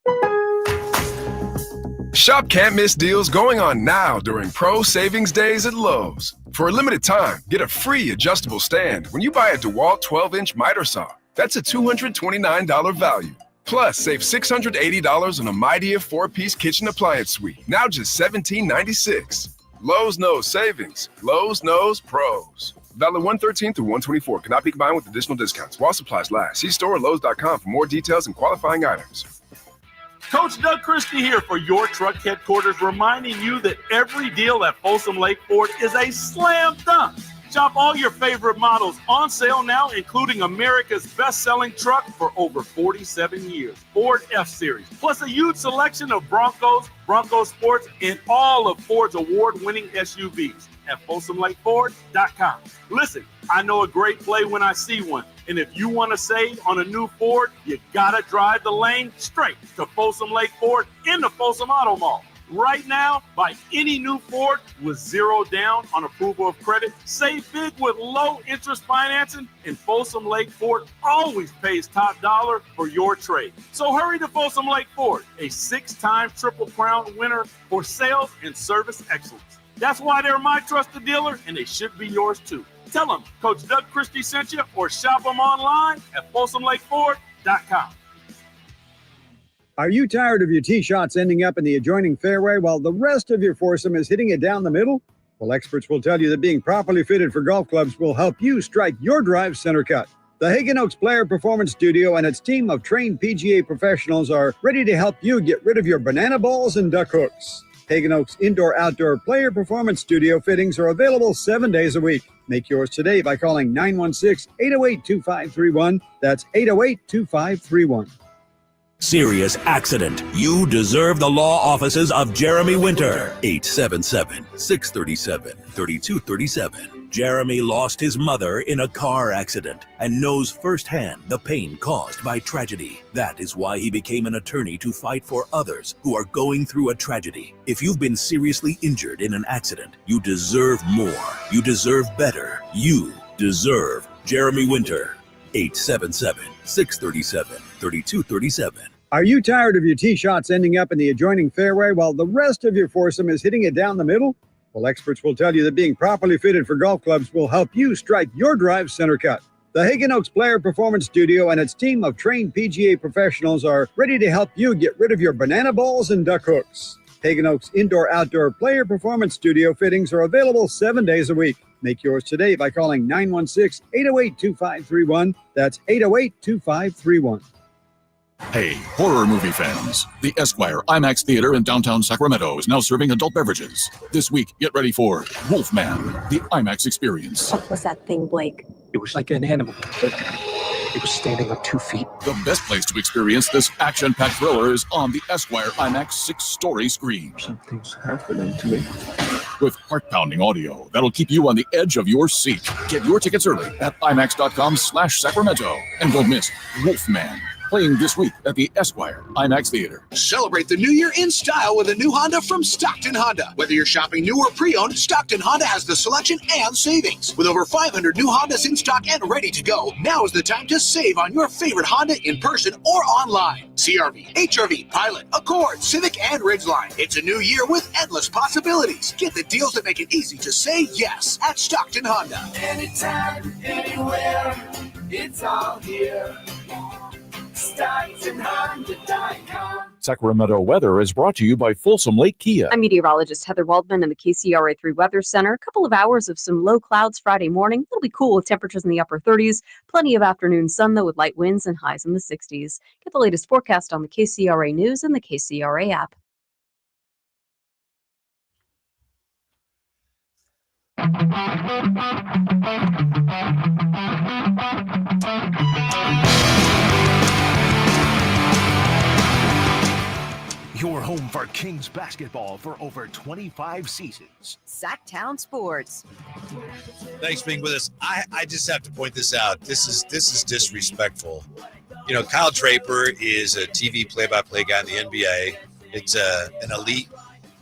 Shop can't miss deals going on now during Pro Savings Days at Lowe's. For a limited time, get a free adjustable stand when you buy a DeWalt 12-inch miter saw. That's a $229 value. Plus, save $680 on a Midea 4-piece kitchen appliance suite. Now just $17.96. Lowe's knows savings. Lowe's knows pros. Valid 113 through 124. Cannot be combined with additional discounts. While supplies last. See store or Lowe's.com for more details and qualifying items. Coach Doug Christie here for your truck headquarters, reminding you that every deal at Folsom Lake Ford is a slam dunk. Shop all your favorite models on sale now, including America's best-selling truck for over 47 years, Ford F-Series, plus a huge selection of Broncos, Bronco Sports, and all of Ford's award-winning SUVs at FolsomLakeFord.com. Listen, I know a great play when I see one. And if you want to save on a new Ford, you got to drive the lane straight to Folsom Lake Ford in the Folsom Auto Mall. Right now, buy any new Ford with 0 down on approval of credit. Save big with low interest financing, and Folsom Lake Ford always pays top dollar for your trade. So hurry to Folsom Lake Ford, a 6-time Triple Crown winner for sales and service excellence. That's why they're my trusted dealer, and they should be yours too. Tell them Coach Doug Christie sent you, or shop them online at FolsomLakeFord.com. Are you tired of your tee shots ending up in the adjoining fairway while the rest of your foursome is hitting it down the middle? Well, experts will tell you that being properly fitted for golf clubs will help you strike your drive center cut. The Hagen Oaks Player Performance Studio and its team of trained PGA professionals are ready to help you get rid of your banana balls and duck hooks. Hagen Oaks Indoor-Outdoor Player Performance Studio fittings are available 7 days a week. Make yours today by calling 916-808-2531. That's 808-2531. Serious accident. You deserve the law offices of Jeremy Winter. 877-637-3237. Jeremy lost his mother in a car accident and knows firsthand the pain caused by tragedy. That is why he became an attorney to fight for others who are going through a tragedy. If you've been seriously injured in an accident, you deserve more. You deserve better. You deserve Jeremy Winter. 877-637-3237. Are you tired of your tee shots ending up in the adjoining fairway while the rest of your foursome is hitting it down the middle? Well, experts will tell you that being properly fitted for golf clubs will help you strike your drive center cut. The Hagen Oaks Player Performance Studio and its team of trained PGA professionals are ready to help you get rid of your banana balls and duck hooks. Hagen Oaks Indoor-Outdoor Player Performance Studio fittings are available 7 days a week. Make yours today by calling 916-808-2531. That's 808-2531. Hey, horror movie fans. The Esquire IMAX Theater in downtown Sacramento is now serving adult beverages. This week, get ready for Wolfman, the IMAX experience. What was that thing, Blake? It was like an animal. It was standing on 2 feet. The best place to experience this action-packed thriller is on the Esquire IMAX 6-story screen. Something's happening to me. With heart-pounding audio that'll keep you on the edge of your seat. Get your tickets early at IMAX.com/Sacramento. And don't miss Wolfman, playing this week at the Esquire IMAX Theater. Celebrate the new year in style with a new Honda from Stockton Honda. Whether you're shopping new or pre-owned, Stockton Honda has the selection and savings. With over 500 new Hondas in stock and ready to go, now is the time to save on your favorite Honda in person or online. CR-V, HR-V, Pilot, Accord, Civic, and Ridgeline. It's a new year with endless possibilities. Get the deals that make it easy to say yes at Stockton Honda. Anytime, anywhere, it's all here. Sacramento weather is brought to you by Folsom Lake Kia. I'm meteorologist Heather Waldman in the KCRA 3 Weather Center. A couple of hours of some low clouds Friday morning. It'll be cool with temperatures in the upper 30s. Plenty of afternoon sun, though, with light winds and highs in the 60s. Get the latest forecast on the KCRA News and the KCRA app. Your home for Kings basketball for over 25 seasons. Sacktown Sports. Thanks for being with us. I just have to point this out. This is disrespectful. You know, Kyle Draper is a TV play-by-play guy in the NBA. It's an elite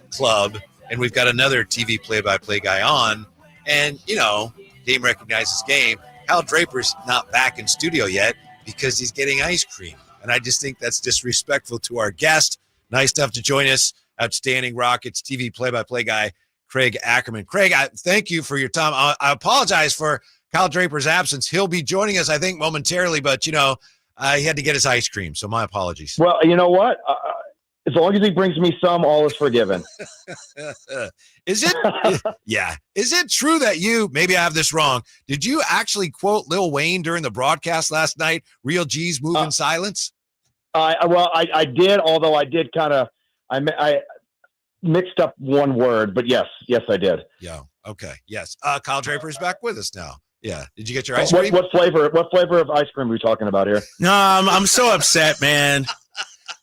club, and we've got another TV play-by-play guy on. And, you know, game recognizes game. Kyle Draper's not back in studio yet because he's getting ice cream. And I just think that's disrespectful to our guest. Nice enough to join us, outstanding Rockets TV play-by-play guy, Craig Akerman. Craig, thank you for your time. I apologize for Kyle Draper's absence. He'll be joining us, I think, momentarily, but, you know, he had to get his ice cream, so my apologies. Well, you know what? As long as he brings me some, all is forgiven. Is it? Yeah. Is it true that maybe I have this wrong, did you actually quote Lil Wayne during the broadcast last night? Real G's move in silence? I did, although I did I mixed up one word, but yes, I did. Yeah. Okay. Yes. Kyle Draper is back with us now. Yeah. Did you get your ice cream? What flavor of ice cream are we talking about here? No, I'm so upset, man.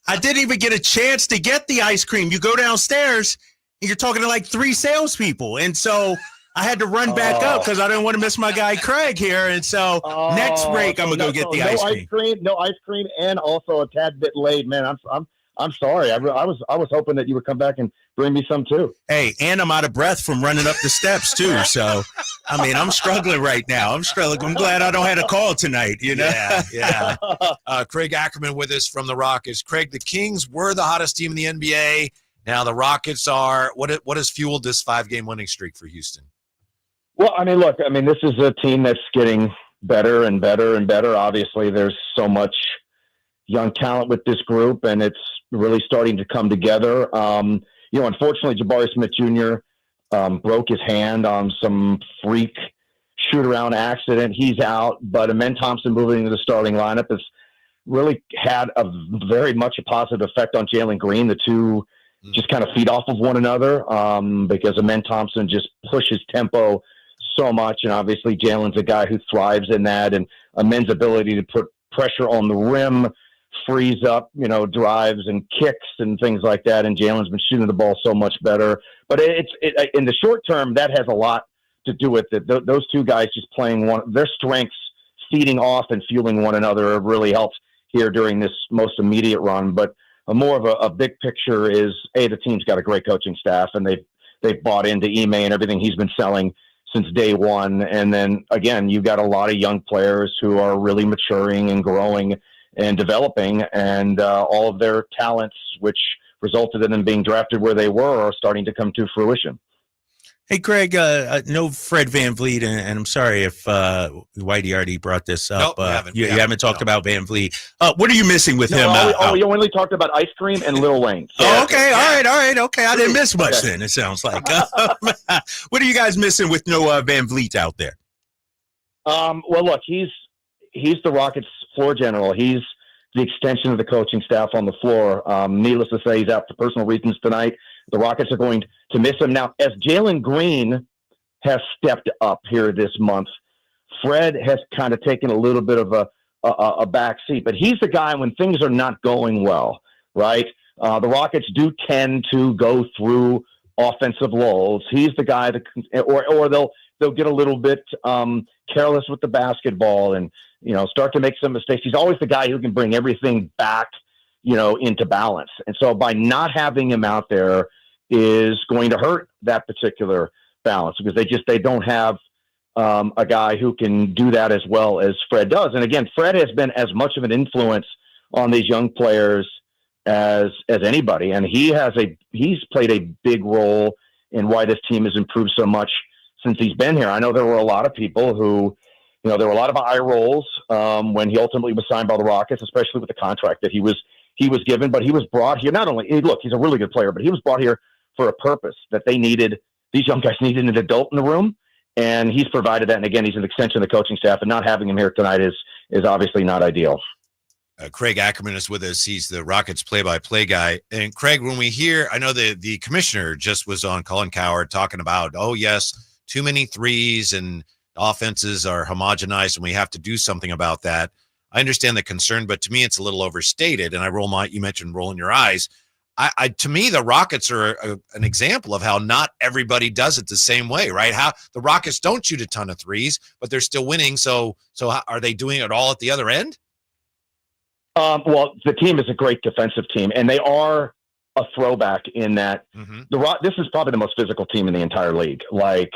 I didn't even get a chance to get the ice cream. You go downstairs and you're talking to like 3 salespeople. And so I had to run back up because I didn't want to miss my guy Craig here. And so next break, I'm gonna go get the ice cream. No ice cream, and also a tad bit late, man. I'm sorry. I was hoping that you would come back and bring me some too. Hey, and I'm out of breath from running up the steps too. So, I mean, I'm struggling right now. I'm glad I don't have a call tonight. You know? Yeah. Craig Akerman with us from the Rockets. Craig, the Kings were the hottest team in the NBA. Now the Rockets are. What has fueled this 5-game winning streak for Houston? Well, I mean, look. I mean, this is a team that's getting better and better and better. Obviously, there's so much young talent with this group, and it's really starting to come together. Unfortunately, Jabari Smith Jr. Broke his hand on some freak shoot-around accident. He's out, but Amen Thompson moving into the starting lineup has really had a very much a positive effect on Jalen Green. The two just kind of feed off of one another because Amen Thompson just pushes tempo so much, and obviously Jalen's a guy who thrives in that, and Amen's ability to put pressure on the rim frees up, drives and kicks and things like that. And Jalen's been shooting the ball so much better. But it's in the short term, that has a lot to do with it. Those two guys just playing their strengths, feeding off and fueling one another really helped here during this most immediate run. But more of a big picture is, the team's got a great coaching staff, and they've bought into Ime and everything he's been selling since day one. And then again, you've got a lot of young players who are really maturing and growing and developing, and all of their talents, which resulted in them being drafted where they were, are starting to come to fruition. Hey, Craig, no Fred VanVleet, and I'm sorry if Whitey already brought this up. Nope, you haven't talked about VanVleet. What are you missing with him? We only talked about ice cream and Lil Wayne. So, okay, all right. Okay, I didn't miss much then, it sounds like. What are you guys missing with no VanVleet out there? Well, look, he's the Rockets' floor general. He's the extension of the coaching staff on the floor. Needless to say, he's out for personal reasons tonight. The Rockets are going to miss him. Now, as Jalen Green has stepped up here this month, Fred has kind of taken a little bit of a back seat. But he's the guy when things are not going well, right? The Rockets do tend to go through offensive lulls. He's the guy that, or they'll get a little bit careless with the basketball and start to make some mistakes. He's always the guy who can bring everything back, into balance. And so by not having him out there is going to hurt that particular balance because they don't have a guy who can do that as well as Fred does. And again, Fred has been as much of an influence on these young players as anybody. And he's played a big role in why this team has improved so much since he's been here. I know there were a lot of people who, there were a lot of eye rolls when he ultimately was signed by the Rockets, especially with the contract that he was given. But he was brought here not only look, he's a really good player, but he was brought here for a purpose that they needed. These young guys needed an adult in the room, and he's provided that. And again, he's an extension of the coaching staff, and not having him here tonight is obviously not ideal. Craig Akerman is with us. He's the Rockets play-by-play guy. And Craig, when we hear, I know the commissioner just was on Colin Cowherd talking about, oh yes, too many threes and offenses are homogenized and we have to do something about that. I understand the concern, but to me, it's a little overstated. And you mentioned rolling your eyes. To me, the Rockets are an example of how not everybody does it the same way, right? How the Rockets don't shoot a ton of threes, but they're still winning. So how, are they doing it all at the other end? Well, the team is a great defensive team, and they are a throwback in that this is probably the most physical team in the entire league. Like,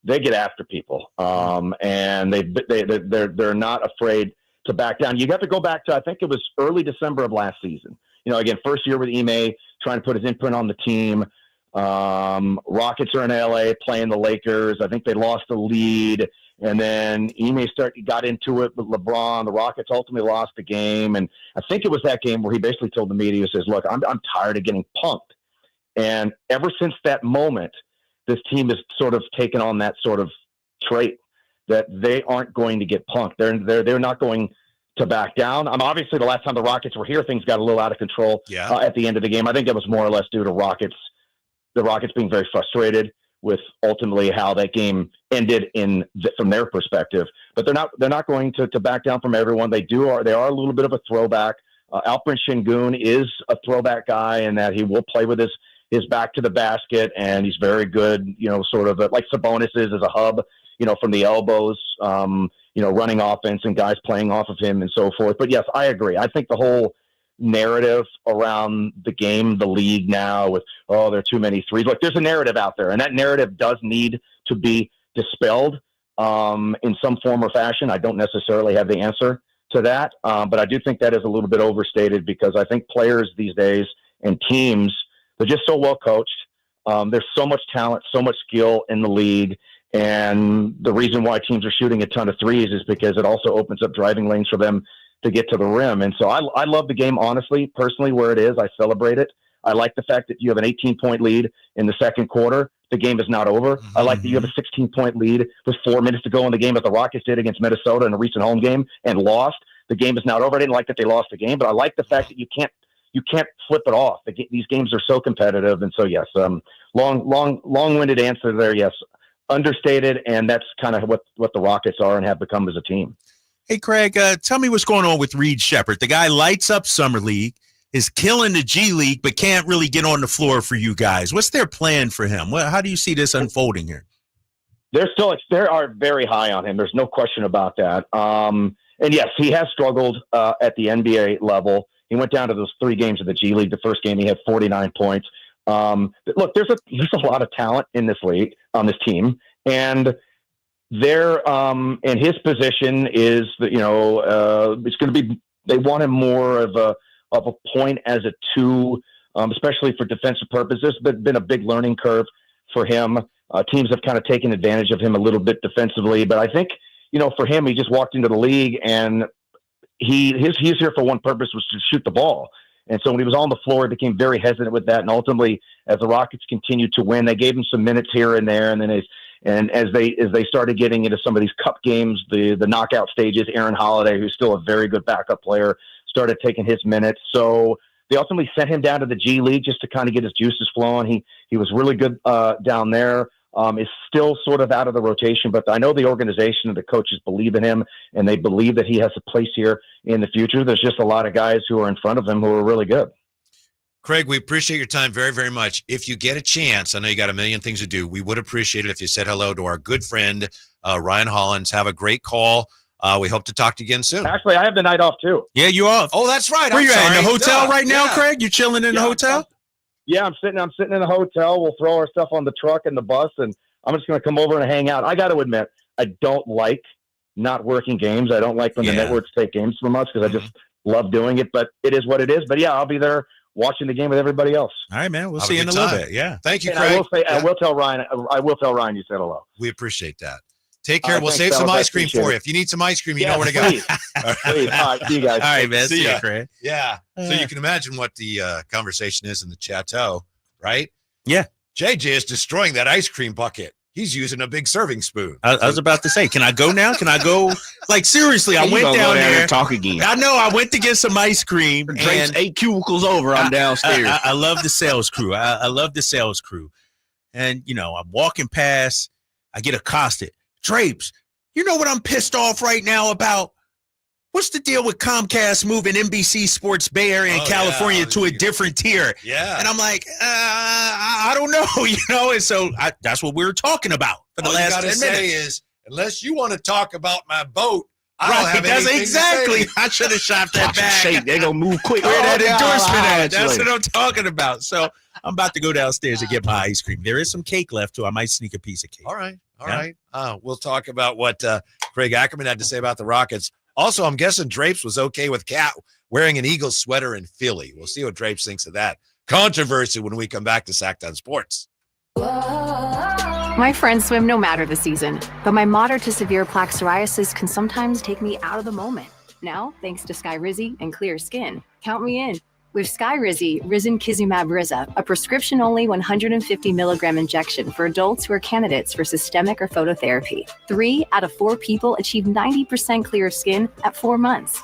they get after people, and they're not afraid to back down. You got to go back to, I think it was early December of last season. Again, first year with Ime, trying to put his imprint on the team. Rockets are in LA playing the Lakers. I think they lost the lead, and then Ime got into it with LeBron. The Rockets ultimately lost the game, and I think it was that game where he basically told the media, he says, "Look, I'm tired of getting punked." And ever since that moment, this team has sort of taken on that sort of trait that they aren't going to get punked. They're not going to back down. Obviously, the last time the Rockets were here, things got a little out of control at the end of the game. I think that was more or less due to the Rockets being very frustrated with ultimately how that game ended from their perspective. But they're not going to back down from everyone. They are a little bit of a throwback. Alperen Şengün is a throwback guy in that he will play with his back to the basket, and he's very good, sort of like Sabonis is as a hub, from the elbows, running offense and guys playing off of him and so forth. But yes, I agree. I think the whole narrative around the game, the league now with, oh, there are too many threes. Look, there's a narrative out there, and that narrative does need to be dispelled in some form or fashion. I don't necessarily have the answer to that, but I do think that is a little bit overstated because I think players these days and teams, they're just so well coached. There's so much talent, so much skill in the league. And the reason why teams are shooting a ton of threes is because it also opens up driving lanes for them to get to the rim. And so I love the game, honestly, personally, where it is. I celebrate it. I like the fact that you have an 18-point lead in the second quarter. The game is not over. I like that you have a 16-point lead with 4 minutes to go in the game, as the Rockets did against Minnesota in a recent home game and lost. The game is not over. I didn't like that they lost the game, but I like the fact that you can't flip it off. These games are so competitive. And so, yes, long-winded answer there. Yes, understated. And that's kind of what the Rockets are and have become as a team. Hey, Craig, tell me what's going on with Reed Sheppard. The guy lights up Summer League, is killing the G League, but can't really get on the floor for you guys. What's their plan for him? How do you see this unfolding here? They are very high on him. There's no question about that. And yes, he has struggled at the NBA level. He went down to those 3 games of the G League. The first game, he had 49 points. Look, there's a lot of talent in this league, on this team. And and his position is that, it's going to be, they want him more of a point as a 2, especially for defensive purposes, but been a big learning curve for him. Teams have kind of taken advantage of him a little bit defensively, but I think, for him, he just walked into the league and he's here for one purpose, was to shoot the ball. And so when he was on the floor, he became very hesitant with that. And ultimately, as the Rockets continued to win, they gave him some minutes here and there. And then as they started getting into some of these cup games, the knockout stages, Aaron Holiday, who's still a very good backup player, started taking his minutes. So they ultimately sent him down to the G League just to kind of get his juices flowing. He was really good down there. Is still sort of out of the rotation, but I know the organization and the coaches believe in him, and they believe that he has a place here in the future. There's just a lot of guys who are in front of him who are really good. Craig, we appreciate your time very, very much. If you get a chance, I know you got a million things to do. We would appreciate it if you said hello to our good friend, Ryan Hollins. Have a great call. We hope to talk to you again soon. Actually, I have the night off too. Yeah, you off. Oh, that's right. Where you at? In the hotel right now, Craig? You chilling in the hotel? Yeah, I'm sitting in a hotel. We'll throw our stuff on the truck and the bus, and I'm just going to come over and hang out. I got to admit, I don't like not working games. I don't like when the networks take games from us because I just love doing it, but it is what it is. But yeah, I'll be there watching the game with everybody else. All right, man. We'll see you in a little bit. Yeah. Thank you, And Craig. I will tell Ryan you said hello. We appreciate that. Take care. We'll save some ice cream for you. If you need some ice cream, you know where to go. Please. All right, see you guys. All right, man. See ya. you, Craig. Yeah. So you can imagine what the conversation is in the chateau, right? Yeah. JJ is destroying that ice cream bucket. He's using a big serving spoon. I was about to say, can I go now? Can I go? Like, seriously, I went down there. And talk again. I know. I went to get some ice cream. Drake's 8 cubicles over. I'm downstairs. I love the sales crew. I love the sales crew. And, I'm walking past. I get accosted. Drapes, you know what I'm pissed off right now about? What's the deal with Comcast moving NBC Sports Bay Area and California to a different tier? Yeah. And I'm like, I don't know, and so that's what we were talking about for the last 10 minutes. All you got to say is, unless you want to talk about my boat, I don't have that's anything exactly. to say. I should have shot that back. They're going to move quick. Where that endorsement at? That's what I'm talking about. So I'm about to go downstairs and get my ice cream. There is some cake left, too. I might sneak a piece of cake. All right. We'll talk about what Craig Akerman had to say about the Rockets. Also, I'm guessing Drapes was okay with Cat wearing an Eagles sweater in Philly. We'll see what Drapes thinks of that controversy when we come back to Sacktown Sports. My friends swim no matter the season, but my moderate to severe plaque psoriasis can sometimes take me out of the moment. Now, thanks to Skyrizi and clear skin, count me in. With Skyrizi, Risankizumab Riza, a prescription-only 150 milligram injection for adults who are candidates for systemic or phototherapy. 3 out of 4 people achieve 90% clear skin at 4 months.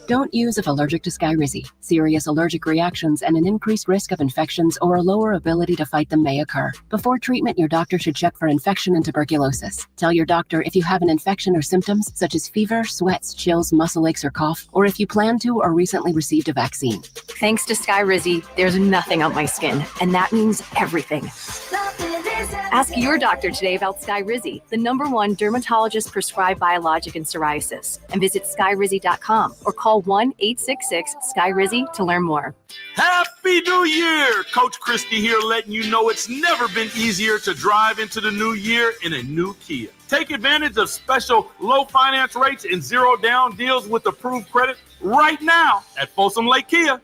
Don't use if allergic to Skyrizi. Serious allergic reactions and an increased risk of infections or a lower ability to fight them may occur. Before treatment, your doctor should check for infection and tuberculosis. Tell your doctor if you have an infection or symptoms such as fever, sweats, chills, muscle aches, or cough, or if you plan to or recently received a vaccine. Thanks to Skyrizi, there's nothing on my skin, and that means everything. Ask your doctor today about Skyrizi, the #1 dermatologist prescribed biologic in psoriasis, and visit skyrizi.com or call 1-866-SKYRIZI to learn more. Happy New Year! Coach Christie here letting you know it's never been easier to drive into the new year in a new Kia. Take advantage of special low finance rates and zero down deals with approved credit right now at Folsom Lake Kia.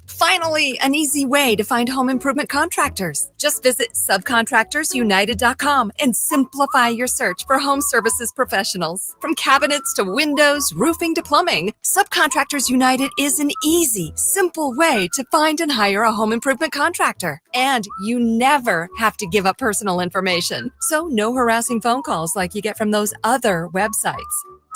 Finally, an easy way to find home improvement contractors. Just visit subcontractorsunited.com and simplify your search for home services professionals. From cabinets to windows, roofing to plumbing, Subcontractors United is an easy, simple way to find and hire a home improvement contractor. And you never have to give up personal information. So no harassing phone calls like you get from those other websites.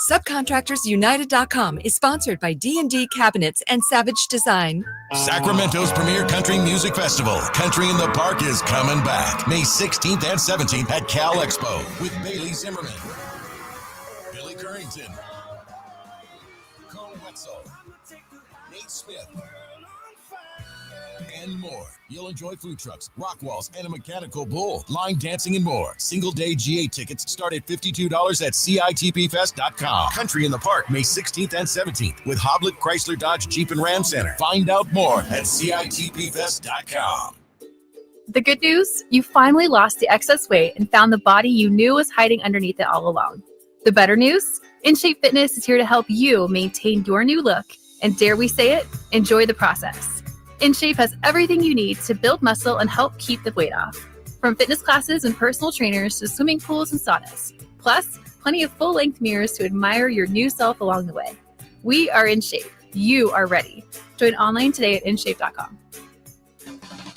Subcontractorsunited.com is sponsored by D&D Cabinets and Savage Design. Sacramento's premier country music festival, Country in the Park, is coming back May 16th and 17th at Cal Expo with Bailey Zimmerman, Billy Currington, Cole Wetzel, Nate Smith, and more. You'll enjoy food trucks, rock walls, and a mechanical bull, line dancing, and more. Single-day GA tickets start at $52 at CITPFest.com. Country in the Park, May 16th and 17th with Hoblit Chrysler Dodge Jeep and Ram Center. Find out more at CITPFest.com. The good news, you finally lost the excess weight and found the body you knew was hiding underneath it all along. The better news, InShape Fitness is here to help you maintain your new look and, dare we say it, enjoy the process. InShape has everything you need to build muscle and help keep the weight off. From fitness classes and personal trainers to swimming pools and saunas. Plus, plenty of full-length mirrors to admire your new self along the way. We are InShape. You are ready. Join online today at InShape.com.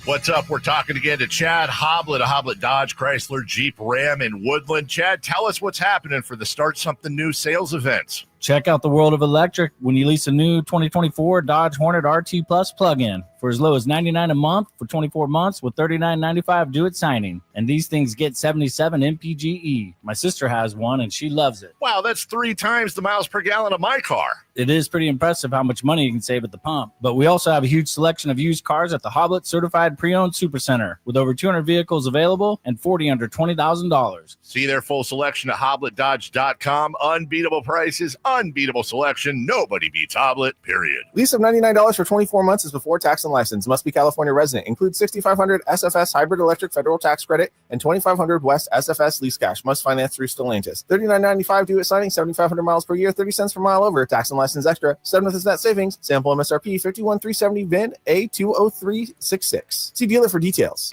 What's up? We're talking again to Chad Hoblit, a Hoblit Dodge Chrysler Jeep Ram in Woodland. Chad, tell us what's happening for the Start Something New sales events. Check out the world of electric when you lease a new 2024 Dodge Hornet RT Plus plug-in for as low as $99 a month for 24 months with $39.95 due at signing. And these things get 77 MPGE. My sister has one and she loves it. Wow, that's 3 times the miles per gallon of my car. It is pretty impressive how much money you can save at the pump. But we also have a huge selection of used cars at the Hoblit Certified Pre-Owned Supercenter with over 200 vehicles available and 40 under $20,000. See their full selection at HoblitDodge.com. Unbeatable prices, unbeatable selection. Nobody beats Hoblit, period. Lease of $99 for 24 months is before tax and license. Must be California resident. Includes $6,500 SFS hybrid electric federal tax credit and $2,500 West SFS lease cash. Must finance through Stellantis. $39.95 due at signing. 7,500 miles per year. 30 cents per mile over. Tax and license extra. 7th is net savings. Sample MSRP 51,370 VIN A20366. See dealer for details.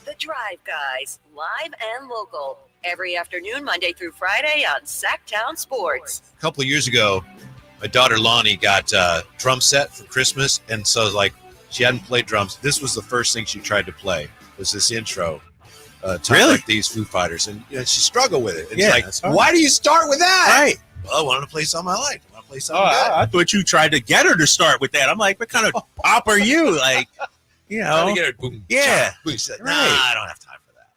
The Drive Guys, live and local, every afternoon, Monday through Friday on Sacktown Sports. A couple of years ago, my daughter Lonnie got a drum set for Christmas, and so like she hadn't played drums. This was the first thing she tried to play, was this intro. Really? Like these Foo Fighters, and she struggled with it. It's Yeah, like, that's hard. why do you start with that? Right. Well, I wanted to play something I liked. I want to play something Oh, good. I thought you tried to get her to start with that. I'm like, what kind of pop are you? Like, you Trying know. to get her, boom, Yeah. cha, boom. She said, nah, Right. I don't have time for that.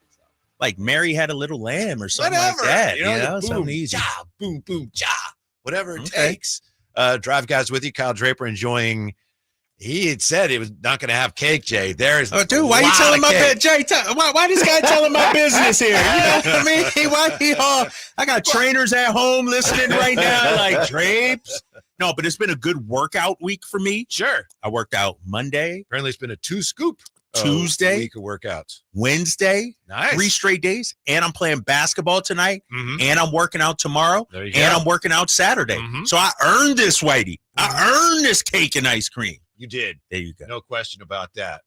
Like Mary Had a Little Lamb or something Whatever. like that. You know, boom, something easy. cha, boom, boom, cha. Whatever it Okay. takes. Drive Guys with you, Kyle Draper enjoying. He had said he was not going to have cake, Jay. There's Oh, dude, why a you lot telling of my cake. Jay? Why this guy telling my business here? You know what I mean? Why he all? I got trainers at home listening right now, like drapes. No, but it's been a good workout week for me. Sure. I worked out Monday. Apparently, it's been a 2-scoop Tuesday, week of workouts. Wednesday, Nice. 3 straight days, and I'm playing basketball tonight, Mhm. and I'm working out tomorrow, There you and go. I'm working out Saturday. Mhm. So I earned this, Whitey. I earned this cake and ice cream. You did. There you go. No question about that.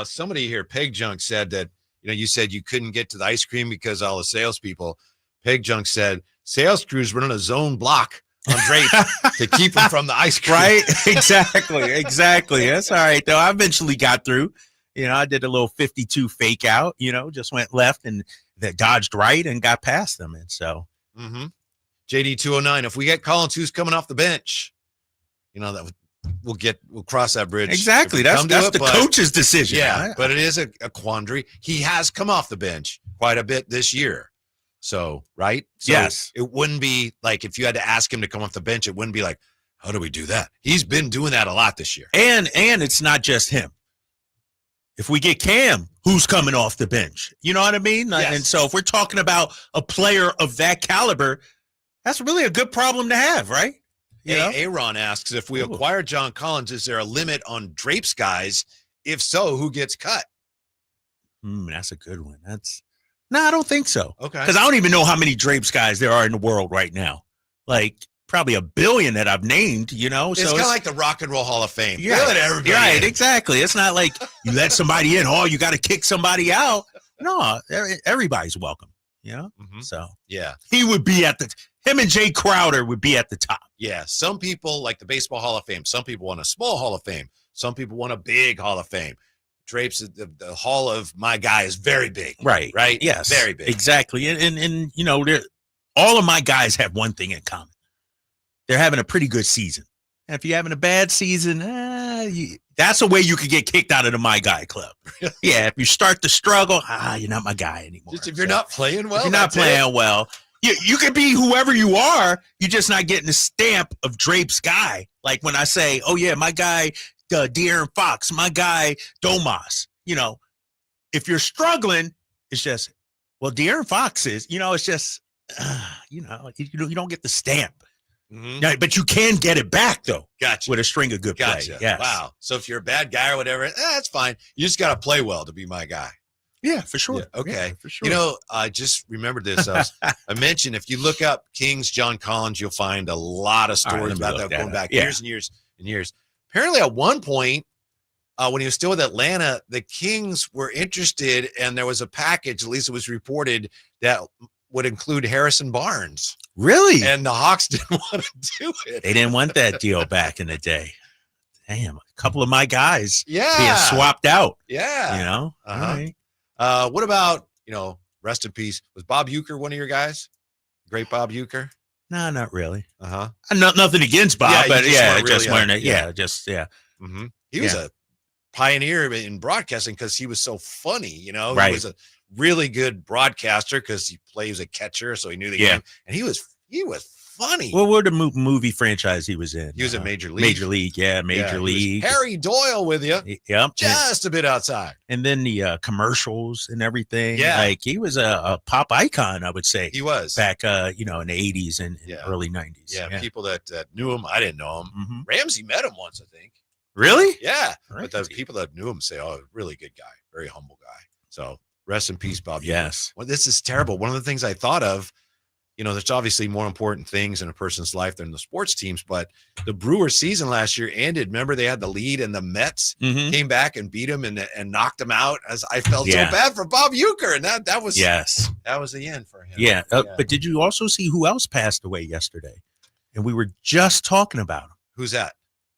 Somebody here, Peg Junk, said that, you said you couldn't get to the ice cream because all the salespeople. Peg Junk said sales crews running a zone block on Drape to keep them from the ice cream. Right? Exactly. That's all right, though. I eventually got through. I did a little 52 fake out, just went left and that dodged right and got past them. And so. Mm-hmm. JD 209, if we get Collins, who's coming off the bench? That we'll cross that bridge. Exactly. That's the coach's decision. Yeah, but it is a quandary. He has come off the bench quite a bit this year. So, right? So yes. It wouldn't be like if you had to ask him to come off the bench, it wouldn't be like, how do we do that? He's been doing that a lot this year. And it's not just him. If we get Cam, who's coming off the bench? You know what I mean? Yes. And so if we're talking about a player of that caliber, that's really a good problem to have, right? Aaron asks, if we acquire John Collins, is there a limit on Drape's guys? If so, who gets cut? That's a good one. No, I don't think so. Okay. Because I don't even know how many Drape's guys there are in the world right now. Like probably 1 billion that I've named, It's so kind of like the Rock and Roll Hall of Fame. Yeah, Let everybody right, in. exactly. It's not like you let somebody in, you got to kick somebody out. No, everybody's welcome, So yeah, he would be him and Jay Crowder would be at the top. Yeah, some people like the Baseball Hall of Fame. Some people want a small Hall of Fame. Some people want a big Hall of Fame. Drape's the Hall of my guy is very big. Right. Yes, very big. Exactly. And all of my guys have one thing in common. They're having a pretty good season. And if you're having a bad season, that's a way you could get kicked out of the My Guy Club. Yeah, if you start to struggle, you're not my guy anymore. Just if you're not playing well. If you're not playing well. You can be whoever you are. You're just not getting the stamp of Drape's guy. Like when I say, oh, yeah, my guy, De'Aaron Fox, my guy, Domas. If you're struggling, it's just, well, De'Aaron Fox is, it's just, you don't get the stamp. Mm-hmm. But you can get it back, though. Gotcha. With a string of good play. Yes. Wow. So if you're a bad guy or whatever, that's fine. You just got to play well to be my guy. Yeah, for sure. Yeah, okay. Yeah, for sure. I just remembered this. I mentioned if you look up Kings John Collins, you'll find a lot of stories about that going back years and years and years. Apparently, at one point, when he was still with Atlanta, the Kings were interested, and there was a package, at least it was reported, that would include Harrison Barnes. Really? And the Hawks didn't want to do it. They didn't want that deal back in the day. Damn, a couple of my guys being swapped out. Yeah. All right. What about, rest in peace, was Bob Uecker one of your guys? Great Bob Uecker? No, not really. Nothing against Bob, but just wearing it. Mm-hmm. He was a pioneer in broadcasting because he was so funny, Right. He was a really good broadcaster because he plays a catcher, so he knew the game. And he was funny. Well, what the movie franchise he was in? He was in Major League. Major League. Harry Doyle with you. Yep. Just a bit outside. And then the commercials and everything. Yeah. Like he was a pop icon, I would say. He was. Back, in the 80s and early 90s. Yeah, people that knew him, I didn't know him. Mm-hmm. Ramsey met him once, I think. Really? Yeah. Right. But the people that knew him say, really good guy, very humble guy. So rest in peace, Bob. Yes. Well, this is terrible. One of the things I thought of, there's obviously more important things in a person's life than the sports teams, but the Brewers season last year ended. Remember, they had the lead and the Mets came back and beat them and knocked them out. As I felt so bad for Bob Uecker, and that was that was the end for him. Yeah. But did you also see who else passed away yesterday? And we were just talking about him. Who's that?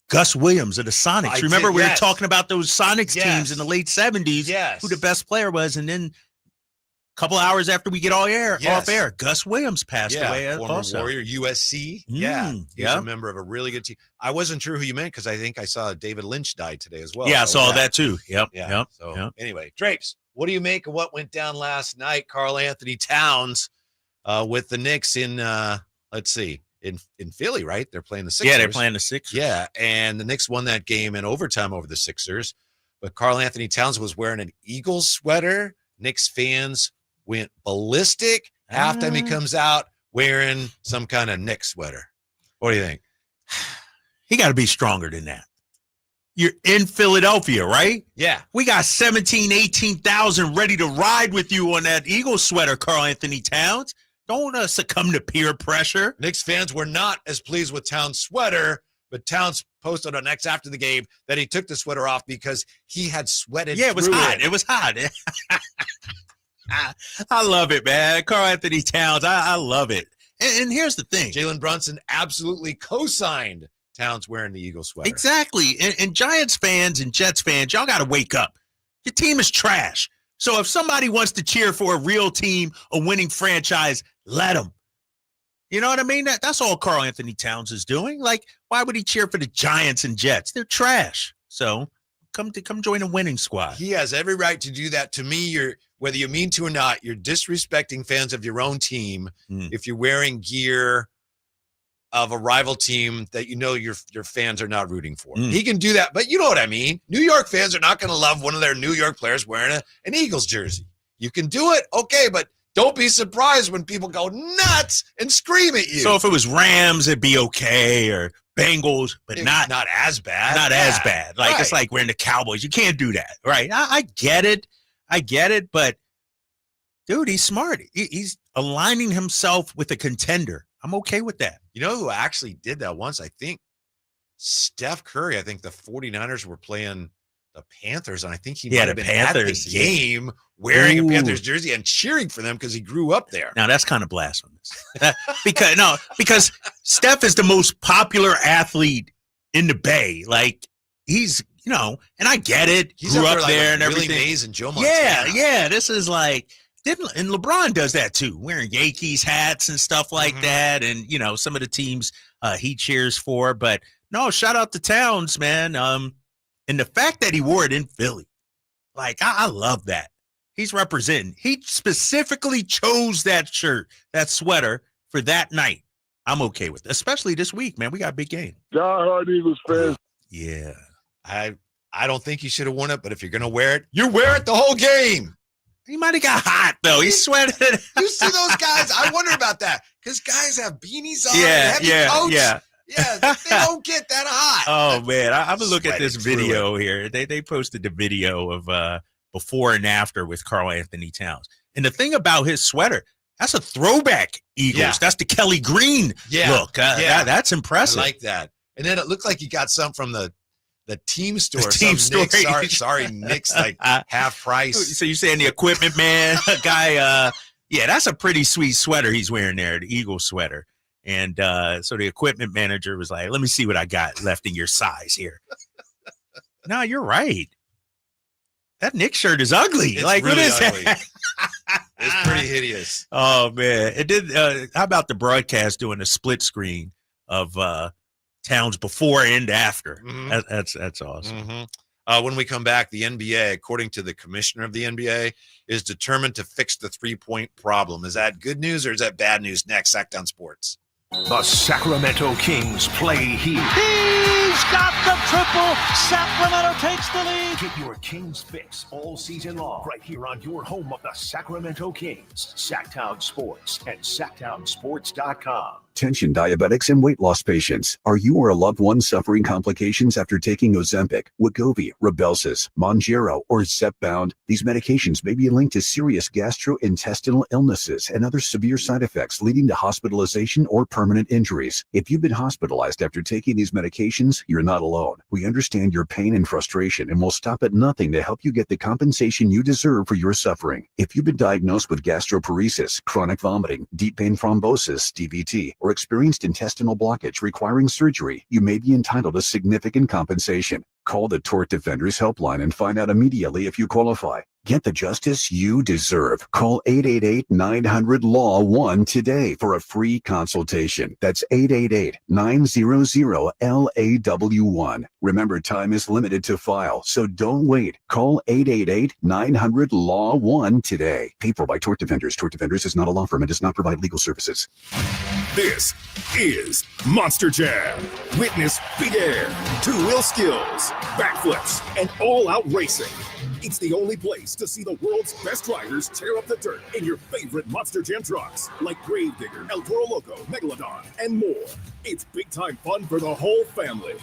Gus Williams of the Sonics. Remember, we were talking about those Sonics teams in the late 70s, who the best player was, and then a couple hours after we get off air, Gus Williams passed away. Former also. Warrior, USC. He was a member of a really good team. I wasn't sure who you meant because I think I saw David Lynch died today as well. Yeah, I saw that too. Yep. Anyway, Drapes, what do you make of what went down last night? Karl Anthony Towns with the Knicks in, in Philly, right? They're playing the Sixers. Yeah, they're playing the Sixers. Yeah, and the Knicks won that game in overtime over the Sixers. But Karl Anthony Towns was wearing an Eagles sweater. Knicks fans went ballistic. Halftime he comes out wearing some kind of Knicks sweater. What do you think? He got to be stronger than that. You're in Philadelphia, right? Yeah. We got 18,000 ready to ride with you on that Eagles sweater, Karl Anthony Towns. Don't succumb to peer pressure. Knicks fans were not as pleased with Towns' sweater, but Towns posted on X after the game that he took the sweater off because he had sweated. Yeah, it was hot. It was hot. I love it, man. Karl Anthony Towns, I love it. And here's the thing. Jalen Brunson absolutely co-signed Towns wearing the Eagles sweater. Exactly. And Giants fans and Jets fans, y'all got to wake up. Your team is trash. So if somebody wants to cheer for a real team, a winning franchise, let them. You know what I mean? That's all Karl Anthony Towns is doing. Like, why would he cheer for the Giants and Jets? They're trash. So come join a winning squad. He has every right to do that. To me, whether you mean to or not, you're disrespecting fans of your own team if you're wearing gear of a rival team that you know your fans are not rooting for. He can do that, but you know what I mean. New York fans are not going to love one of their New York players wearing an Eagles jersey. You can do it, okay, but don't be surprised when people go nuts and scream at you. So if it was Rams, it'd be okay, or Bengals, but not as bad. Not as bad. Like It's like wearing the Cowboys. You can't do that, right? I get it, but dude, he's smart. He's aligning himself with a contender. I'm okay with that. You know who actually did that once? I think Steph Curry. I think the 49ers were playing the Panthers, and I think he might have been at the game wearing a Panthers jersey and cheering for them because he grew up there. Now that's kind of blasphemous. because Steph is the most popular athlete in the Bay. Like he's, and I get it. He's grew up like there and Willie everything. Mays and Joe Montana. Yeah. This is like, and LeBron does that too, wearing Yankees hats and stuff like that, and some of the teams he cheers for. But no, shout out to Towns, man. And the fact that he wore it in Philly, like, I love that. He's representing. He specifically chose that shirt, that sweater for that night. I'm okay with it, especially this week, man. We got a big game. Die-hard Eagles fans. Yeah. I don't think you should have worn it, but if you're going to wear it, you wear it the whole game. He might have got hot, though. He sweated. You see those guys? I wonder about that because guys have beanies on. Yeah. Yeah, they don't get that hot. Oh, man. I'm going to look at this video here. They posted the video of before and after with Karl Anthony Towns. And the thing about his sweater, that's a throwback Eagles. Yeah. That's the Kelly Green look. That's impressive. I like that. And then it looked like you got some from the team store. The team store. Sorry, Nick's like half price. So you're saying the equipment man guy? That's a pretty sweet sweater he's wearing there, the Eagles sweater. And so the equipment manager was like, let me see what I got left in your size here. No, you're right. That Nick shirt is ugly. It's like, really what is ugly. that? It's pretty hideous. Oh, man. It did. How about the broadcast doing a split screen of Towns before and after? That's awesome. When we come back, the NBA, according to the commissioner of the NBA, is determined to fix the three-point problem. Is that good news or is that bad news? Next, Sackdown Sports. The Sacramento Kings play here. He's got the triple. Sacramento takes the lead. Get your Kings fix all season long right here on your home of the Sacramento Kings. Sacktown Sports and sacktownsports.com. Attention diabetics and weight loss patients. Are you or a loved one suffering complications after taking Ozempic, Wegovy, Rybelsus, Mounjaro, or Zepbound? These medications may be linked to serious gastrointestinal illnesses and other severe side effects leading to hospitalization or permanent injuries. If you've been hospitalized after taking these medications, you're not alone. We understand your pain and frustration and will stop at nothing to help you get the compensation you deserve for your suffering. If you've been diagnosed with gastroparesis, chronic vomiting, deep vein thrombosis, DVT, or experienced intestinal blockage requiring surgery, you may be entitled to significant compensation. Call the Tort Defenders Helpline and find out immediately if you qualify. Get the justice you deserve. Call 888-900-LAW-1 today for a free consultation. That's 888-900-LAW1. Remember, time is limited to file, so don't wait. Call 888-900-LAW-1 today. Paid for by Tort Defenders. Tort Defenders is not a law firm and does not provide legal services. This is Monster Jam. Witness big air, two-wheel skills, backflips, and all-out racing. It's the only place to see the world's best riders tear up the dirt in your favorite Monster Jam trucks, like Gravedigger, El Toro Loco, Megalodon, and more. It's big-time fun for the whole family.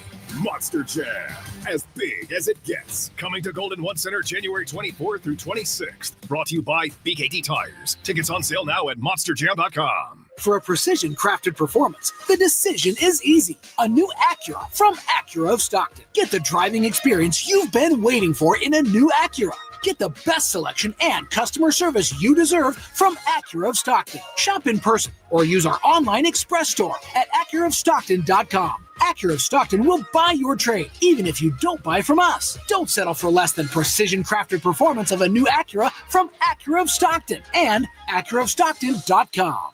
Monster Jam, as big as it gets. Coming to Golden One Center January 24th through 26th. Brought to you by BKD Tires. Tickets on sale now at monsterjam.com. For a precision-crafted performance, the decision is easy. A new Acura from Acura of Stockton. Get the driving experience you've been waiting for in a new Acura. Get the best selection and customer service you deserve from Acura of Stockton. Shop in person or use our online express store at AcuraofStockton.com. Acura of Stockton will buy your trade, even if you don't buy from us. Don't settle for less than precision-crafted performance of a new Acura from Acura of Stockton and AcuraofStockton.com.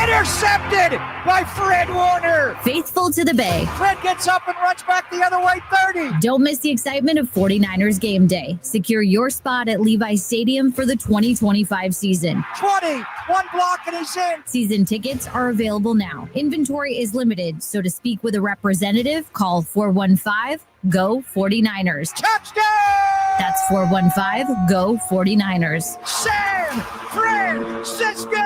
Intercepted by Fred Warner. Faithful to the Bay. Fred gets up and runs back the other way, 30. Don't miss the excitement of 49ers game day. Secure your spot at Levi's Stadium for the 2025 season. 20, one block and he's in. Season tickets are available now. Inventory is limited, so to speak with a representative, call 415-GO-49ers. Touchdown! That's 415-GO-49ers. San Francisco!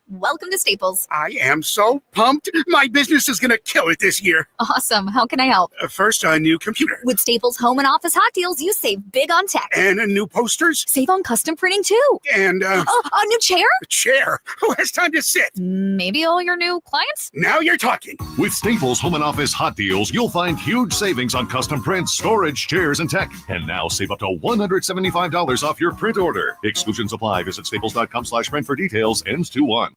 Welcome to Staples. I am so pumped. My business is going to kill it this year. Awesome. How can I help? First, a new computer. With Staples Home and Office Hot Deals, you save big on tech. And new posters. Save on custom printing, too. And, a new chair? A chair. Who has time to sit? Maybe all your new clients? Now you're talking. With Staples Home and Office Hot Deals, you'll find huge savings on custom prints, storage, chairs, and tech. And now save up to $175 off your print order. Exclusions apply. Visit staples.com/print for details. Ends 2/1.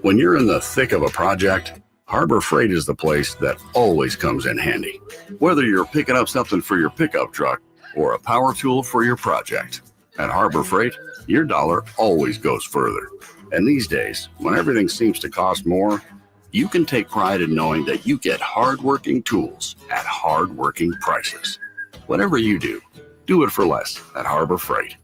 When you're in the thick of a project, Harbor Freight is the place that always comes in handy. Whether you're picking up something for your pickup truck or a power tool for your project, at Harbor Freight, your dollar always goes further. And these days, when everything seems to cost more, you can take pride in knowing that you get hard-working tools at hard-working prices. Whatever you do, do it for less at Harbor Freight.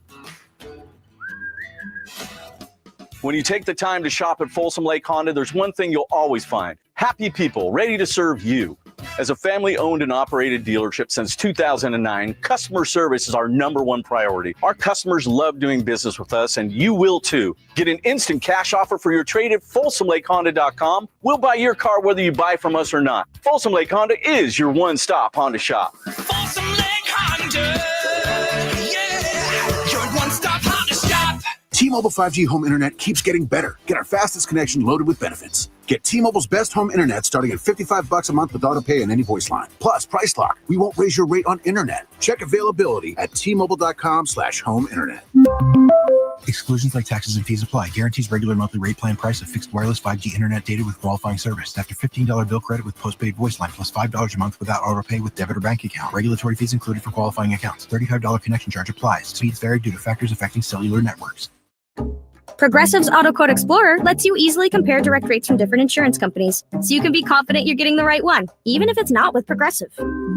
When you take the time to shop at Folsom Lake Honda, there's one thing you'll always find: happy people ready to serve you. As a family-owned and operated dealership since 2009, customer service is our #1 priority. Our customers love doing business with us, and you will too. Get an instant cash offer for your trade at FolsomLakeHonda.com. We'll buy your car whether you buy from us or not. Folsom Lake Honda is your one-stop Honda shop. Folsom Lake Honda. Yeah, your one-stop Honda shop. T-Mobile 5G home internet keeps getting better. Get our fastest connection loaded with benefits. Get T-Mobile's best home internet starting at $55 a month with auto pay and any voice line. Plus, Price Lock. We won't raise your rate on internet. Check availability at T-Mobile.com/home internet. Exclusions like taxes and fees apply. Guarantees regular monthly rate plan price of fixed wireless 5G internet data with qualifying service. After $15 bill credit with postpaid voice line plus $5 a month without auto pay with debit or bank account. Regulatory fees included for qualifying accounts. $35 connection charge applies. Speeds vary due to factors affecting cellular networks. Progressive's Auto Quote Explorer lets you easily compare direct rates from different insurance companies, so you can be confident you're getting the right one, even if it's not with Progressive.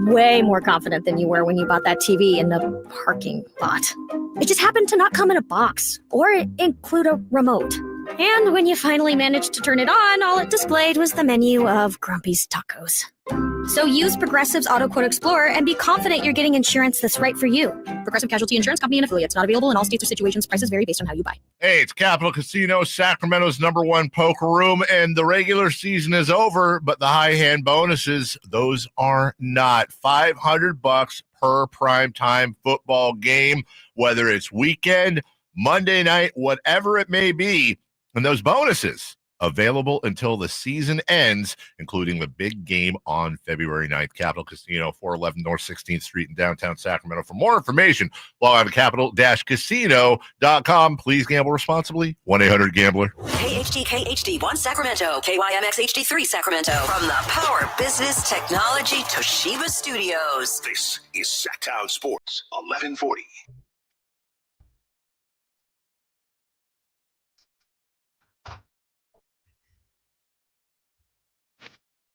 Way more confident than you were when you bought that TV in the parking lot. It just happened to not come in a box or include a remote. And when you finally managed to turn it on, all it displayed was the menu of Grumpy's Tacos. So use Progressive's Auto Quote Explorer and be confident you're getting insurance that's right for you. Progressive Casualty Insurance Company and affiliates. Not available in all states or situations. Prices vary based on how you buy. Hey, it's Capital Casino, Sacramento's #1 poker room, and the regular season is over, but the high hand bonuses, those are not. $500 per primetime football game, whether it's weekend, Monday night, whatever it may be. And those bonuses available until the season ends, including the big game on February 9th. Capital Casino, 411 North 16th Street in downtown Sacramento. For more information, log on to capital-casino.com. Please gamble responsibly. 1-800-GAMBLER. KHD1 Sacramento, KYMX HD3 Sacramento. From the Power Business Technology Toshiba Studios. This is Sacktown Sports, 1140.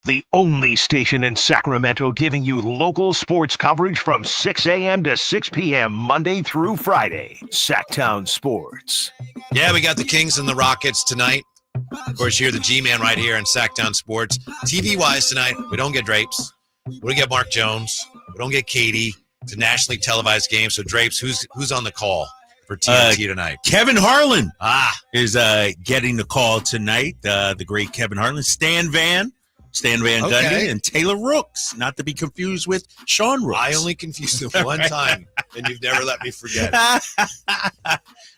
The only station in Sacramento giving you local sports coverage from 6 a.m. to 6 p.m. Monday through Friday. Sacktown Sports. Yeah, we got the Kings and the Rockets tonight. Of course, you hear the G-Man right here in Sacktown Sports. TV-wise tonight, we don't get Drapes. We don't get Mark Jones. We don't get Katie. It's a nationally televised game. So, Drapes, who's on the call for TNT tonight? Kevin Harland is getting the call tonight. The great Kevin Harland. Stan Van Gundy, and Taylor Rooks, not to be confused with Sean Rooks. I only confused them one time, and you've never let me forget.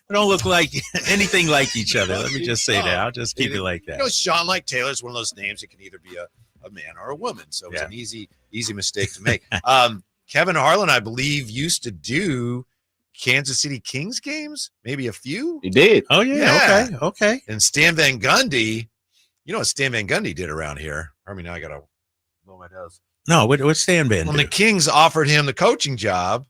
We don't look like anything like each other. Let me just say that. I'll just keep it like that. You know, Sean, like Taylor, is one of those names that can either be a man or a woman. So it's an easy mistake to make. Kevin Harlan, I believe, used to do Kansas City Kings games, maybe a few. He did. Oh, yeah. Okay. And Stan Van Gundy, you know what Stan Van Gundy did around here? I mean, now I got to blow my nose. No, what's Stan Van When do? the Kings offered him the coaching job,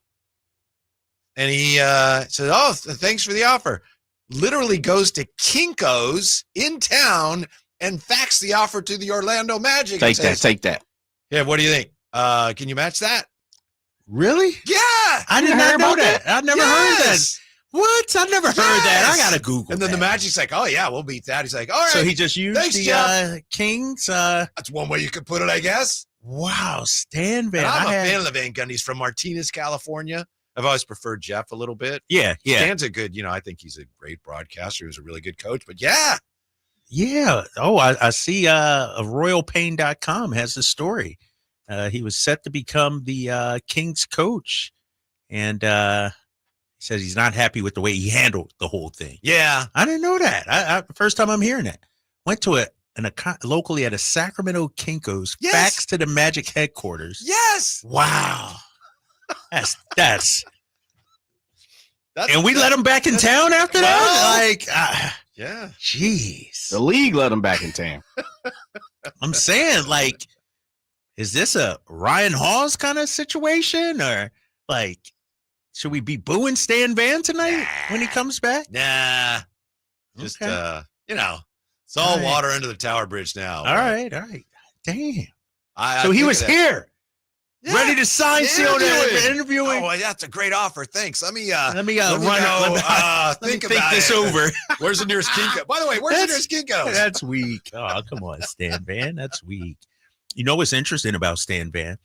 and he said, "Oh, thanks for the offer." literally goes to Kinko's in town and fax the offer to the Orlando Magic. Take that. Yeah, what do you think? Can you match that? Really? Yeah. I did not know that. I never heard that. What? I never heard that. I gotta Google. And then the Magic's like, "Oh yeah, we'll beat that." He's like, "All right." So he just used the Kings. That's one way you could put it, I guess. Wow, Stan Van. And I'm a fan of the Van Gundys from Martinez, California. I've always preferred Jeff a little bit. Yeah. Stan's a good, I think he's a great broadcaster. He was a really good coach. But yeah. Oh, I see. RoyalPain.com has the story. He was set to become the Kings coach, and he says he's not happy with the way he handled the whole thing. Yeah, I didn't know that. First time I'm hearing it. Went to it locally at a Sacramento Kinko's. Yes. Fax to the Magic headquarters. Yes. Wow. That's. And we let him back in town after that? Yeah. Jeez. The league let him back in town. I'm saying, is this a Ryan Hawes kind of situation? Or, should we be booing Stan Van tonight when he comes back? Nah. Just, it's all water under the Tower Bridge now. All right. Damn. I so he think was that- here. Ready to sign, seal, interviewing. Oh, that's a great offer. Thanks. Let me think about this it. over. Where's the nearest Kinko? By the way, where's the nearest Kinko? That's weak. Oh, come on, Stan Van. That's weak. You know what's interesting about Stan Van?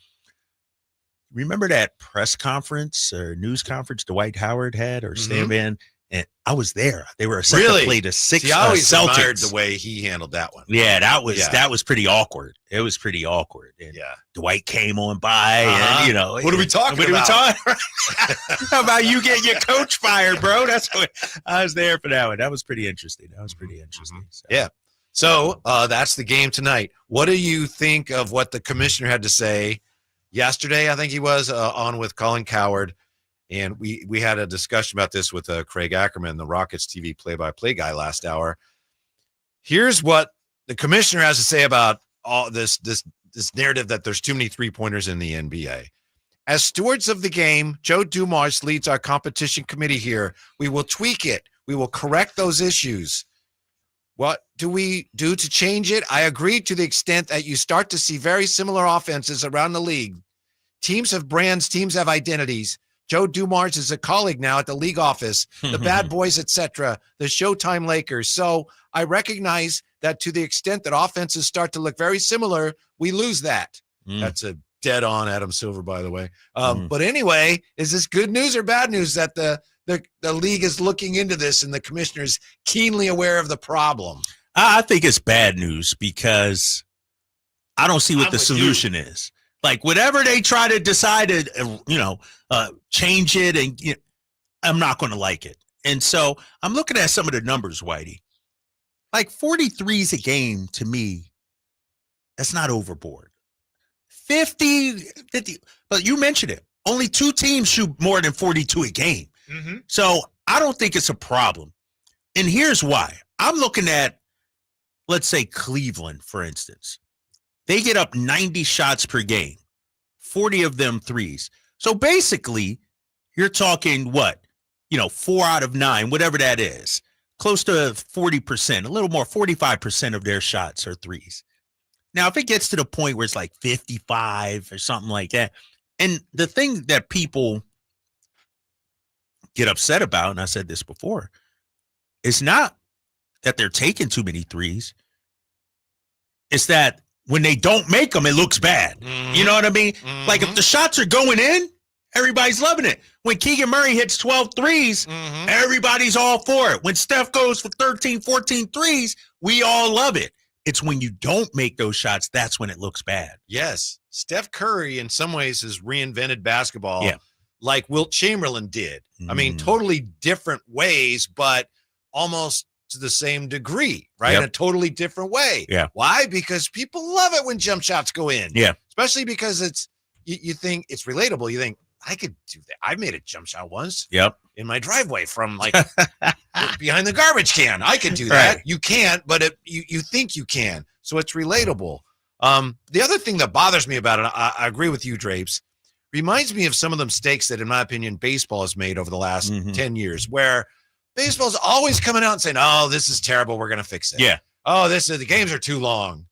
Remember that press conference or news conference Dwight Howard had or Stan Van? And I was there. They were set to play the six I always Celtics. admired the way he handled that one. Yeah, that was pretty awkward. It was pretty awkward. And Dwight came on by, and what are we talking about? How about you getting your coach fired, bro? That's what I was there for that one. That was pretty interesting. So. Yeah. So that's the game tonight. What do you think of what the commissioner had to say yesterday? I think he was on with Colin Cowherd. And we had a discussion about this with Craig Akerman, the Rockets TV play-by-play guy last hour. Here's what the commissioner has to say about all this narrative that there's too many three-pointers in the NBA. As stewards of the game, Joe Dumars leads our competition committee here. We will tweak it. We will correct those issues. What do we do to change it? I agree to the extent that you start to see very similar offenses around the league. Teams have brands, teams have identities. Joe Dumars is a colleague now at the league office, the Bad Boys, etc., the Showtime Lakers. So I recognize that to the extent that offenses start to look very similar, we lose that. That's a dead on Adam Silver, by the way. But anyway, is this good news or bad news that the league is looking into this and the commissioner is keenly aware of the problem? I think it's bad news because I don't see what the solution is. Whatever they try to decide to, change it, and I'm not going to like it. And so I'm looking at some of the numbers, Whitey. 43s a game to me, that's not overboard. 50, but you mentioned it. Only 2 teams shoot more than 42 a game. So I don't think it's a problem. And here's why. I'm looking at, let's say, Cleveland, for instance. They get up 90 shots per game, 40 of them threes. So basically, you're talking 4 out of 9, whatever that is, close to 40%, a little more, 45% of their shots are threes. Now, if it gets to the point where it's 55 or something like that, and the thing that people get upset about, and I said this before, is not that they're taking too many threes. It's that when they don't make them, it looks bad. You know what I mean? If the shots are going in, everybody's loving it. When Keegan Murray hits 12 threes, everybody's all for it. When Steph goes for 13, 14 threes, we all love it. It's when you don't make those shots, that's when it looks bad. Yes. Steph Curry, in some ways, has reinvented basketball like Wilt Chamberlain did. I mean, totally different ways, but almost to the same degree, right? In a totally different way. Yeah. Why? Because people love it when jump shots go in. Yeah. Especially because it's, you think it's relatable. You think, I could do that. I've made a jump shot once. Yep. In my driveway from behind the garbage can. I could do that. Right. You can't, but you think you can. So it's relatable. The other thing that bothers me about it, I agree with you, Drapes, reminds me of some of the mistakes that, in my opinion, baseball has made over the last 10 years, where Baseball's always coming out and saying, oh, this is terrible. We're going to fix it. Yeah. Oh, the games are too long.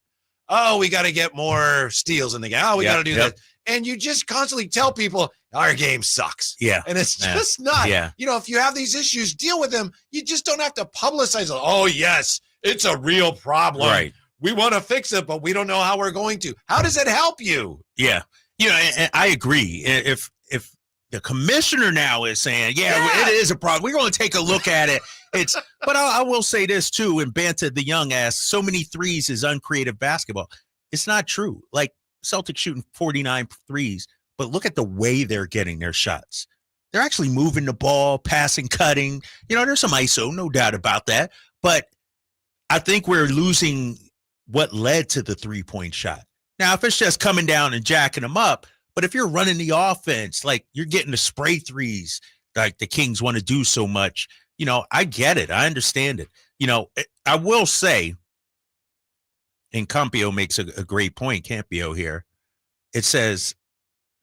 Oh, we got to get more steals in the game. Oh, we got to do that. And you just constantly tell people our game sucks. Yeah. And it's just not. Yeah. If you have these issues, deal with them. You just don't have to publicize it. Oh, yes, it's a real problem. Right. We want to fix it, but we don't know how we're going to. How does it help you? Yeah. And I agree. If the commissioner now is saying, it is a problem, we're going to take a look at it. But I will say this too, and Banta the Young asks, so many threes is uncreative basketball. It's not true. Like Celtics shooting 49 threes, but look at the way they're getting their shots. They're actually moving the ball, passing, cutting. There's some ISO, no doubt about that. But I think we're losing what led to the 3-point shot. Now, if it's just coming down and jacking them up, but if you're running the offense, like you're getting the spray threes, like the Kings want to do so much, I get it. I understand it. I will say, and Campio makes a great point, Campio here. It says,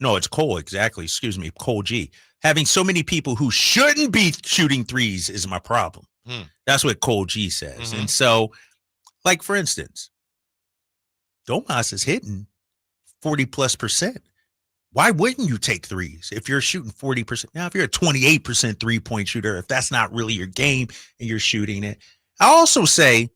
no, it's Cole, exactly. Excuse me, Cole G. Having so many people who shouldn't be shooting threes is my problem. That's what Cole G says. Mm-hmm. And so, like, for instance, Domas is hitting 40+%. Why wouldn't you take threes if you're shooting 40%? Now, if you're a 28% 3-point shooter, if that's not really your game and you're shooting it. I also say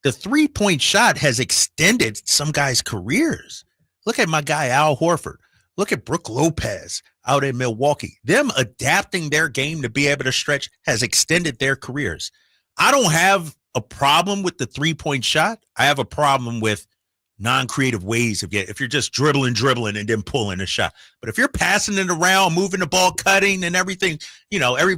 the 3-point shot has extended some guys' careers. Look at my guy, Al Horford. Look at Brook Lopez out in Milwaukee. Them adapting their game to be able to stretch has extended their careers. I don't have a problem with the 3-point shot. I have a problem with non-creative ways of if you're just dribbling and then pulling a shot. But if you're passing it around, moving the ball, cutting and everything,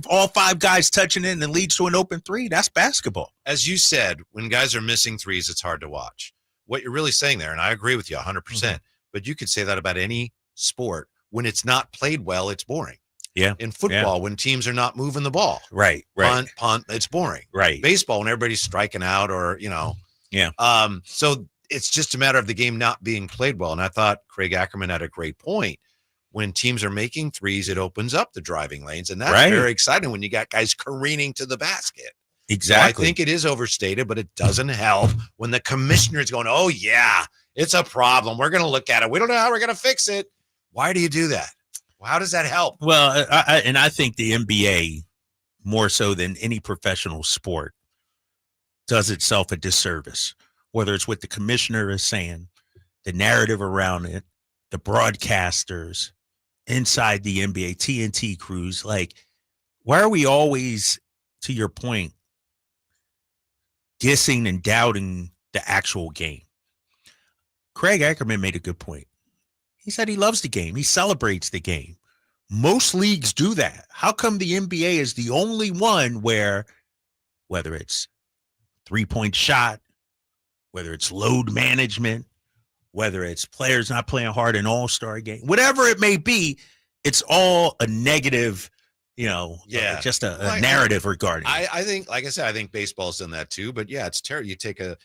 all 5 guys touching it and it leads to an open 3, that's basketball. As you said, when guys are missing threes, it's hard to watch. What you're really saying there, and I agree with you 100%, but you could say that about any sport. When it's not played well, it's boring. Yeah. In football, when teams are not moving the ball. Right. Punt, it's boring. Right. Baseball, when everybody's striking out or, Yeah. So it's just a matter of the game not being played well. And I thought Craig Akerman had a great point. When teams are making threes, it opens up the driving lanes. And that's very exciting when you got guys careening to the basket. Exactly. So I think it is overstated, but it doesn't help when the commissioner is going, oh, yeah, it's a problem. We're going to look at it. We don't know how we're going to fix it. Why do you do that? How does that help? Well, I think the NBA, more so than any professional sport, does itself a disservice, whether it's what the commissioner is saying, the narrative around it, the broadcasters inside the NBA, TNT crews. Like, why are we always, to your point, dissing and doubting the actual game? Craig Akerman made a good point. He said he loves the game. He celebrates the game. Most leagues do that. How come the NBA is the only one where, whether it's 3-point shot, whether it's load management, whether it's players not playing hard in all-star game, whatever it may be, it's all a negative, just a narrative regarding it. I think, like I said, I think baseball's done that too. But yeah, it's terrible. You take a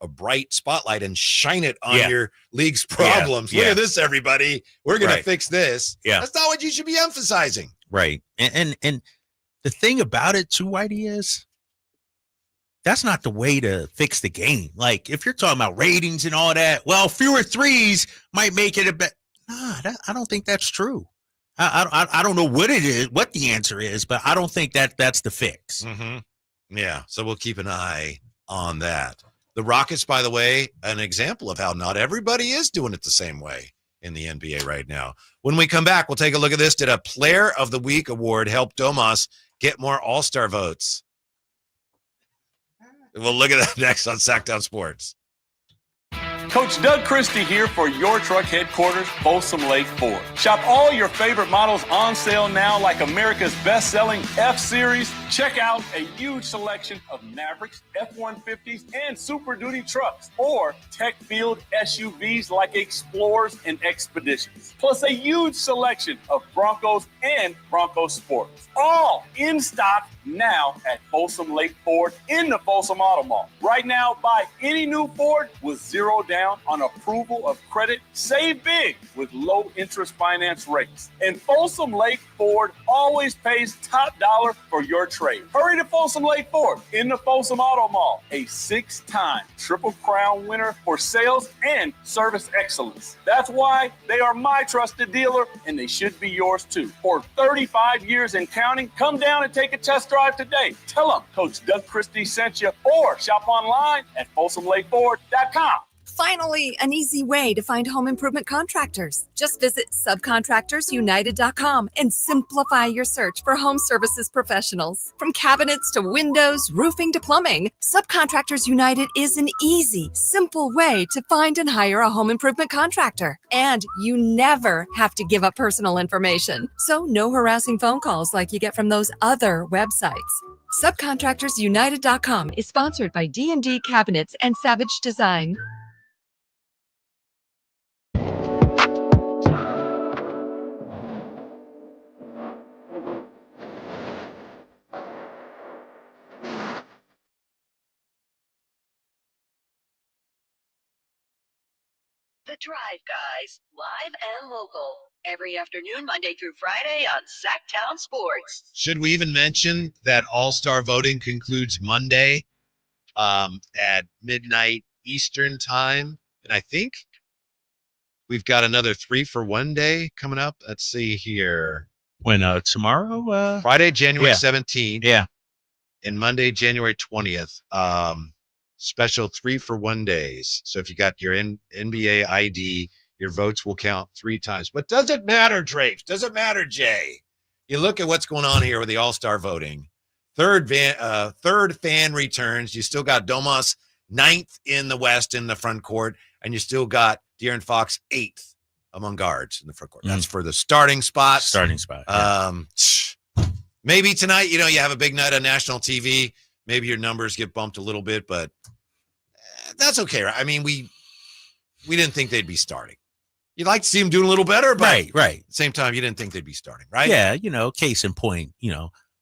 bright spotlight and shine it on your league's problems. Look at this, everybody. We're going to fix this. Yeah. That's not what you should be emphasizing. Right. And the thing about it too, Whitey, is that's not the way to fix the game. Like, if you're talking about ratings and all that, well, fewer threes might make it a bit. Nah, I don't think that's true. I don't know what it is, what the answer is, but I don't think that's the fix. Mm-hmm. Yeah. So we'll keep an eye on that. The Rockets, by the way, an example of how not everybody is doing it the same way in the NBA right now. When we come back, we'll take a look at this. Did a Player of the Week award help Domas get more All-Star votes? We'll look at that next on Sacktown Sports. Coach Doug Christie here for your truck headquarters, Folsom Lake Ford. Shop all your favorite models on sale now, like America's best-selling F-Series. Check out a huge selection of Mavericks, F-150s, and Super Duty trucks, or tech-filled SUVs like Explorers and Expeditions, plus a huge selection of Broncos and Bronco Sports. All in stock now at Folsom Lake Ford in the Folsom Auto Mall. Right now, buy any new Ford with 0 down on approval of credit. Save big with low interest finance rates. And Folsom Lake Ford always pays top dollar for your trade. Hurry to Folsom Lake Ford in the Folsom Auto Mall, a 6-time Triple Crown winner for sales and service excellence. That's why they are my trusted dealer, and they should be yours too. For 35 years and counting, come down and take a test drive today. Tell them Coach Doug Christie sent you, or shop online at FolsomLakeFord.com. Finally, an easy way to find home improvement contractors. Just visit subcontractorsunited.com and simplify your search for home services professionals. From cabinets to windows, roofing to plumbing, Subcontractors United is an easy, simple way to find and hire a home improvement contractor. And you never have to give up personal information. So no harassing phone calls like you get from those other websites. Subcontractorsunited.com is sponsored by D&D Cabinets and Savage Design. The Drive Guys, live and local, every afternoon, Monday through Friday on Sacktown Sports. Should we even mention that All-Star voting concludes Monday at midnight Eastern time? And I think we've got another 3 for 1 day coming up. Let's see here. When tomorrow? Friday, January 17th. Yeah. And Monday, January 20th. Special 3 for 1 days. So if you got your NBA ID, your votes will count 3 times. But does it matter, Drapes? Does it matter, Jay? You look at what's going on here with the All-Star voting. Third fan returns. You still got Domas 9th in the West in the front court, and you still got De'Aaron Fox 8th among guards in the front court. That's for the starting spot. Yeah. Maybe tonight, you have a big night on national TV. Maybe your numbers get bumped a little bit, but that's okay, right? I mean, we didn't think they'd be starting. You'd like to see them doing a little better, but right. At the same time, you didn't think they'd be starting, right? Yeah, case in point,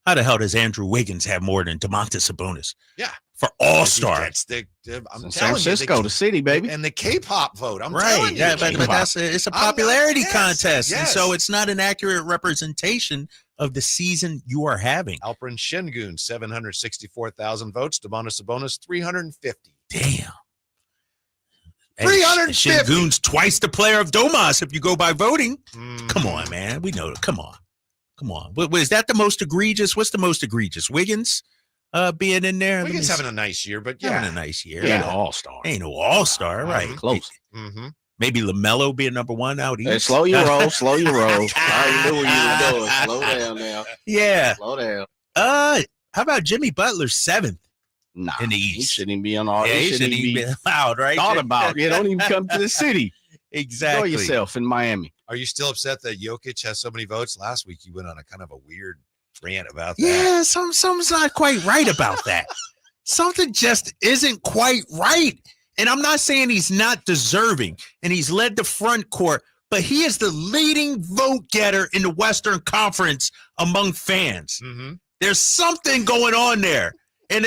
how the hell does Andrew Wiggins have more than Domantas Sabonis? Yeah. For All-Star. I'm San telling Francisco, you, the city, baby. And the K-pop vote. I'm right. telling you. Yeah, but it's a popularity contest. Yes. And so it's not an accurate representation of the season you are having. Alperen Şengün, 764,000 votes. Domantas Sabonis, 350. Damn. 350. Şengün's twice the player of Domas if you go by voting. Come on, man. We know. Come on. Is that the most egregious? What's the most egregious? Wiggins being in there? Wiggins having a nice year, but yeah. Having a nice year. Ain't no all-star. Ain't no all-star, right. Close. Mm-hmm. Maybe LaMelo being number 1 out east. Hey, slow your roll. I already knew what you were doing. Slow down now. Yeah. Slow down. How about Jimmy Butler 7th? Nah, in the he East. shouldn't even be on all. Yeah, he shouldn't even be allowed, right? Thought about. Yeah, don't even come to the city. Exactly. Enjoy yourself in Miami. Are you still upset that Jokic has so many votes? Last week you went on a kind of a weird rant about that. Yeah, something's not quite right about that. Something just isn't quite right. And I'm not saying he's not deserving, and he's led the front court, but he is the leading vote getter in the Western Conference among fans. Mm-hmm. There's something going on there. And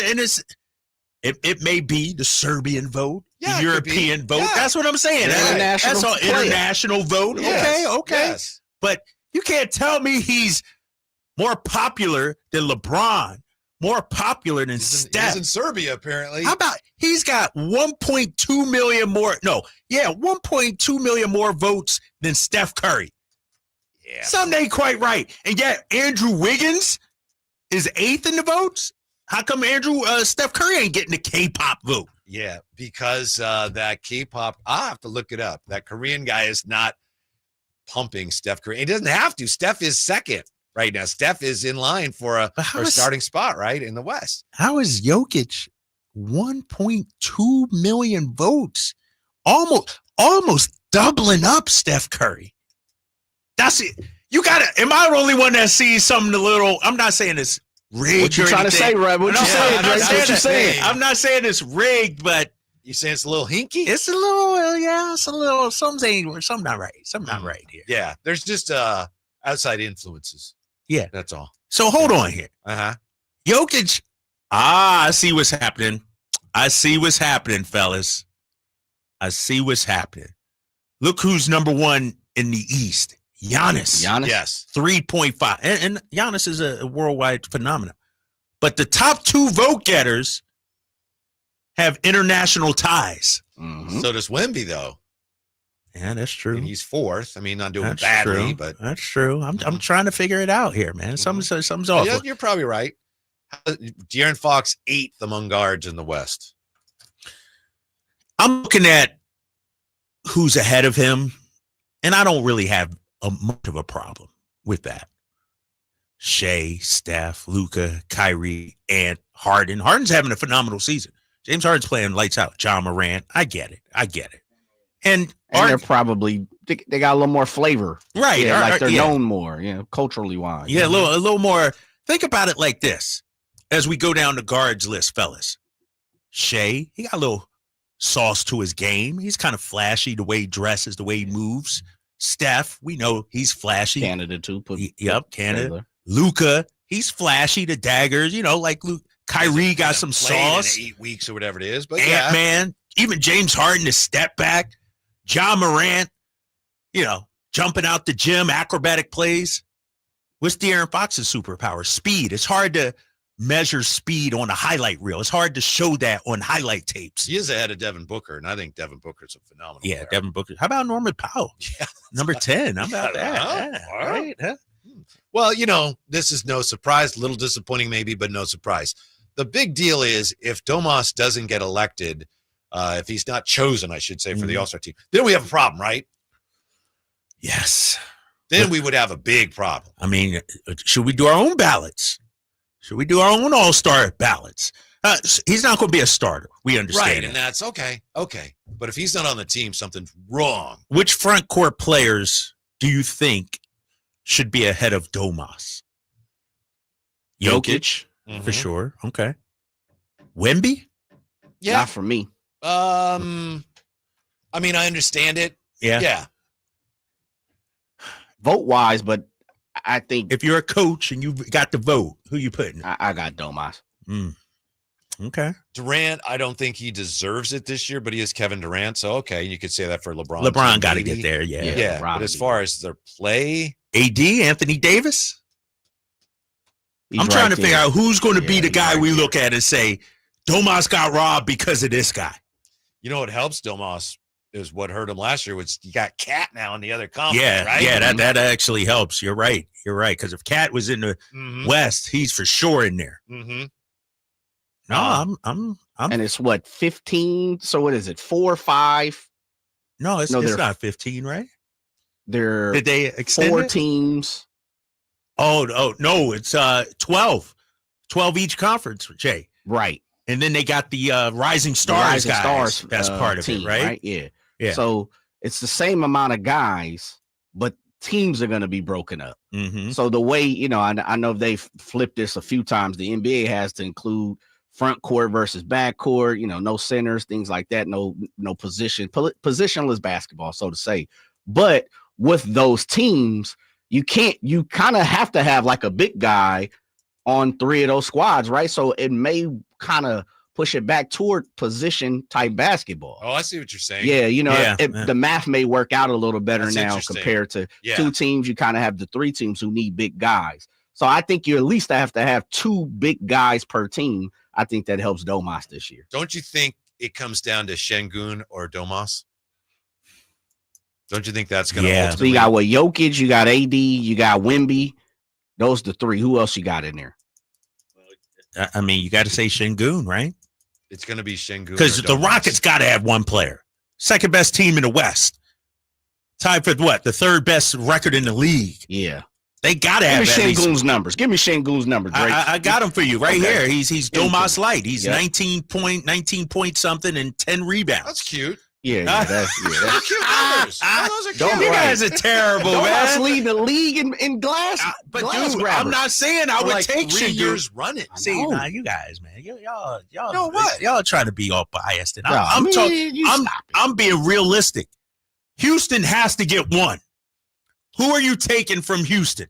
it may be the Serbian vote, the European vote. Yeah. That's what I'm saying. That's an international vote. Yes. Okay. Yes. But you can't tell me he's more popular than LeBron, more popular than Steph. He's in Serbia, apparently. How about he's got 1.2 million more? 1.2 million more votes than Steph Curry. Yeah. Something ain't quite right. And yet Andrew Wiggins is 8th in the votes. How come Steph Curry ain't getting the K-pop vote? Yeah, because that K-pop, I'll have to look it up. That Korean guy is not pumping Steph Curry. He doesn't have to. Steph is 2nd right now. Steph is in line for a starting spot, right, in the West. How is Jokic 1.2 million votes? Almost doubling up Steph Curry. That's it. You got to, am I the only one that sees something a little, I'm not saying it's rigged. What you trying to say, Rob? What you saying, Drake? What you saying? I'm not saying it's rigged, but you saying it's a little hinky? It's a little, it's a little, something not right. Something not right here. Yeah, there's just outside influences. Yeah. That's all. So hold on here. Uh-huh. Jokic. I see what's happening. Fellas. I see what's happening. Look who's number one in the East. Giannis. Yes. 3.5. And Giannis is a worldwide phenomenon. But the top 2 vote getters have international ties. Mm-hmm. So does Wemby, though. Yeah, that's true. And he's 4th. I mean, not doing That's badly, true. but that's true. I'm trying to figure it out here, man. Something's off. Yeah, you're probably right. De'Aaron Fox 8th among guards in the West. I'm looking at who's ahead of him, and I don't really have much of a problem with that. Shea, Steph, Luka, Kyrie, and Harden. Harden's having a phenomenal season. James Harden's playing lights out. John Morant. I get it. And they're probably they got a little more flavor, right? Yeah, like they're known more, culturally wise. Yeah, a little more. Think about it like this: as we go down the guards list, fellas, Shea, he got a little sauce to his game. He's kind of flashy, the way he dresses, the way he moves. Steph, we know he's flashy. Canada too. Canada. Luka, he's flashy, the daggers. Like Luke. Kyrie got some sauce. In 8 weeks or whatever it is, but Ant-Man, even James Harden, the step back. John Morant, jumping out the gym, acrobatic plays. What's De'Aaron Fox's superpower? Speed. It's hard to measure speed on a highlight reel. It's hard to show that on highlight tapes. He is ahead of Devin Booker, and I think Devin Booker's a phenomenal player. Devin Booker. How about Norman Powell? Yeah, number 10. How about that? Yeah, right. Huh? Well, this is no surprise. A little disappointing maybe, but no surprise. The big deal is if Domas doesn't get elected, if he's not chosen, I should say, for the All-Star team, then we have a problem, right? Yes. Then we would have a big problem. I mean, should we do our own ballots? Should we do our own All-Star ballots? He's not going to be a starter. We understand. Right, and that's okay. Okay. But if he's not on the team, something's wrong. Which front court players do you think should be ahead of Domas? Jokic, for sure. Okay. Wemby? Yeah. Not for me. I mean, I understand it. Yeah. Vote wise, but I think if you're a coach and you got the vote, who you putting? I got Domas. Okay. Durant, I don't think he deserves it this year, but he is Kevin Durant. So, okay, you could say that for LeBron. LeBron got to get there, Yeah, but as far as their play. AD, Anthony Davis? I'm trying to figure out who's going to be the guy we look at and say, Domas got robbed because of this guy. You know what helps Domas is what hurt him last year was you got Cat now in the other conference, right? Yeah, that actually helps. You're right. Because if Cat was in the West, he's for sure in there. Mm-hmm. No, I'm and it's what 15. So what is it? 4 or 5? No, it's not 15, right? Did they extend 4 it? teams? Oh no, it's 12 each conference, Jay. Right. And then they got the Rising Stars guys. That's part of team, it, right? Yeah. So it's the same amount of guys, but teams are going to be broken up. Mm-hmm. So the way, I know they've flipped this a few times. The NBA has to include front court versus back court, no centers, things like that. No position, positionless basketball, so to say. But with those teams, you kind of have to have like a big guy on 3 of those squads, right? So it may kind of push it back toward position type basketball. Oh, I see what you're saying. Yeah, the math may work out a little better That's now compared to 2 teams. You kind of have the 3 teams who need big guys. So I think you at least have to have 2 big guys per team. I think that helps Domas this year. Don't you think it comes down to Şengün or Domas? Don't you think that's going to So you got Jokic, you got AD, you got Wemby. Those are the 3. Who else you got in there? I mean, you got to say Şengün, right? It's going to be Şengün. Because the Rockets got to have 1 player. Second best team in the West. Tied for what? The 3rd best record in the league. Yeah. They got to have Şengün's numbers. Give me Şengün's numbers, Drake. I got him for you right here. He's Domas light. He's 19 point something and 10 rebounds. That's cute. Yeah, that's cute numbers. Those are cute. You guys are terrible, Domas man. leading the league in glass. But glass dude, grabbers. I'm not saying I would like take 3 Şengün. years running. See, you guys, man, y'all, no, what? Y'all trying to be all biased, and I'm I'm being realistic. Houston has to get 1. Who are you taking from Houston?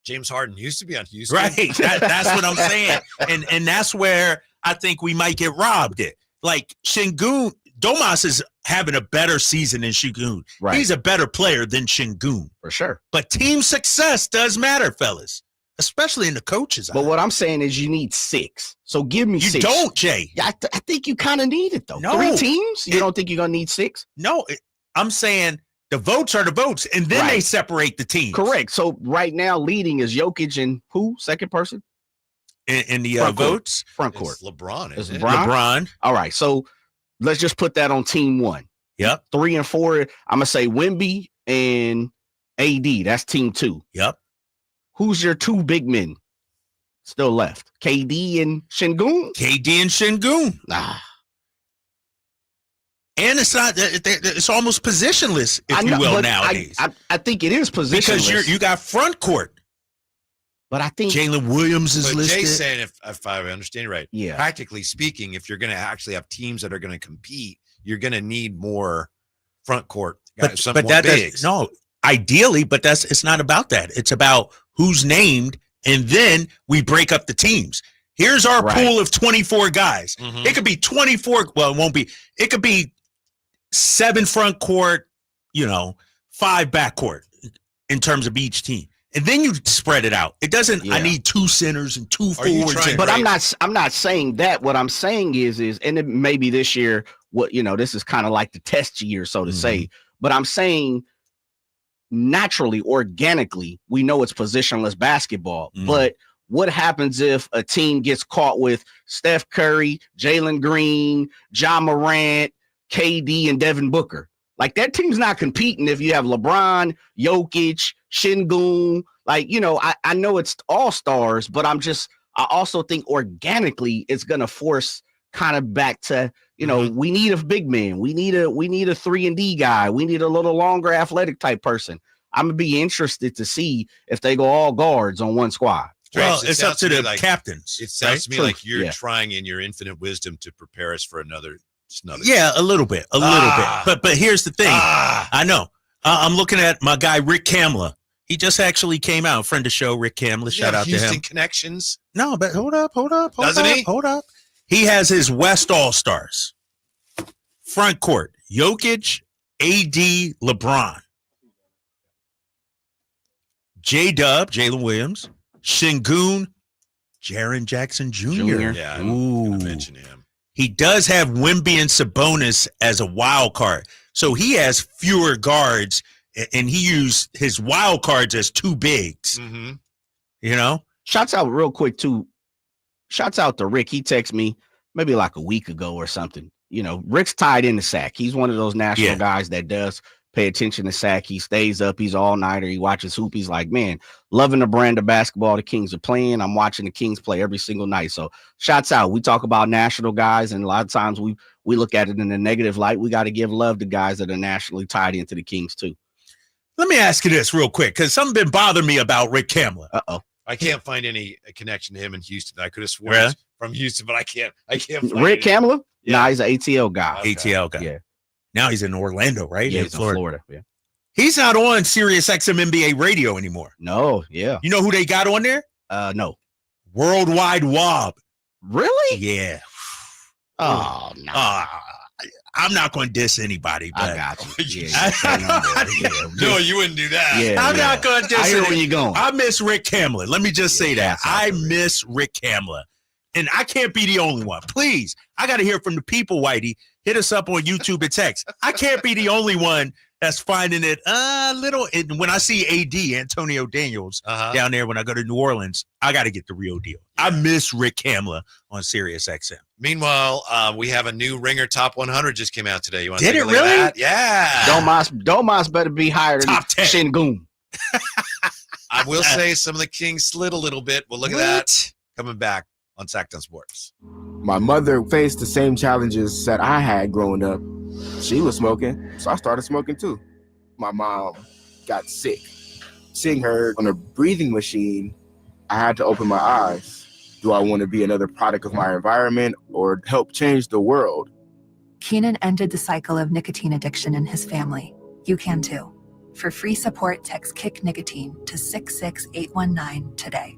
James Harden used to be on Houston. Right. That's what I'm saying. And that's where I think we might get robbed. Like Şengün, Domas is having a better season than Şengün. Right. He's a better player than Şengün. For sure. But team success does matter, fellas, especially in the coaches' But eye. what I'm saying is you need 6. So give me 6. You don't, Jay. Yeah, I think you kind of need it, though. No. 3 teams? You don't think you're going to need 6? No, I'm saying the votes are the votes, and then they separate the teams. Correct. So right now, leading is Jokic and who? Second person? In the Front court. votes? Front court. It's LeBron, It's isn't it? LeBron? All right. So let's just put that on team 1. Yep. 3 and 4, I'm going to say Wemby and AD. That's team 2. Yep. Who's your 2 big men still left? KD and Şengün? KD and Şengün. Nah. And it's not. It's almost positionless, if you will, nowadays. I think it is positionless. Because you got front court. But I think Jalen Williams is But listed. Jay's saying, if I understand right, Yeah. practically speaking, if you're going to actually have teams that are going to compete, you're going to need more front court guys, but more that bigs. no, ideally, but it's not about that. It's about who's named, and then we break up the teams. Here's our pool of 24 guys. Mhm. It could be 24. Well, it won't be. It could be 7 front court, 5 back court in terms of each team. And then you spread it out. It doesn't. I need 2 centers and 2 forwards. But I'm not saying that. What I'm saying is, and it maybe this year, this is kind of like the test year, so to say. But I'm saying naturally, organically, we know it's positionless basketball. But what happens if a team gets caught with Steph Curry, Jalen Green, Ja Morant, KD, and Devin Booker? Like, that team's not competing if you have LeBron, Jokic, Şengün. Like, I know it's all stars, but I also think organically it's going to force kind of back to, we need a big man. We need a 3-and-D guy. We need a little longer athletic type person. I'm going to be interested to see if they go all guards on one squad. Well, It it's up sounds to the me like- captains. It sounds to me like you're Yeah. trying in your infinite wisdom to prepare us for another. Yeah, a little bit. But here's the thing. I know. I'm looking at my guy Rick Kamla. He just actually came out, friend of the show, Rick Kamla. Shout out to Houston him. connections. No, but hold up. Doesn't he? Hold up. He has his West All-Stars. Front court, Jokic, AD, LeBron. J-Dub, Jalen Williams, Şengün, Jaren Jackson Jr. Yeah, I'm gonna mention him. He does have Wemby and Sabonis as a wild card. So he has fewer guards, and he used his wild cards as 2 bigs. Mm-hmm. Shouts out real quick, too. Shouts out to Rick. He texted me maybe like a week ago or something. Rick's tied in the sack. He's one of those national guys that does pay attention to sack. He stays up. He's all-nighter. He watches hoop. He's like, man, loving the brand of basketball the Kings are playing. I'm watching the Kings play every single night. So shouts out. We talk about national guys, and a lot of times we look at it in a negative light. We got to give love to guys that are nationally tied into the Kings, too. Let me ask you this real quick, because something been bothering me about Rick Kamla. Uh-oh. I can't find any connection to him in Houston. I could have sworn he's from Houston, but I can't. Find Rick it. Kamla? Nah, he's an ATL guy. Okay. ATL guy. Yeah. Now he's in Orlando, right? Yeah, he's in Florida. Yeah. He's not on Sirius XM NBA radio anymore. No, yeah. You know who they got on there? No. Worldwide Wob. Really? Yeah. Oh, no. I'm not going to diss anybody, but I got you. Yeah. No, you wouldn't do that. Yeah, I'm not going to diss I hear anybody. where you're going. I miss Rick Kamla. Let me just say that. I miss Rick Kamla. And I can't be the only one. Please, I got to hear from the people, Whitey. Hit us up on YouTube and text. I can't be the only one that's finding it a little. And when I see AD, Antonio Daniels, down there when I go to New Orleans, I got to get the real deal. I miss Rick Kamla on Sirius XM. Meanwhile, we have a new Ringer Top 100 just came out today. You want to Did take it a look at really? that? Yeah. Domas better be higher than Top 10. Şengün. I will say some of the Kings slid a little bit. Well, look at that. Coming back on Sacktown Sports. My mother faced the same challenges that I had growing up. She was smoking, so I started smoking too. My mom got sick. Seeing her on a breathing machine, I had to open my eyes. Do I want to be another product of my environment or help change the world? Kenan ended the cycle of nicotine addiction in his family. You can too. For free support, text Kick Nicotine to 66819 today.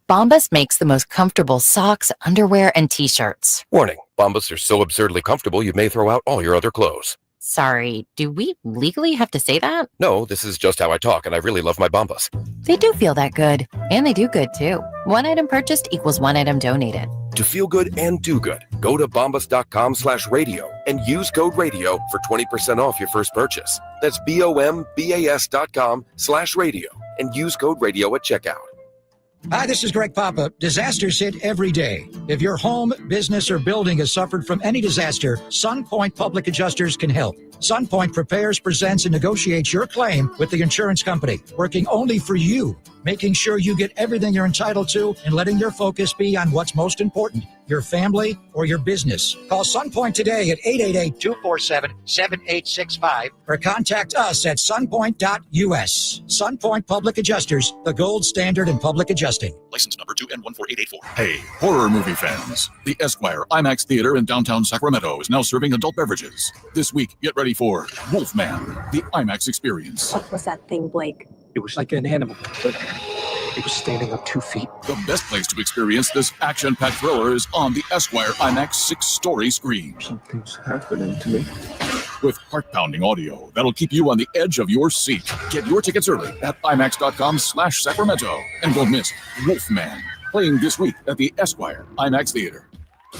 Bombas makes the most comfortable socks, underwear, and T-shirts. Warning, Bombas are so absurdly comfortable you may throw out all your other clothes. Sorry, do we legally have to say that? No, this is just how I talk, and I really love my Bombas. They do feel that good. And they do good, too. One item purchased equals one item donated. To feel good and do good, go to bombas.com/radio and use code radio for 20% off your first purchase. That's BOMBAS.com/radio and use code radio at checkout. Hi, this is Greg Papa. Disasters hit every day. If your home, business, or building has suffered from any disaster, SunPoint Public Adjusters can help. SunPoint prepares, presents, and negotiates your claim with the insurance company, working only for you, making sure you get everything you're entitled to and letting your focus be on what's most important, your family or your business. Call SunPoint today at 888-247-7865 or contact us at sunpoint.us. SunPoint Public Adjusters, the gold standard in public adjusting. License number 2N14884. Hey, horror movie fans. The Esquire IMAX Theater in downtown Sacramento is now serving adult beverages. This week, get ready for Wolfman, the IMAX experience. What was that thing, Blake? It was like an animal, but it was standing up 2 feet. The best place to experience this action-packed thriller is on the Esquire IMAX 6-story screen. Something's happening to me. With heart-pounding audio that'll keep you on the edge of your seat. Get your tickets early at IMAX.com/Sacramento. And don't miss Wolfman, playing this week at the Esquire IMAX Theater.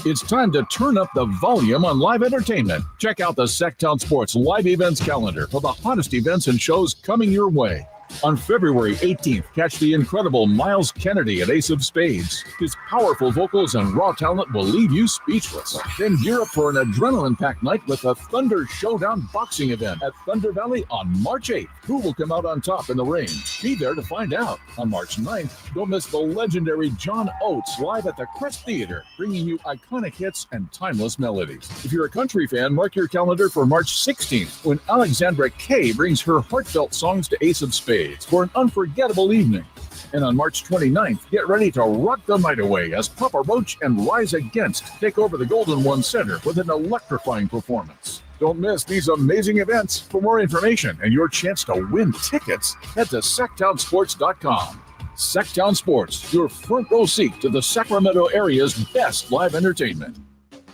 It's time to turn up the volume on live entertainment. Check out the Sacktown Sports live events calendar for the hottest events and shows coming your way. On February 18th, catch the incredible Miles Kennedy at Ace of Spades. His powerful vocals and raw talent will leave you speechless. Then gear up for an adrenaline-packed night with the Thunder Showdown boxing event at Thunder Valley on March 8th. Who will come out on top in the ring? Be there to find out. On March 9th, don't miss the legendary John Oates live at the Crest Theater, bringing you iconic hits and timeless melodies. If you're a country fan, mark your calendar for March 16th, when Alexandra Kay brings her heartfelt songs to Ace of Spades for an unforgettable evening. And on March 29th, get ready to rock the night away as Papa Roach and Rise Against take over the Golden One Center with an electrifying performance. Don't miss these amazing events. For more information and your chance to win tickets, head to SacktownSports.com. Sacktown Sports, your front row seat to the Sacramento area's best live entertainment.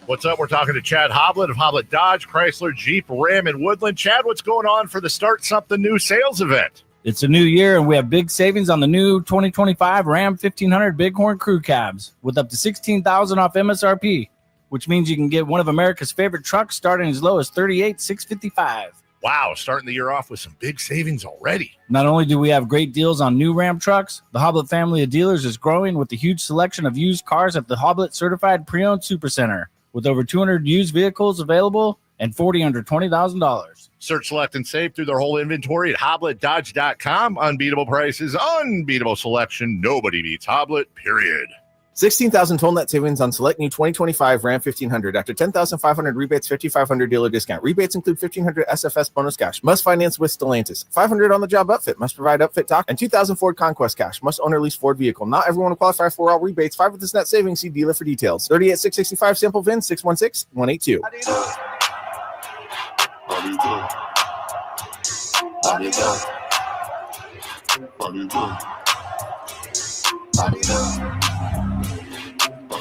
What's up? We're talking to Chad Hoblet of Hoblet Dodge, Chrysler, Jeep, Ram, and Woodland. Chad, what's going on for the Start Something New sales event? It's a new year, and we have big savings on the new 2025 Ram 1500 Bighorn Crew Cabs with up to $16,000 off MSRP, which means you can get one of America's favorite trucks starting as low as $38,655. Wow, starting the year off with some big savings already. Not only do we have great deals on new Ram trucks, the Hoblet family of dealers is growing with the huge selection of used cars at the Hoblet Certified Pre-Owned Supercenter, with over 200 used vehicles available and 40 under $20,000. Search, select, and save through their whole inventory at HobletDodge.com. Unbeatable prices, unbeatable selection. Nobody beats Hoblet, period. 16,000 total net savings on select new 2025 Ram 1500 after 10,500 rebates, 5,500 dealer discount. Rebates include 1,500 SFS bonus cash. Must finance with Stellantis. 500 on the job upfit. Must provide upfit talk. And 2,000 Ford Conquest cash. Must own or lease Ford vehicle. Not everyone will qualify for all rebates. 5 with this net savings. See dealer for details. 38,665 sample VIN 616-182.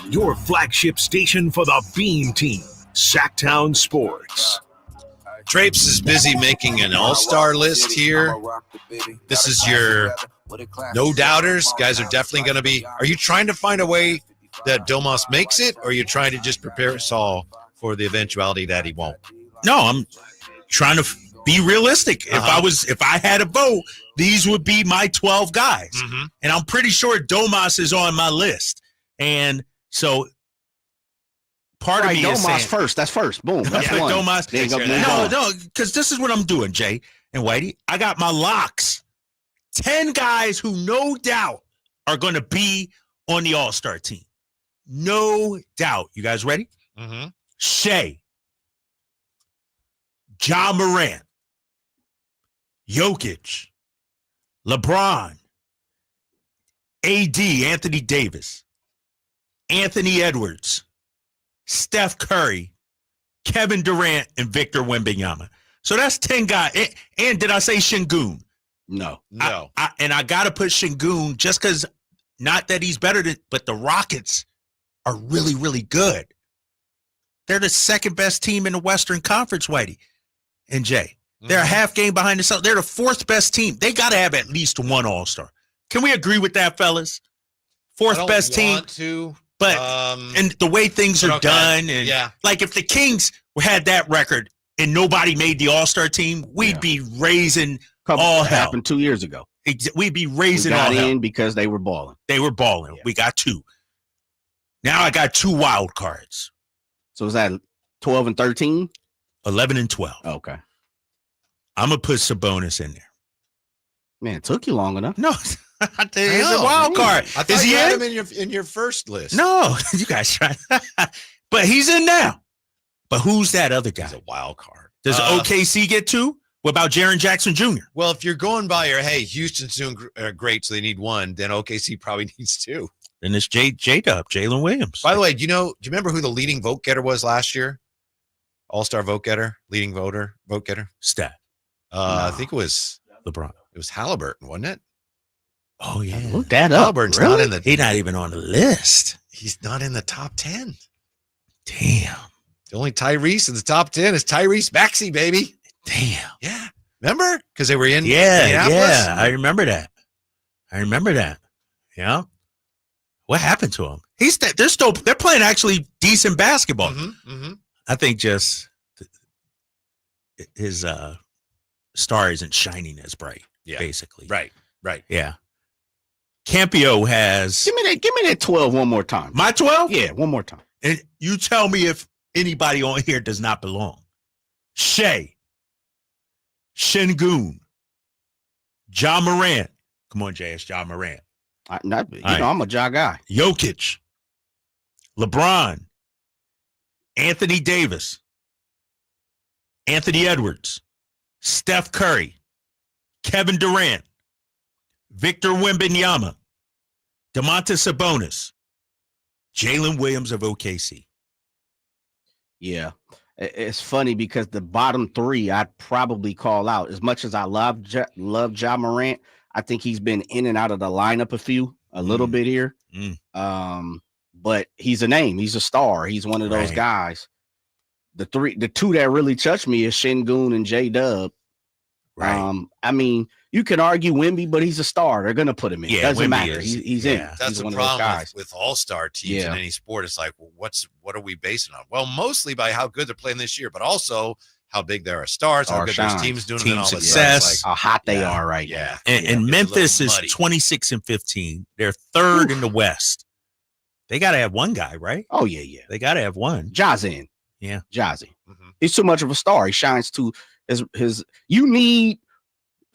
Your flagship station for the Beam Team, Sacktown Sports. Drapes is busy making an all-star list here. This is your no doubters. Guys are definitely going to be. Are you trying to find a way that Domas makes it, or are you trying to just prepare us all for the eventuality that he won't? No, I'm trying to be realistic. If I had a vote, these would be my 12 guys. And I'm pretty sure Domas is on my list. And so part of me is saying first. That's first. Boom. That's one. Domas. No, because this is what I'm doing, Jay and Whitey. I got my locks. 10 guys who no doubt are going to be on the All-Star team. No doubt. You guys ready? Shea, Ja Morant, Jokic, LeBron, AD, Anthony Davis, Anthony Edwards, Steph Curry, Kevin Durant, and Victor Wembanyama. So that's 10 guys. And did I say Şengün? No. I got to put Şengün just because, not that he's better than, but the Rockets are really, really good. They're the second best team in the Western Conference, Whitey and Jay. They're a half game behind the Celtics. They're the fourth best team. They got to have at least one All-Star. Can we agree with that, fellas? Fourth best team. But and the way things are done, and like if the Kings had that record and nobody made the All-Star team, we'd be raising all hell. Happened 2 years ago. We'd be raising all hell. Got in because they were balling. They were balling. Yeah. We got 2. Now I got 2 wild cards. So is that 12 and 13? 11 and 12. Okay. I'm going to put Sabonis in there. Man, it took you long enough. No. He's a wild card. I thought you had him in your first list. No, you guys try. But he's in now. But who's that other guy? He's a wild card. Does OKC get 2? What about Jaren Jackson Jr.? Well, if you're going by your, hey, Houston's doing great, so they need 1, then OKC probably needs 2. Then it's J-Dub, Jalen Williams. By the way, do you remember who the leading vote getter was last year? All-star vote getter, leading vote getter? Steph. I think it was LeBron. It was Halliburton, wasn't it? Oh, yeah. Look that up. Halliburton's not in the. He's not even on the list. He's not in the top 10. Damn. The only Tyrese in the top 10 is Tyrese Maxey, baby. Damn. Yeah. Remember? Because they were in Minneapolis? Yeah. I remember that. Yeah. What happened to him? They're playing actually decent basketball. I think just his star isn't shining as bright, basically. Right. Yeah. Campio has. Give me that 12 one more time. My 12? Yeah, one more time. And you tell me if anybody on here does not belong. Shea, Şengün, Ja Morant. Come on, Jay, it's Ja Morant. I'm a Ja guy. Jokic, LeBron, Anthony Davis, Anthony Edwards, Steph Curry, Kevin Durant, Victor Wembanyama, Domantas Sabonis, Jalen Williams of OKC. Yeah. It's funny because the bottom 3 I'd probably call out. As much as I love Ja Morant, I think he's been in and out of the lineup a little bit here. But he's a name. He's a star. He's one of those guys. The 2 that really touched me is Şengün and J-Dub. Right. I mean, you can argue Wemby, but he's a star. They're going to put him in. Doesn't matter. He's in. That's he's the one problem of those guys. with all-star teams in any sport. It's like, well, what are we basing on? Well, mostly by how good they're playing this year, but also how big there are stars, how good their team's doing, team and all success, how hot they are right now. And Memphis is 26-15. They're third in the West. They got to have one guy, right? Oh, yeah. They got to have one. Ja's in. Yeah. Ja's in. He's too much of a star. He shines too. You need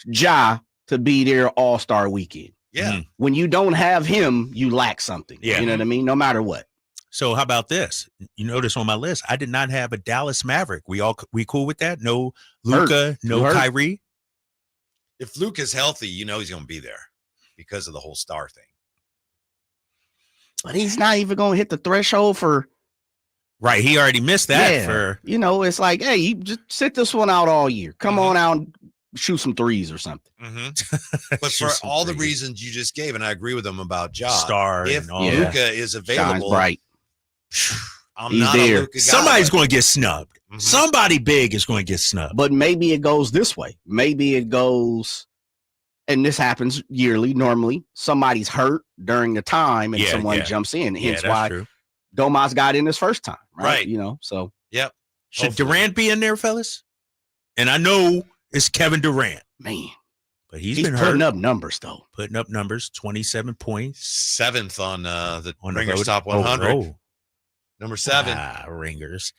Ja to be there all-star weekend. Yeah. When you don't have him, you lack something. Yeah. You know what I mean? No matter what. So how about this? You notice on my list, I did not have a Dallas Maverick. We cool with that? No Luka, no Kyrie. If Luka's healthy, he's going to be there because of the whole star thing. But he's not even going to hit the threshold for. Right. He already missed that for. It's like, hey, you just sit this one out all year. Come on out and shoot some threes or something. But for all the reasons you just gave, and I agree with them about Ja. Star. If Luka is available. Shines bright. I'm not a Luka guy. Somebody's going to get snubbed. Somebody big is going to get snubbed. But maybe it goes this way. Maybe it goes, and this happens yearly, normally. Somebody's hurt during the time and someone jumps in. Hence why Domas got in his first time. Right. So. Yep. Should Durant be in there, fellas? And I know it's Kevin Durant. Man. But he's been putting up numbers, though. Putting up numbers, 27 points. 7th on the Ringers Top 100. Number 7. Ringers.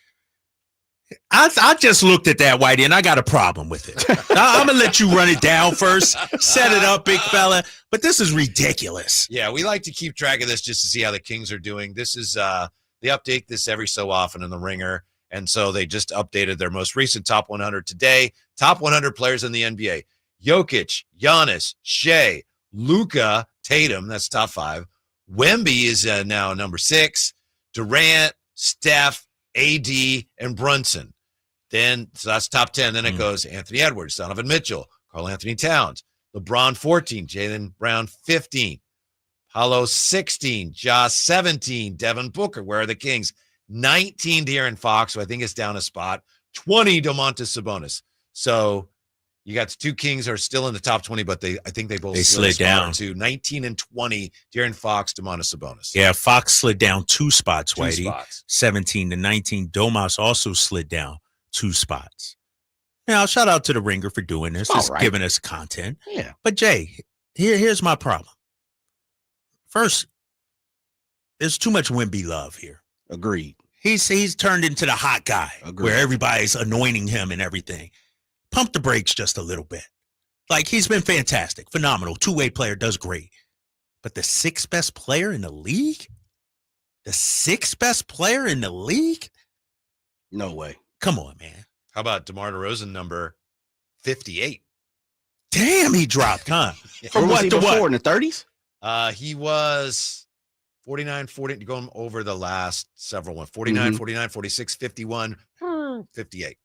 I just looked at that, Whitey, and I got a problem with it. I'm going to let you run it down first. Set it up, big fella. But this is ridiculous. Yeah, we like to keep track of this just to see how the Kings are doing. This is they update this every so often in the Ringer. And so they just updated their most recent top 100 today. Top 100 players in the NBA. Jokic, Giannis, Shea, Luka, Tatum, that's top 5. Wemby is now number 6. Durant, Steph, AD, and Brunson. Then, so that's top 10. Then it goes Anthony Edwards, Donovan Mitchell, Karl Anthony Towns, LeBron 14, Jaylen Brown 15, Paolo 16, Ja 17, Devin Booker. Where are the Kings? 19, De'Aaron Fox, who I think is down a spot. 20, Domantas Sabonis. So you got the two Kings are still in the top 20, but I think they both slid down to 19 and 20. De'Aaron Fox, Domantas Sabonis. Yeah, Fox slid down 2 spots, Two Whitey. spots. 17 to 19. Domas also slid down 2 spots. Now, shout out to the Ringer for doing this. It's giving us content. Yeah. But, Jay, here's my problem. First, there's too much Wemby love here. Agreed. He's turned into the hot guy where everybody's anointing him and everything. Pump the brakes just a little bit. Like, he's been fantastic, phenomenal, two-way player, does great. But the 6th best player in the league? The 6th best player in the league? No way. Come on, man. How about DeMar DeRozan, number 58? Damn, he dropped, huh? From what to what? In the 30s? He was 49, 40, going over the last several ones. 49, 49, 46, 51, 58.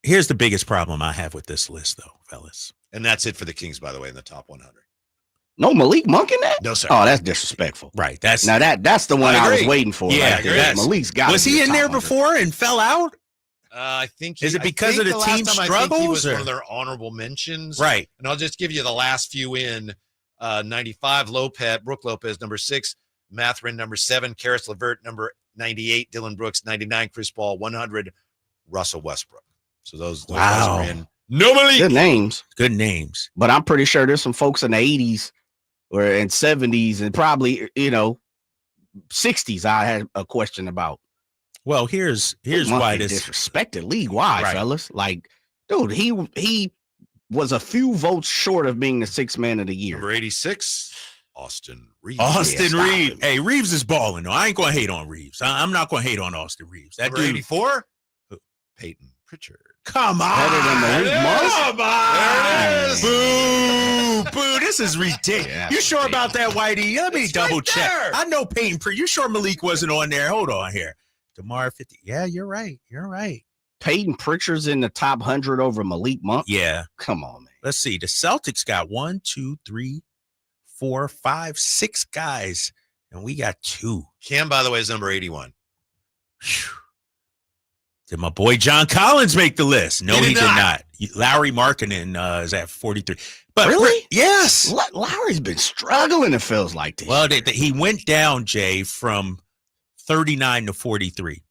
Here's the biggest problem I have with this list, though, fellas. And that's it for the Kings, by the way, in the top 100. No Malik Monk in that? No, sir. Oh, that's disrespectful. Right. That's the one I was waiting for. Yeah, right there. Malik's got. Was he in there before and fell out? I think. Is it because of the team struggles? I think he was one of their honorable mentions. Right. And I'll just give you the last few in 95. Brooke Lopez, number 6. Mathurin, number 7. Karis LeVert, number 98. Dylan Brooks, 99. Chris Paul, 100. Russell Westbrook. So those guys are in. No Malik. Good names. Good names. But I'm pretty sure there's some folks in the 80s or in 70s and probably, 60s I had a question about. Well, here's why this disrespected league-wide, fellas. Like, dude, he was a few votes short of being the 6th man of the year. Number 86, Austin Reeves. Reeves. Hey, Reeves is balling, though. I ain't going to hate on Reeves. I'm not going to hate on Austin Reeves. That number 84, Peyton Pritchard. Come on. Better than Malik Monk? Come on. There it is. Boo. Boo. This is ridiculous. Yeah, you sure about that, Whitey? Let me double check. There. I know Peyton Pritchard. You sure Malik wasn't on there? Hold on here. DeMar 50. Yeah, you're right. You're right. Peyton Pritchard's in the top 100 over Malik Monk? Yeah. Come on, man. Let's see. The Celtics got 1, 2, 3, 4, 5, 6 guys, and we got 2. Cam, by the way, is number 81. Whew. Did my boy John Collins make the list? No, he did not. Lowry Markkanen is at 43. But really? Yes. Lowry's been struggling, it feels like. This well, he went down, Jay, from 39 to 43.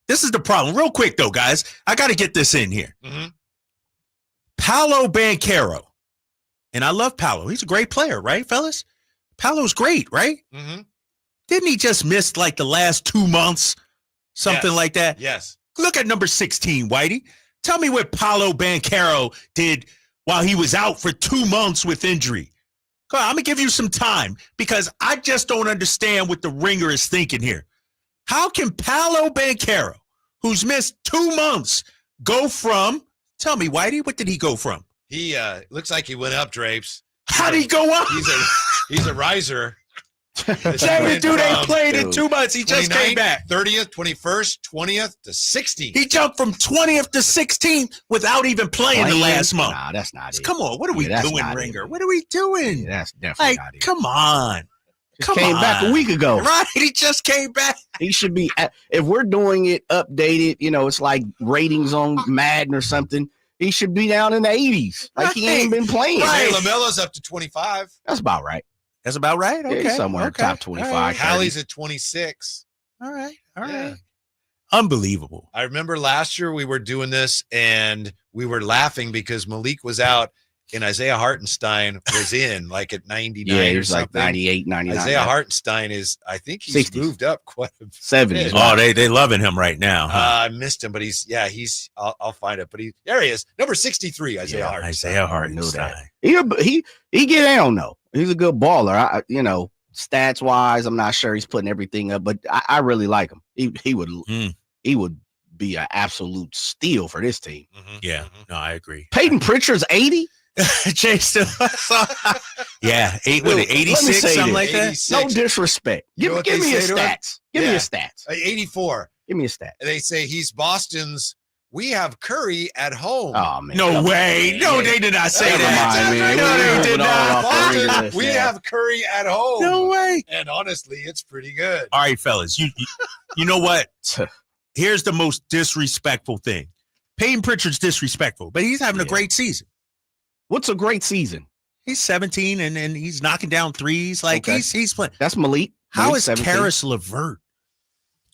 This is the problem. Real quick, though, guys. I got to get this in here. Mm-hmm. Paolo Banchero. And I love Paolo. He's a great player, right, fellas? Paolo's great, right? Mm-hmm. Didn't he just miss like the last 2 months? Something like that? Yes. Look at number 16, Whitey. Tell me what Paolo Banchero did while he was out for 2 months with injury. Come on, I'm going to give you some time because I just don't understand what the Ringer is thinking here. How can Paolo Banchero, who's missed 2 months, go from, tell me, Whitey, what did he go from? He looks like he went up, Drapes. How did he go up? He's a riser. Jamie, dude ain't played in 2 months. He just came back. 30th, 21st, 20th to 16th. He jumped from 20th to 16th without even playing the last month. Nah, that's not it. Come on, what are we doing, Ringer? What are we doing? Yeah, that's definitely not it. Come on. Just came back a week ago. Right, he just came back. He should be, if we're doing it updated, it's like ratings on Madden or something. He should be down in the 80s. Like he ain't been playing. Right. LaMelo's up to 25. That's about right. That's about right. Okay. Yeah, somewhere top 25. Right. Hallie's at 26. All right. All right. Unbelievable. I remember last year we were doing this and we were laughing because Malik was out and Isaiah Hartenstein was in like at 99 yeah, he or was something. like 98, 99. Isaiah Hartenstein is, I think he's 60s. moved up quite a bit. 70s. Oh, they loving him right now. Huh? I missed him, but I'll find it. But there he is. Number 63, Isaiah Hartenstein. Isaiah Hartenstein. He get down though. He's a good baller. Stats wise, I'm not sure he's putting everything up, but I really like him. He would be an absolute steal for this team. Mm-hmm. Yeah, no, I agree. Peyton Pritchard's 80. Jason, yeah, 86, something like that. 86. No disrespect. Give me his stats. Give me his stats. 84. Give me a stat. They say he's Boston's. We have Curry at home. Oh, man. No way. No, they did not say Never that. mind, man. No, they did not. Boston, we have Curry at home. No way. And honestly, it's pretty good. All right, fellas. You know what? Here's the most disrespectful thing. Peyton Pritchard's disrespectful, but he's having a great season. What's a great season? He's 17 and he's knocking down threes. Like he's playing. That's Malik. How is 17. Karis LeVert?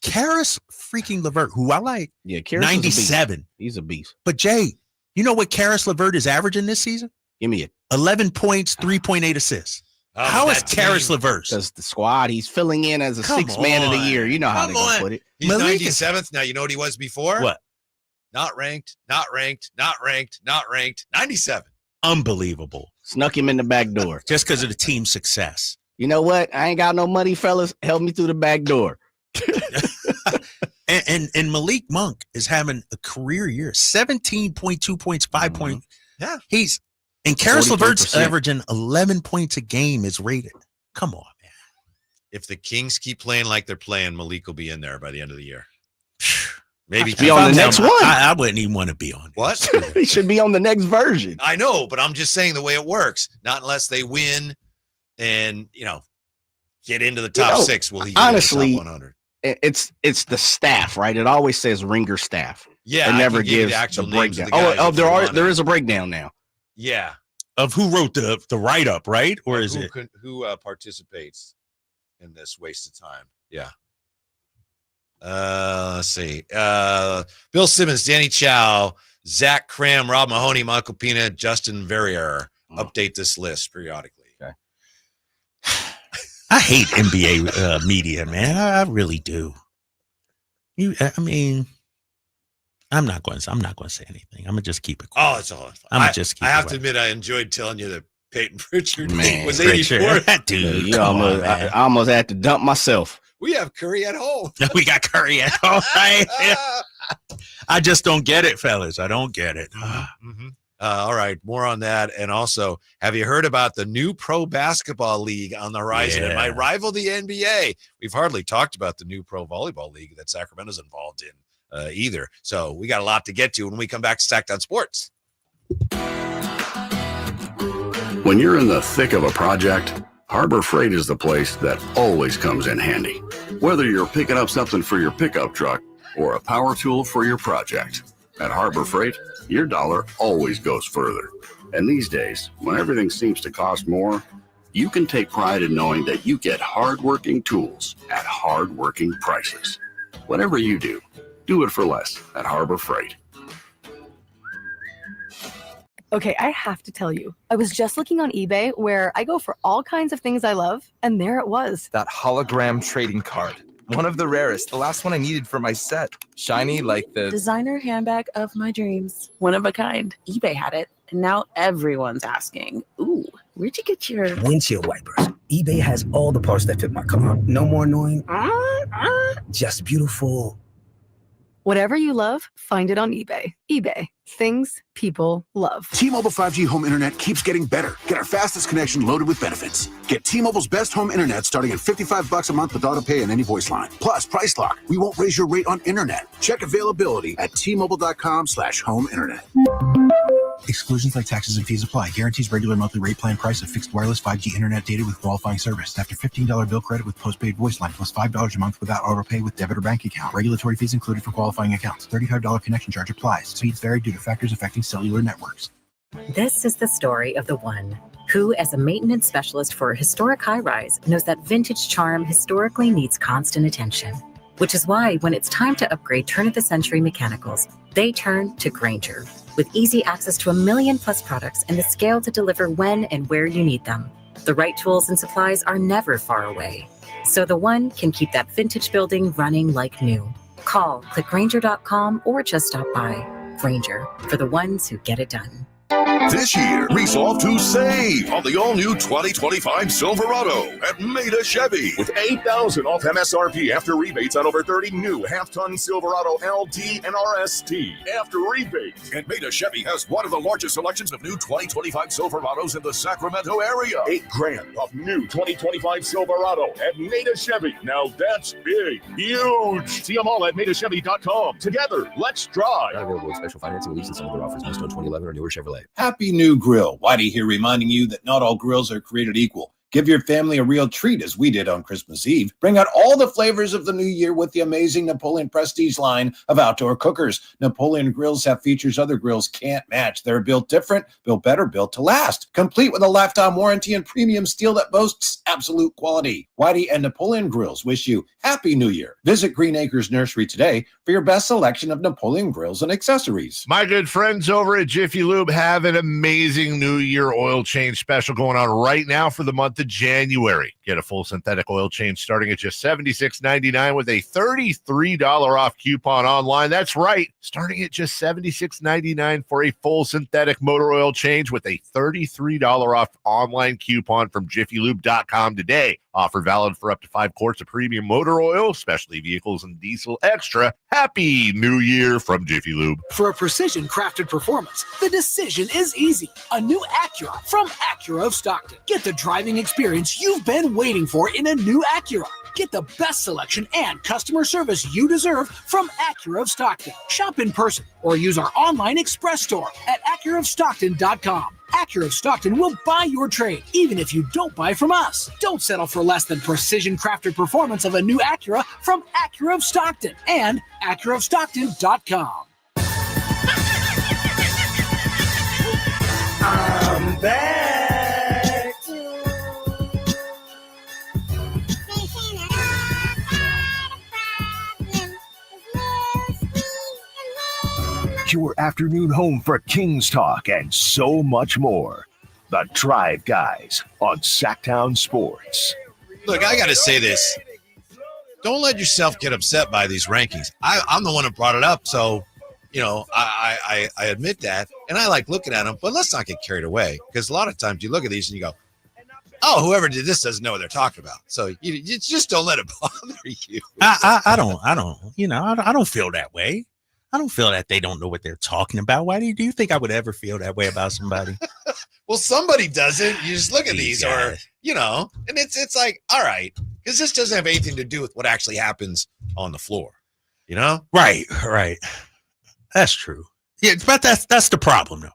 Karis freaking LeVert, who I like. Yeah, Karis 97. He's a beast. But Jay, you know what Karis LeVert is averaging this season? Give me it. 11 points, 3.8 assists. How is Karis LeVert? Because the squad, he's filling in as a sixth man of the year. You know how they're going to put it. He's 97th. Now, you know what he was before? What? Not ranked, not ranked, not ranked, not ranked. 97. Unbelievable. Snuck him in the back door. Just because of the team's success. You know what? I ain't got no money, fellas. Help me through the back door. and Malik Monk is having a career year. 17.2 points, 5 points. Yeah. And Karis LeVert's 43%. averaging 11 points a game is rated. Come on, man. If the Kings keep playing like they're playing, Malik will be in there by the end of the year. Maybe be on the next one. I wouldn't even want to be on it. What? He should be on the next version. I know, but I'm just saying the way it works. Not unless they win and, get into the top six. Will he get honestly, into the top 100? It's the staff, right? It always says Ringer staff. Yeah, it never I can give you gives the actual the names of breakdown. the guys if you want There it. is a breakdown now. Yeah. Of who wrote the write-up, right? Or is it? Who participates in this waste of time? Yeah. Let's see. Bill Simmons, Danny Chow, Zach Cram, Rob Mahoney, Michael Pina, Justin Verrier. Update this list periodically. Okay. I hate NBA media, man. I really do. I'm not going to say anything. I'm gonna just keep it quiet. Oh, it's all. I'm gonna just keep I it have to quiet. admit, I enjoyed telling you that Peyton Pritchard Man, was 84. Dude, I almost had to dump myself. We have Curry at home. We got Curry at home. Right? I just don't get it, fellas. I don't get it. All right, more on that. And also, have you heard about the new pro basketball league on the horizon? It might rival the NBA. We've hardly talked about the new pro volleyball league that Sacramento's involved in either. So we got a lot to get to when we come back to Stacked on Sports. When you're in the thick of a project, Harbor Freight is the place that always comes in handy. Whether you're picking up something for your pickup truck or a power tool for your project, at Harbor Freight, your dollar always goes further. And these days, when everything seems to cost more, you can take pride in knowing that you get hard-working tools at hard-working prices. Whatever you do, do it for less at Harbor Freight. Okay, I have to tell you, I was just looking on eBay where I go for all kinds of things I love, and there it was. That hologram trading card. One of the rarest. The last one I needed for my set. Shiny like the designer handbag of my dreams. One of a kind. eBay had it, and now everyone's asking, ooh, where'd you get your windshield wipers? eBay has all the parts that fit my car. No more annoying. Just beautiful. Whatever you love, find it on eBay. eBay. Things people love. T-Mobile 5G home internet keeps getting better. Get our fastest connection loaded with benefits. Get T-Mobile's best home internet starting at $55 a month with auto pay and any voice line. Plus, Price Lock. We won't raise your rate on internet. Check availability at T-Mobile.com/home internet. Exclusions like taxes and fees apply. Guarantees regular monthly rate plan price of fixed wireless 5G internet data with qualifying service. After $15 bill credit with postpaid voice line plus $5 a month without auto pay with debit or bank account. Regulatory fees included for qualifying accounts. $35 connection charge applies. Speeds vary due to factors affecting cellular networks. This is the story of the one who, as a maintenance specialist for a historic high-rise, knows that vintage charm historically needs constant attention. Which is why when it's time to upgrade turn-of-the-century mechanicals, they turn to Grainger. With easy access to 1 million+ products and the scale to deliver when and where you need them. The right tools and supplies are never far away. So the one can keep that vintage building running like new. Call, click Grainger.com, or just stop by. Grainger, for the ones who get it done. This year, resolve to save on the all-new 2025 Silverado at Maida Chevy with $8,000 off MSRP after rebates on over 30 new half-ton Silverado LT and RST after rebates. And Maida Chevy has one of the largest selections of new 2025 Silverados in the Sacramento area. $8,000 off new 2025 Silverado at Maida Chevy. Now that's big, huge. See them all at MaidaChevy.com. Together, let's drive. Not available with special financing, lease, and some other offers. Must own 2011 or newer Chevrolet. Happy new grill. Whitey here reminding you that not all grills are created equal. Give your family a real treat as we did on Christmas Eve. Bring out all the flavors of the new year with the amazing Napoleon Prestige line of outdoor cookers. Napoleon grills have features other grills can't match. They're built different, built better, built to last. Complete with a lifetime warranty and premium steel that boasts absolute quality. Whitey and Napoleon Grills wish you Happy New Year. Visit Green Acres Nursery today for your best selection of Napoleon grills and accessories. My good friends over at Jiffy Lube have an amazing New Year oil change special going on right now for the month of January. Get a full synthetic oil change starting at just $76.99 with a $33 off coupon online. That's right, starting at just $76.99 for a full synthetic motor oil change with a $33 off online coupon from JiffyLube.com today. Offer valid for up to 5 quarts of premium motor oil, specialty vehicles, and diesel extra. Happy New Year from Jiffy Lube. For a precision-crafted performance, the decision is easy. A new Acura from Acura of Stockton. Get the driving experience you've been waiting for in a new Acura. Get the best selection and customer service you deserve from Acura of Stockton. Shop in person or use our online express store at AcuraofStockton.com. Acura of Stockton will buy your trade, even if you don't buy from us. Don't settle for less than precision-crafted performance of a new Acura from Acura of Stockton and AcuraofStockton.com. I'm back. Your afternoon home for Kings Talk and so much more. The Drive Guys on Sacktown Sports. Look, I got to say this. Don't let yourself get upset by these rankings. I'm the one who brought it up, so, you know, I admit that. And I like looking at them, but let's not get carried away. Because a lot of times you look at these and you go, oh, whoever did this doesn't know what they're talking about. So you just don't let it bother you. I don't feel that way. I don't feel that they don't know what they're talking about. Why do you think I would ever feel that way about somebody? Well, somebody doesn't. You just look at these or, you know, and it's like, all right, because this doesn't have anything to do with what actually happens on the floor, you know? Right. That's true. Yeah, but that's the problem, though.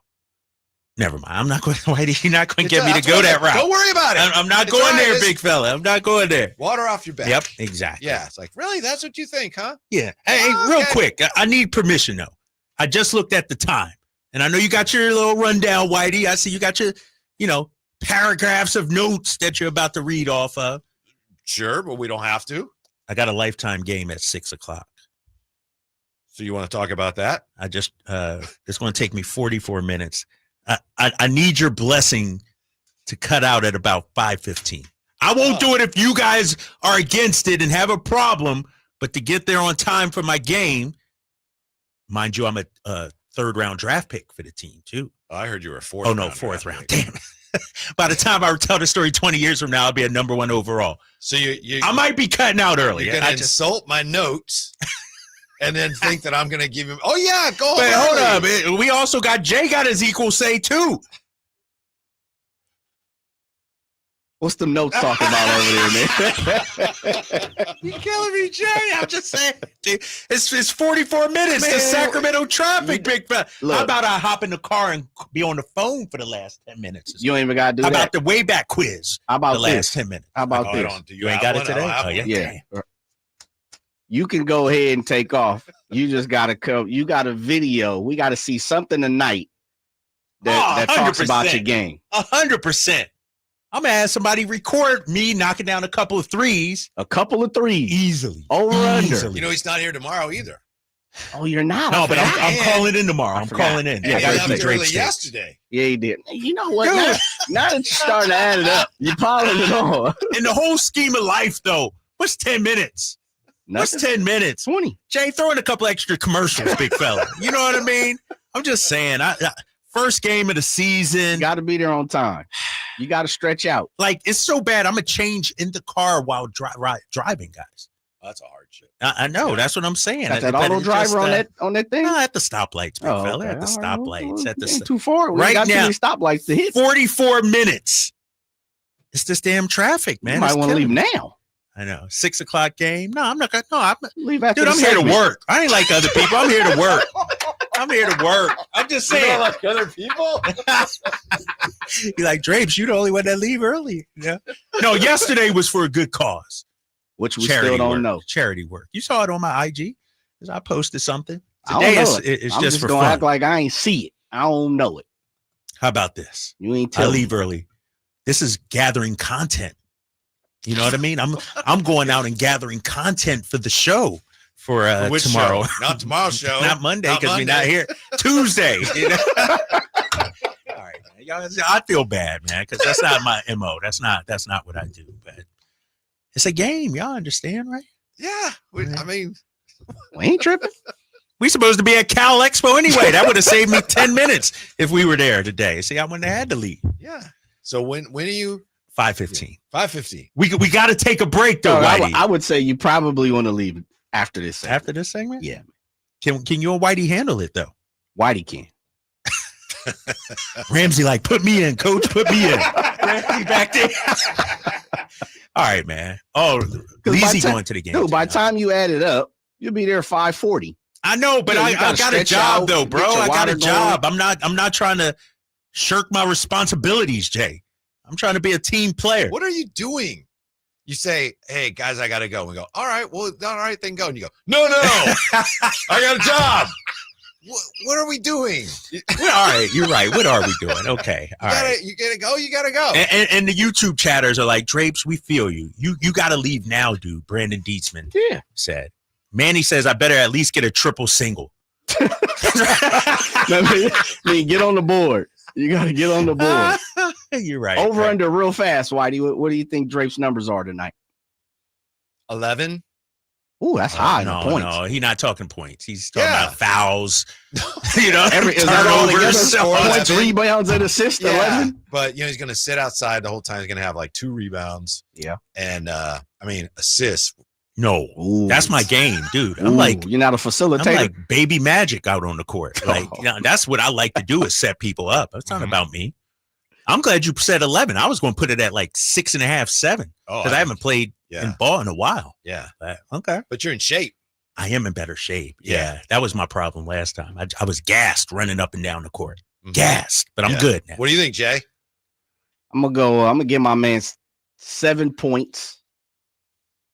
Never mind. I'm not going. Whitey, you're not going to get me to go that route. Don't worry about it. I'm not going there, big fella. I'm not going there. Water off your back. Yep, exactly. Yeah, it's like, really? That's what you think, huh? Yeah. Hey, real quick. I need permission, though. I just looked at the time, and I know you got your little rundown, Whitey. I see you got your, paragraphs of notes that you're about to read off of. Sure, but we don't have to. I got a Lifetime game at 6:00. So you want to talk about that? I just it's going to take me 44 minutes. I need your blessing to cut out at about 5:15. I won't do it if you guys are against it and have a problem, but to get there on time for my game, mind you, I'm a third-round draft pick for the team, too. I heard you were a fourth. Oh, no, fourth round. Damn it. By the time I tell the story 20 years from now, I'll be a number 1 overall. So I might be cutting out early. You're going to insult my notes and then think that I'm going to give him. Oh, yeah, go Wait, hold up. We also got Jay got his equal say, too. What's the notes talking about over there, man? You're killing me, Jay. I'm just saying. It's 44 minutes. Man, the Sacramento traffic, big fella. How about I hop in the car and be on the phone for the last 10 minutes? You ain't even got to do How that. How about the Wayback quiz? How about the last 10 minutes? How about this? You ain't got it today? Oh, yeah. You can go ahead and take off. You just got to come. You got a video. We got to see something tonight that talks about your game. 100%. I'm going to have somebody record me knocking down a couple of threes. A couple of threes. Easily. Over under. You know, he's not here tomorrow either. Oh, you're not? No, but I'm calling in tomorrow. I'm calling in. Yeah, I got early yesterday. Yeah, he did. You know what? Now that you're starting to add it up, you're piling it on. In the whole scheme of life, though, what's 10 minutes? What's 10 minutes? 20. Jay, throw in a couple extra commercials, big fella. You know what I mean? I'm just saying. First game of the season. You got to be there on time. You got to stretch out. Like, it's so bad. I'm going to change in the car while driving, guys. That's a hard shit. I know. That's what I'm saying. Got that auto driver on that thing? At the stoplights, big fella. Okay. At the stoplights. At the ain't too far. We right got now, too many stoplights to hit. 44 minutes. It's this damn traffic, man. You might want to leave now. I know. 6 o'clock game. No, I'm not going to. No, I'm leave after dude, the I'm here to segment. work. I ain't like other people. I'm here to work. I'm here to work. I'm just saying. You don't like other people? You're like, Drapes, you the only one that leave early. Yeah. No, yesterday was for a good cause. Which we Charity still don't work. know. Charity work. You saw it on my IG. I posted something. I don't Today know it's I'm just for gonna fun. act like I ain't see it. I don't know it. How about this? You ain't I telling leave early. This is gathering content. You know what I mean? I'm going out and gathering content for the show for which tomorrow. Show? Not tomorrow's show. Not Monday because we're not here. Tuesday. You know? All right, man. Y'all, I feel bad, man, because that's not my MO. That's not what I do. But it's a game. Y'all understand, right? Yeah. I mean, we ain't tripping. We supposed to be at Cal Expo anyway. That would have saved me 10 minutes if we were there today. See, I wouldn't have had to leave. yeah. So when are you? 5:15. 5:15. We got to take a break though. I would say you probably want to leave after this segment. After this segment? Yeah. Can you and Whitey handle it though? Whitey can. Ramsey like, put me in, coach, put me in. Ramsey back there. All right, man. Oh, Leezy going to the game. Dude, by the time you add it up, you'll be there 5:40. I know, but I got a job though, bro. I got a job. I'm not trying to shirk my responsibilities, Jay. I'm trying to be a team player. What are you doing? You say, hey, guys, I got to go. We go, all right, well, all right, then go. And you go, no, I got a job. What are we doing? All right, you're right. What are we doing? Okay, all right. You got to go. You got to go. And the YouTube chatters are like, Drapes, we feel you. You got to leave now, dude. Brandon Dietzman said. Manny says, I better at least get a triple single. I mean, get on the board. You got to get on the board. You're right. Over under real fast, Whitey. What do you think Drape's numbers are tonight? 11. Ooh, that's high. No, points. no, he's not talking points. He's talking about fouls. You know, is that all turnovers, points, rebounds, and assists. 11. But he's going to sit outside the whole time. He's going to have like 2 rebounds. Yeah, and assists. No, that's my game, dude. I'm like, you're not a facilitator. I'm like baby magic out on the court. Like, that's what I like to do is set people up. It's not about me. I'm glad you said 11. I was going to put it at like 6.5, 7 because I haven't played in ball in a while. Yeah. But, okay. But you're in shape. I am in better shape. Yeah. That was my problem last time. I was gassed running up and down the court. Gassed, but I'm good now. What do you think, Jay? I'm going to give my man 7 points.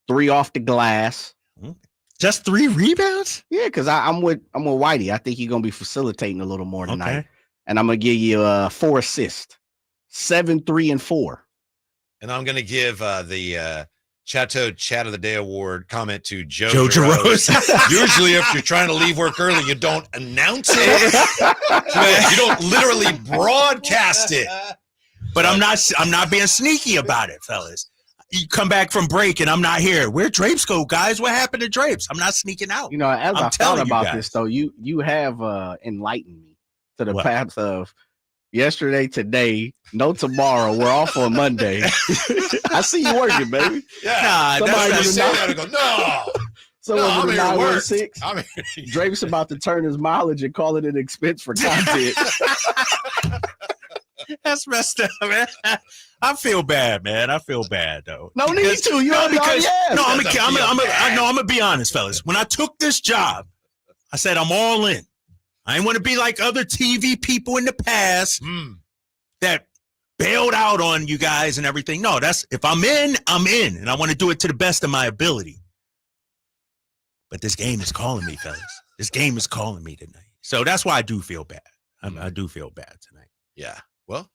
3 off the glass. Just 3 rebounds? Yeah, because I'm with Whitey. I think you're gonna be facilitating a little more tonight. Okay. And I'm gonna give you 4 assists. 7, 3, and 4. And I'm gonna give the Chateau Chat of the Day Award comment to Joe Jarose. Usually if you're trying to leave work early, you don't announce it. You don't literally broadcast it. But I'm not being sneaky about it, fellas. You come back from break and I'm not here. Where'd Drapes go, guys? What happened to Drapes? I'm not sneaking out. You know, as I thought telling you about guys. this, though, you have enlightened me to the path of yesterday, today, no tomorrow. We're off on Monday. I see you working, baby. Yeah. Somebody That's did not not- to go, no. Someone I'm with a here to work. 916. I'm here. Drape's about to turn his mileage and call it an expense for content. That's messed up, man. I feel bad, man. I feel bad though. No need to. You already asked. No, I'm gonna be honest, fellas. When I took this job, I said I'm all in. I ain't want to be like other TV people in the past that bailed out on you guys and everything. No, that's if I'm in, and I want to do it to the best of my ability. But this game is calling me, fellas. This game is calling me tonight. So that's why I do feel bad. I do feel bad tonight. Yeah. Well,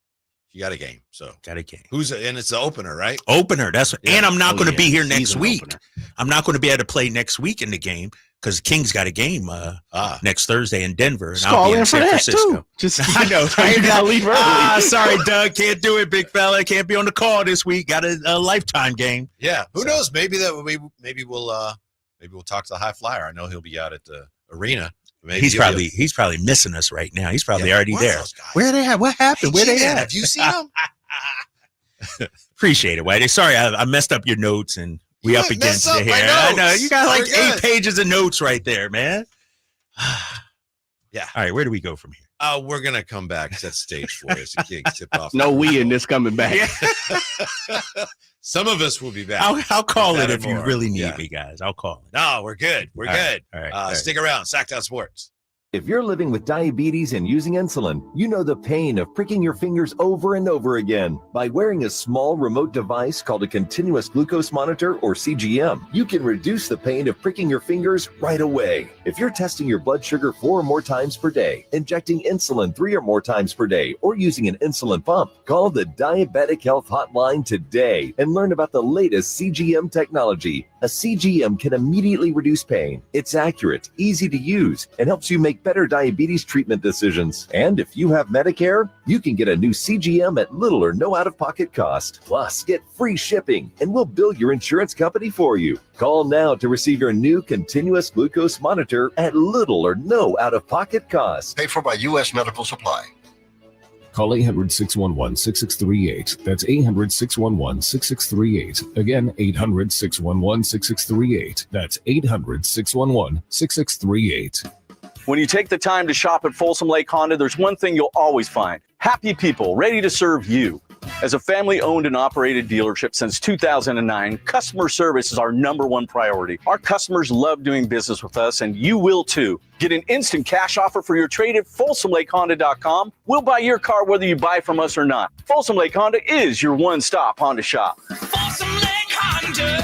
you got a game. So got a game. And it's the opener, right? Opener. That's and I'm not going to be here next Season week. opener. I'm not going to be able to play next week in the game because Kings got a game next Thursday in Denver, and Just I'll call be in in for San that, Francisco. too. Just I know. you gotta leave early. Sorry, Doug, can't do it, big fella. Can't be on the call this week. Got a lifetime game. Yeah. Who knows? Maybe we'll talk to the high flyer. I know he'll be out at the arena. Maybe he's probably missing us right now. He's probably already where are there. those guys? Where they at? What happened? Where they at? Have you seen them? Appreciate it, Whitey. Sorry, I messed up your notes and we up against it here. I know you got like 8 pages of notes right there, man. Yeah. All right, where do we go from here? We're gonna come back. Set stage for us. You can't tip off. No, we in this coming back. Some of us will be back. I'll call it if you more. really need me, guys. I'll call it. No, we're good. We're good. All right. Stick around. Sacktown Sports. If you're living with diabetes and using insulin, you know the pain of pricking your fingers over and over again. By wearing a small remote device called a continuous glucose monitor, or CGM, you can reduce the pain of pricking your fingers right away. If you're testing your blood sugar 4 or more times per day, injecting insulin 3 or more times per day, or using an insulin pump, call the Diabetic Health Hotline today and learn about the latest CGM technology. A CGM can immediately reduce pain. It's accurate, easy to use, and helps you make better diabetes treatment decisions. And if you have Medicare, you can get a new CGM at little or no out-of-pocket cost. Plus, get free shipping, and we'll bill your insurance company for you. Call now to receive your new continuous glucose monitor at little or no out-of-pocket cost. Paid for by U.S. Medical Supply. Call 800-611-6638. That's 800-611-6638. Again, 800-611-6638. That's 800-611-6638. When you take the time to shop at Folsom Lake Honda, there's one thing you'll always find: happy people ready to serve you. As a family-owned and operated dealership since 2009, customer service is our #1 priority. Our customers love doing business with us, and you will too. Get an instant cash offer for your trade at FolsomLakeHonda.com. We'll buy your car whether you buy from us or not. Folsom Lake Honda is your one-stop Honda shop. Folsom Lake Honda,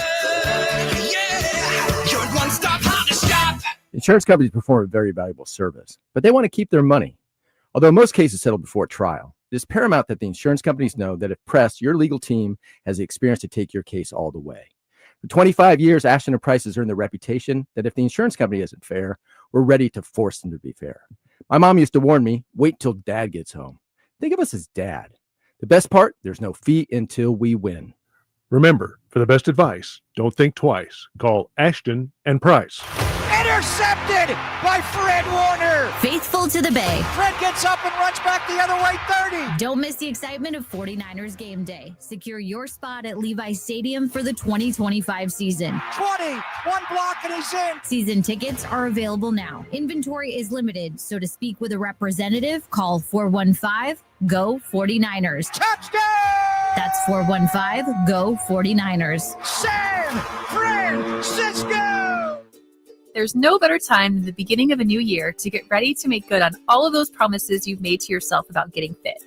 yeah, your one-stop Honda shop. Insurance companies perform a very valuable service, but they want to keep their money. Although most cases settle before trial, it is paramount that the insurance companies know that if pressed, your legal team has the experience to take your case all the way. For 25 years, Ashton & Price has earned the reputation that if the insurance company isn't fair, we're ready to force them to be fair. My mom used to warn me, wait till dad gets home. Think of us as dad. The best part, there's no fee until we win. Remember, for the best advice, don't think twice. Call Ashton & Price. Intercepted by Fred Warner. Faithful to the Bay. Fred gets up and runs back the other way, 30. Don't miss the excitement of 49ers game day. Secure your spot at Levi's Stadium for the 2025 season. 20, one block and he's in. Season tickets are available now. Inventory is limited, so to speak with a representative, call 415-GO-49ers. Touchdown! That's 415-GO-49ers. San Francisco! There's no better time than the beginning of a new year to get ready to make good on all of those promises you've made to yourself about getting fit.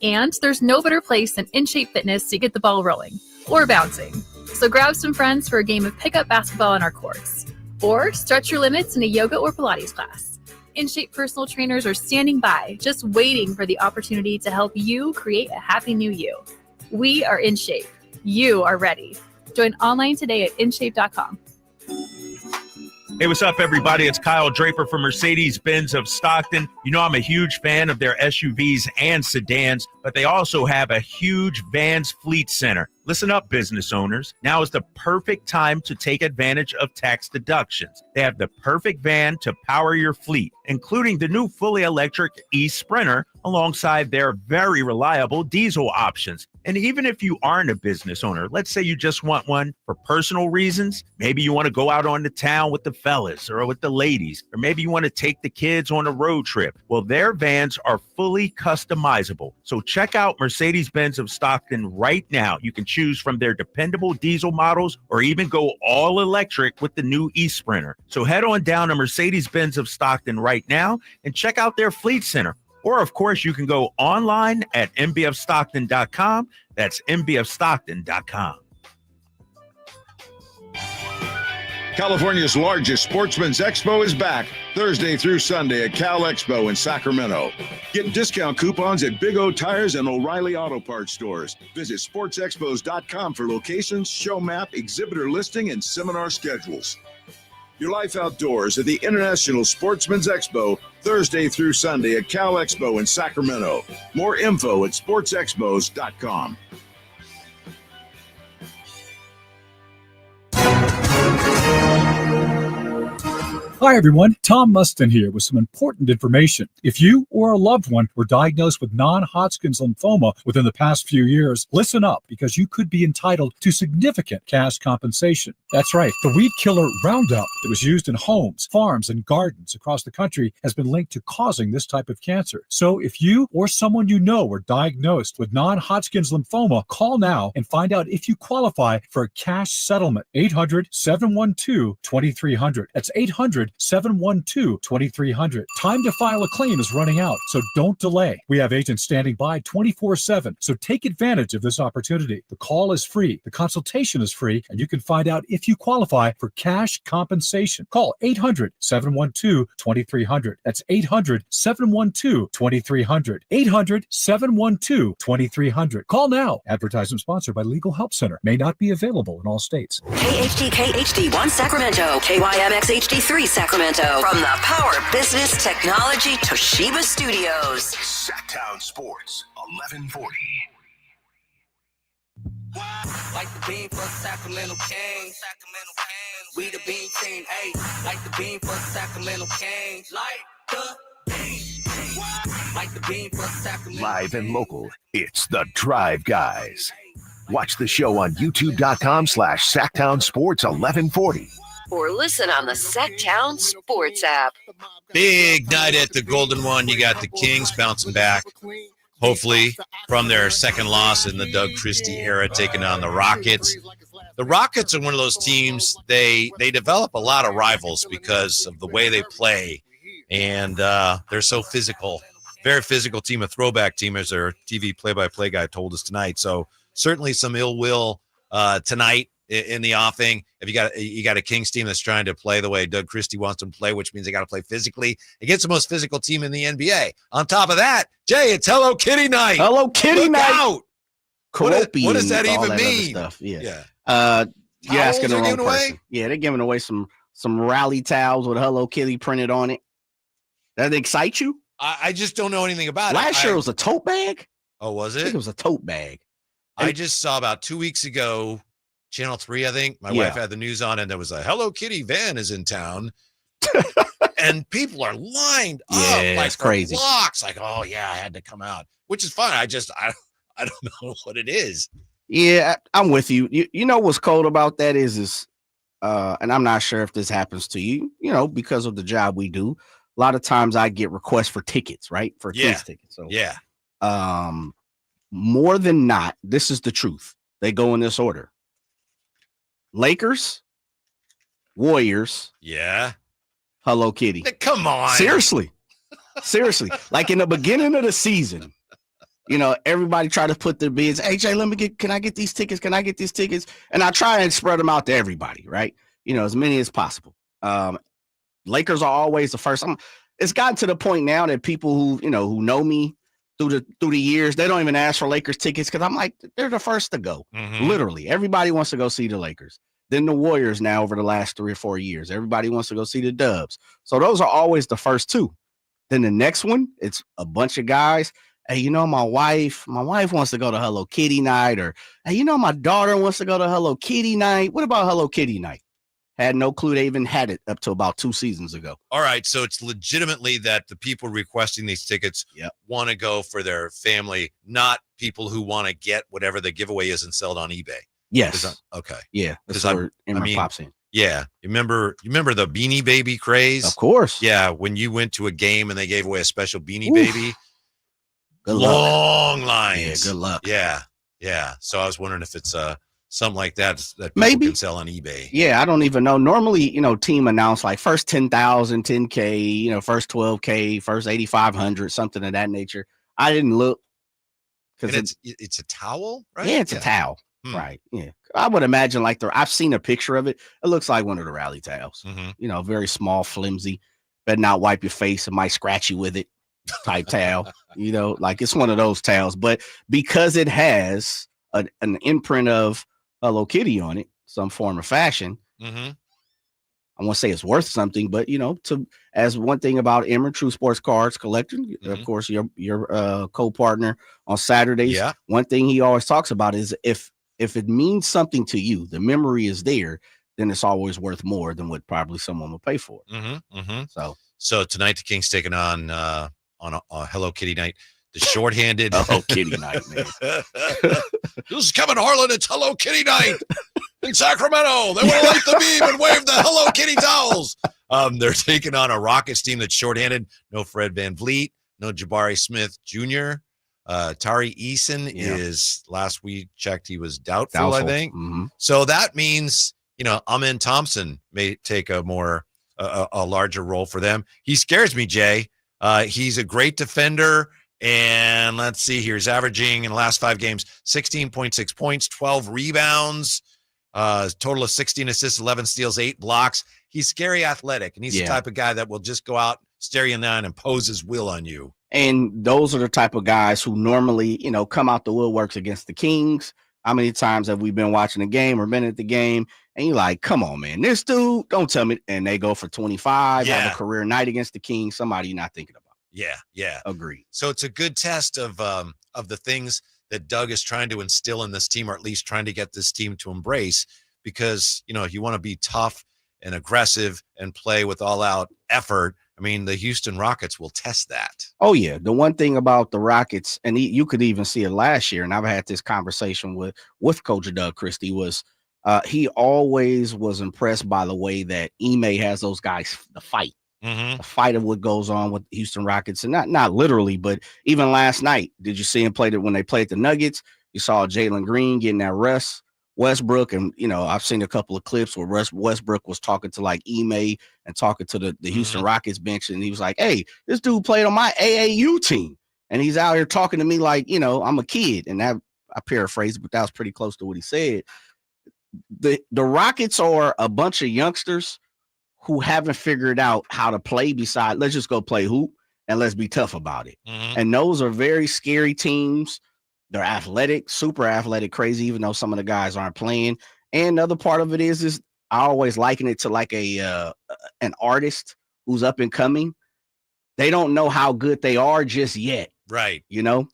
And there's no better place than In Shape Fitness to get the ball rolling or bouncing. So grab some friends for a game of pickup basketball on our courts, or stretch your limits in a yoga or Pilates class. In Shape personal trainers are standing by, just waiting for the opportunity to help you create a happy new you. We are In Shape. You are ready. Join online today at InShape.com. Hey, what's up, everybody? It's Kyle Draper from Mercedes-Benz of Stockton. You know I'm a huge fan of their SUVs and sedans, but they also have a huge Vans Fleet Center. Listen up, business owners. Now is the perfect time to take advantage of tax deductions. They have the perfect van to power your fleet, including the new fully electric e-Sprinter alongside their very reliable diesel options. And even if you aren't a business owner, let's say you just want one for personal reasons. Maybe you want to go out on the town with the fellas or with the ladies, or maybe you want to take the kids on a road trip. Well, their vans are fully customizable. So check out Mercedes-Benz of Stockton right now. You can choose from their dependable diesel models or even go all electric with the new e-Sprinter. So head on down to Mercedes-Benz of Stockton right now and check out their fleet center. Or, of course, you can go online at mbfstockton.com. That's mbfstockton.com. California's largest Sportsmen's Expo is back Thursday through Sunday at Cal Expo in Sacramento. Get discount coupons at Big O Tires and O'Reilly Auto Parts stores. Visit sportsexpos.com for locations, show map, exhibitor listing, and seminar schedules. Your life outdoors at the International Sportsmen's Expo, Thursday through Sunday at Cal Expo in Sacramento. More info at sportsexpos.com. Hi, everyone. Tom Mustin here with some important information. If you or a loved one were diagnosed with non-Hodgkin's lymphoma within the past few years, listen up because you could be entitled to significant cash compensation. That's right. The weed killer Roundup that was used in homes, farms, and gardens across the country has been linked to causing this type of cancer. So if you or someone you know were diagnosed with non-Hodgkin's lymphoma, call now and find out if you qualify for a cash settlement. 800-712-2300. That's 800-712-2300. Time to file a claim is running out, so don't delay. We have agents standing by 24/7, so take advantage of this opportunity. The call is free, the consultation is free, and you can find out if you qualify for cash compensation. Call 800-712-2300. That's 800-712-2300. 800-712-2300. Call now. Advertisement sponsored by Legal Help Center. May not be available in all states. KHD1 Sacramento, KYMX HD3 Sacramento. From the Power Business Technology Toshiba Studios. Sacktown Sports, 1140. Like the beam for Sacramento Kings. We the beam team, hey. Like the beam for Sacramento Kings. Like the beam. Like the beam for Sacramento. Live and local, it's the Drive Guys. Watch the show on youtube.com/Sacktown Sports 1140. Or listen on the Sacktown Sports app. Big night at the Golden One. You got the Kings bouncing back, hopefully, from their second loss in the Doug Christie era, taking on the Rockets. The Rockets are one of those teams, they develop a lot of rivals because of the way they play, and they're so physical. Very physical team, a throwback team, as our TV play-by-play guy told us tonight. So certainly some ill will tonight in the offing. If you got a Kings team that's trying to play the way Doug Christie wants them to play, which means they got to play physically against the most physical team in the NBA. On top of that, Jay, it's Hello Kitty night. Hello Kitty Look night. Out. What does that all even that mean? other stuff. Yeah. Towels You're asking the are wrong given person. away? Yeah, they're giving away some rally towels with Hello Kitty printed on it. That excite you? I just don't know anything about it. Last year it was a tote bag. Oh, was I it? think it was a tote bag. I just saw about 2 weeks ago, Channel 3, I think. My wife had the news on, and there was a Hello Kitty van is in town. And people are lined up like it's crazy. blocks. Like, oh, yeah, I had to come out, which is fine. I don't know what it is. Yeah, I'm with you. You know what's cold about that is and I'm not sure if this happens to you, because of the job we do. A lot of times I get requests for tickets, right? For Kings tickets. So yeah. More than not, this is the truth. They go in this order. Lakers, Warriors. Yeah. Hello Kitty. Come on. Seriously. Like in the beginning of the season, everybody try to put their bids. Hey, Jay, can I get these tickets? Can I get these tickets? And I try and spread them out to everybody, right? As many as possible. Lakers are always the first. It's gotten to the point now that people who know me through the years, they don't even ask for Lakers tickets because I'm like, they're the first to go. Mm-hmm. Literally, everybody wants to go see the Lakers. Then the Warriors now over the last 3 or 4 years, everybody wants to go see the Dubs. So those are always the first two. Then the next one, it's a bunch of guys. Hey, my wife wants to go to Hello Kitty night, or hey, my daughter wants to go to Hello Kitty night. What about Hello Kitty night? Had no clue they even had it up to about 2 seasons ago. All right, so it's legitimately that the people requesting these tickets want to go for their family, not people who want to get whatever the giveaway is and sell it on eBay. Yes. Okay. Yeah. That's where Emma pops in. Yeah. You remember the Beanie Baby craze? Of course. Yeah. When you went to a game and they gave away a special Beanie Baby. Good long luck. lines. Yeah, good luck. Yeah. Yeah. So I was wondering if it's something like that people maybe can sell on eBay. Yeah, I don't even know. Normally, team announce like first 10,000, 10K, first 12K, first 8,500, something of that nature. I didn't look because it's a towel, right? Yeah, it's a towel, right? Yeah, I would imagine like I've seen a picture of it. It looks like one of the rally towels. Mm-hmm. Very small, flimsy. Better not wipe your face; it might scratch you with it. Type towel, like it's one of those towels. But because it has an imprint of Hello Kitty on it, some form of fashion. Mm-hmm. I won't say it's worth something, but as one thing about Emmer True Sports Cards Collecting, of course, your co-partner on Saturdays. Yeah. One thing he always talks about is if it means something to you, the memory is there, then it's always worth more than what probably someone will pay for it. So tonight the Kings taking on a Hello Kitty night. The shorthanded Hello Kitty night, man. This is Kevin Harlan. It's Hello Kitty night in Sacramento. They want to light the beam and wave the Hello Kitty towels. They're taking on a Rockets team that's shorthanded. No Fred VanVleet. No Jabari Smith Jr. Tari Eason is, last we checked, he was doubtful. I think. So that means, Amen Thompson may take a larger role for them. He scares me, Jay. He's a great defender. And let's see here. He's averaging in the last 5 games 16.6 points, 12 rebounds, total of 16 assists, 11 steals, 8 blocks. He's scary athletic, and he's the type of guy that will just go out, stare you down, and impose his will on you. And those are the type of guys who normally, come out the woodworks against the Kings. How many times have we been watching the game or been at the game, and you're like, come on, man, this dude, don't tell me. And they go for 25, have a career night against the Kings, somebody you're not thinking about. Yeah. Agreed. So it's a good test of the things that Doug is trying to instill in this team, or at least trying to get this team to embrace, because, if you want to be tough and aggressive and play with all-out effort, I mean, the Houston Rockets will test that. Oh, yeah. The one thing about the Rockets, and you could even see it last year, and I've had this conversation with Coach Doug Christie, was he always was impressed by the way that Ime has those guys the fight. The fight of what goes on with Houston Rockets, and not literally, but even last night, did you see him play it when they played the Nuggets? You saw Jalen Green getting that Russ Westbrook, and I've seen a couple of clips where Russ Westbrook was talking to like Ime and talking to the Houston Rockets bench, and he was like, "Hey, this dude played on my AAU team, and he's out here talking to me like I'm a kid." And that, I paraphrase, but that was pretty close to what he said. The Rockets are a bunch of youngsters who haven't figured out how to play beside, let's just go play hoop and let's be tough about it. And those are very scary teams. They're athletic, super athletic, crazy, even though some of the guys aren't playing. And the other part of it is I always liken it to like an artist who's up and coming. They don't know how good they are just yet. Right.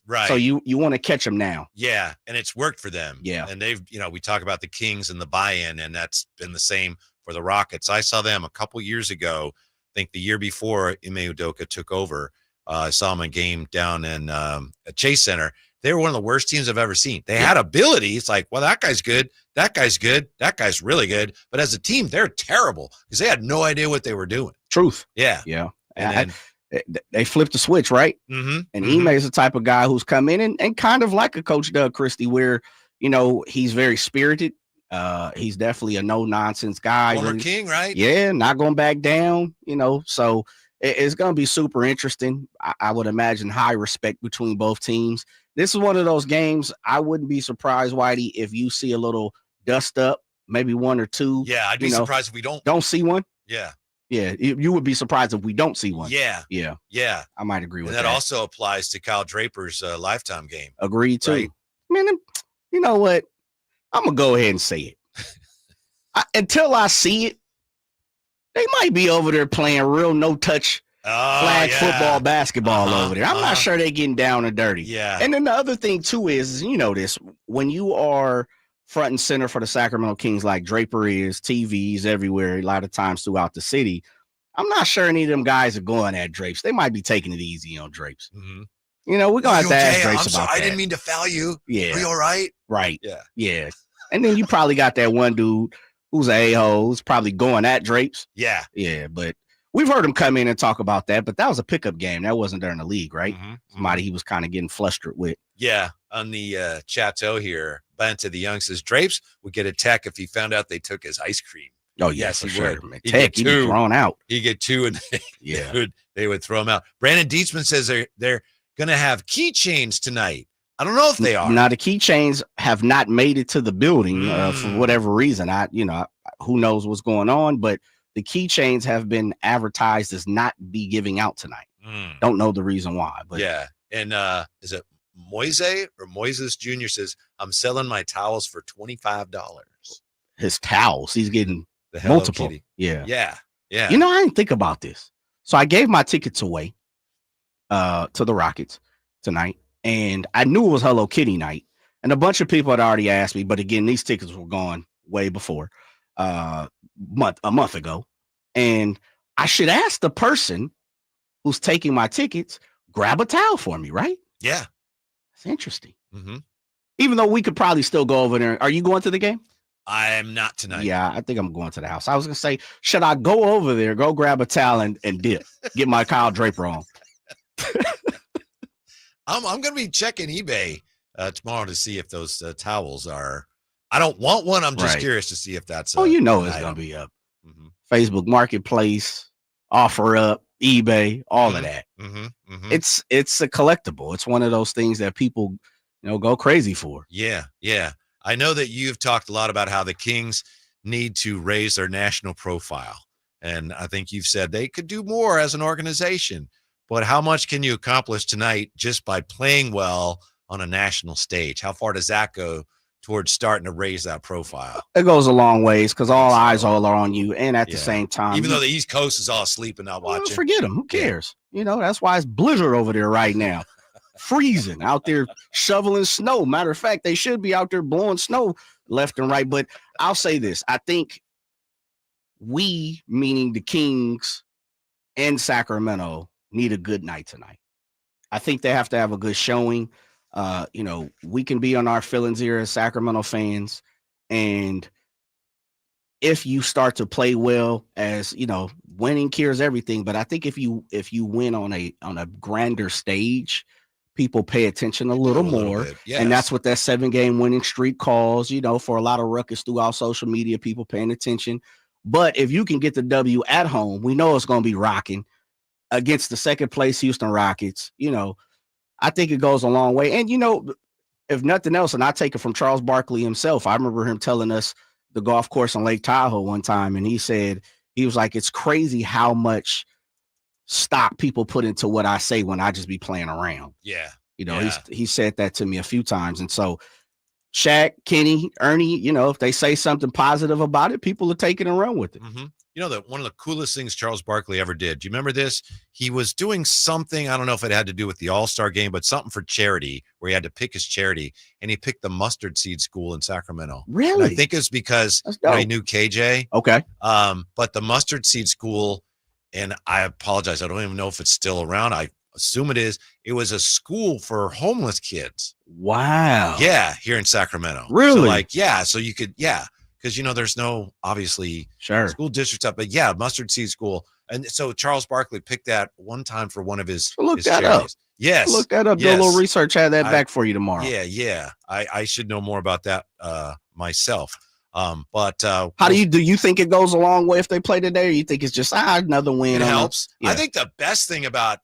Right. So you want to catch them now. Yeah. And it's worked for them. Yeah. And they've, we talk about the Kings and the buy-in, and that's been the same for the Rockets. I saw them a couple years ago. I think the year before Ime Udoka took over. I saw them in a game down in at Chase Center. They were one of the worst teams I've ever seen. They had ability. It's like, well, that guy's good. That guy's good. That guy's really good. But as a team, they're terrible because they had no idea what they were doing. Truth. Yeah. Yeah. And they flipped the switch, right? And Ime is the type of guy who's come in and kind of like a Coach Doug Christie, where, he's very spirited. He's definitely a no-nonsense guy. Former King, right? Yeah, not going back down, so it's going to be super interesting. I would imagine high respect between both teams. This is one of those games I wouldn't be surprised, Whitey, if you see a little dust up, maybe one or two. Yeah, I'd be surprised if we don't see one. Yeah. Yeah, you would be surprised if we don't see one. Yeah. I might agree with and that. that also applies to Kyle Draper's lifetime game. Agreed too. Right? Man, you know what? I'm gonna go ahead and say it. Until I see it, they might be over there playing real no-touch flag football, basketball over there. I'm not sure they're getting down and dirty. Yeah. And then the other thing too is, this, when you are front and center for the Sacramento Kings like Draper is, TVs everywhere, a lot of times throughout the city, I'm not sure any of them guys are going at Drapes. They might be taking it easy on Drapes. We're going to have to ask Drapes about that. I didn't mean to foul you. Yeah. Are you all right? Right. Yeah. Yeah. And then you probably got that one dude who's an a-hole, who's probably going at Drapes. Yeah. Yeah, but we've heard him come in and talk about that, but that was a pickup game. That wasn't during the league, right? Somebody he was kind of getting flustered with. Yeah. On the chateau here, Banta the Young says Drapes would get a tech if he found out they took his ice cream. Oh, yes, for he sure. would. Man. He'd Tech, get he'd be thrown out. He'd get 2 and they would throw him out. Brandon Dietzman says they're going to have keychains tonight. I don't know if they are. Now, the keychains have not made it to the building for whatever reason. Who knows what's going on, but the keychains have been advertised as not be giving out tonight. Don't know the reason why, but yeah. And is it Moise or Moises Jr. says, I'm selling my towels for $25. His towels, he's getting the Hello multiple. Kitty. Yeah. Yeah. I didn't think about this. So I gave my tickets away to the Rockets tonight, and I knew it was Hello Kitty night, and a bunch of people had already asked me, but again, these tickets were gone way before. a month ago, and I should ask the person who's taking my tickets, grab a towel for me, right? Yeah. It's interesting. Mm-hmm. Even though we could probably still go over there. Are you going to the game? I am not tonight. Yeah, I think I'm going to the house. I was going to say, should I go over there, go grab a towel and dip, get my Kyle Draper on? I'm going to be checking eBay tomorrow to see if those towels are. I don't want one. I'm just curious to see if that's. It's going to be up. Mm-hmm. Facebook Marketplace, offer up, eBay, all of that. Mm-hmm. It's a collectible. It's one of those things that people, go crazy for. Yeah. I know that you've talked a lot about how the Kings need to raise their national profile. And I think you've said they could do more as an organization. But how much can you accomplish tonight just by playing well on a national stage? How far does that go towards starting to raise that profile? It goes a long ways because all eyes are on you. And at the same time, even though the East Coast is all asleep and not watching. Forget them. Who cares? That's why it's blizzard over there right now. Freezing out there, shoveling snow. Matter of fact, they should be out there blowing snow left and right. But I'll say this. I think we, meaning the Kings and Sacramento, need a good night tonight. I think they have to have a good showing. We can be on our feelings here as Sacramento fans. And if you start to play well, as winning cures everything. But I think if you win on a grander stage, people pay attention a little more. Yes. And that's what that 7-game winning streak calls, for a lot of ruckus throughout social media, people paying attention. But if you can get the W at home, we know it's going to be rocking against the second place Houston Rockets. I think it goes a long way. And, if nothing else, and I take it from Charles Barkley himself, I remember him telling us the golf course on Lake Tahoe one time, and he said, he was like, it's crazy how much stock people put into what I say when I just be playing around. Yeah. He said that to me a few times. And so Shaq, Kenny, Ernie, if they say something positive about it, people are taking and run with it. Mm-hmm. That one of the coolest things Charles Barkley ever did. Do you remember this? He was doing something. I don't know if it had to do with the All-Star game, but something for charity where he had to pick his charity, and he picked the Mustard Seed School in Sacramento. Really? And I think it's because he knew KJ. Okay. But the Mustard Seed School, and I apologize, I don't even know if it's still around. I assume it is. It was a school for homeless kids. Wow. Yeah, here in Sacramento. Really? So so you could, because there's no obviously school districts up, but Mustard Seed School. And so Charles Barkley picked that one time for one of his up. Yes. Look that up. Yes. Do a little research. Have that back for you tomorrow. Yeah. I should know more about that myself. But how do you think it goes a long way if they play today, or you think it's just another win? It helps. I think the best thing about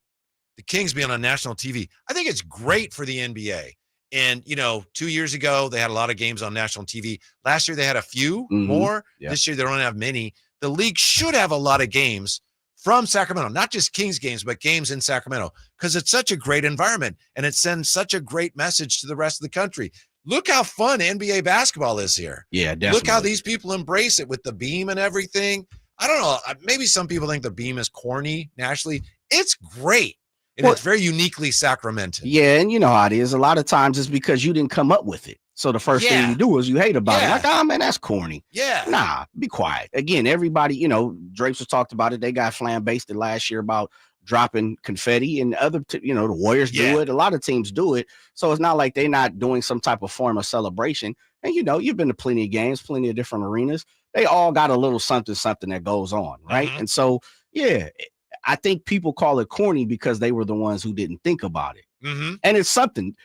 the Kings being on national TV, I think it's great for the NBA. And, 2 years ago, they had a lot of games on national TV. Last year, they had a few more. Yeah. This year, they don't have many. The league should have a lot of games from Sacramento, not just Kings games, but games in Sacramento, because it's such a great environment and it sends such a great message to the rest of the country. Look how fun NBA basketball is here. Yeah, definitely. Look how these people embrace it with the beam and everything. I don't know. Maybe some people think the beam is corny nationally. It's great. And it's very uniquely Sacramento. Yeah, and you know how it is. A lot of times it's because you didn't come up with it. So the first thing you do is you hate about it. Like, oh, man, that's corny. Yeah. Nah, be quiet. Again, everybody, Draper talked about it. They got flam-based last year about dropping confetti, and other, the Warriors do it. A lot of teams do it. So it's not like they're not doing some type of form of celebration. And, you've been to plenty of games, plenty of different arenas. They all got a little something that goes on, right? And so, I think people call it corny because they were the ones who didn't think about it. And it's something.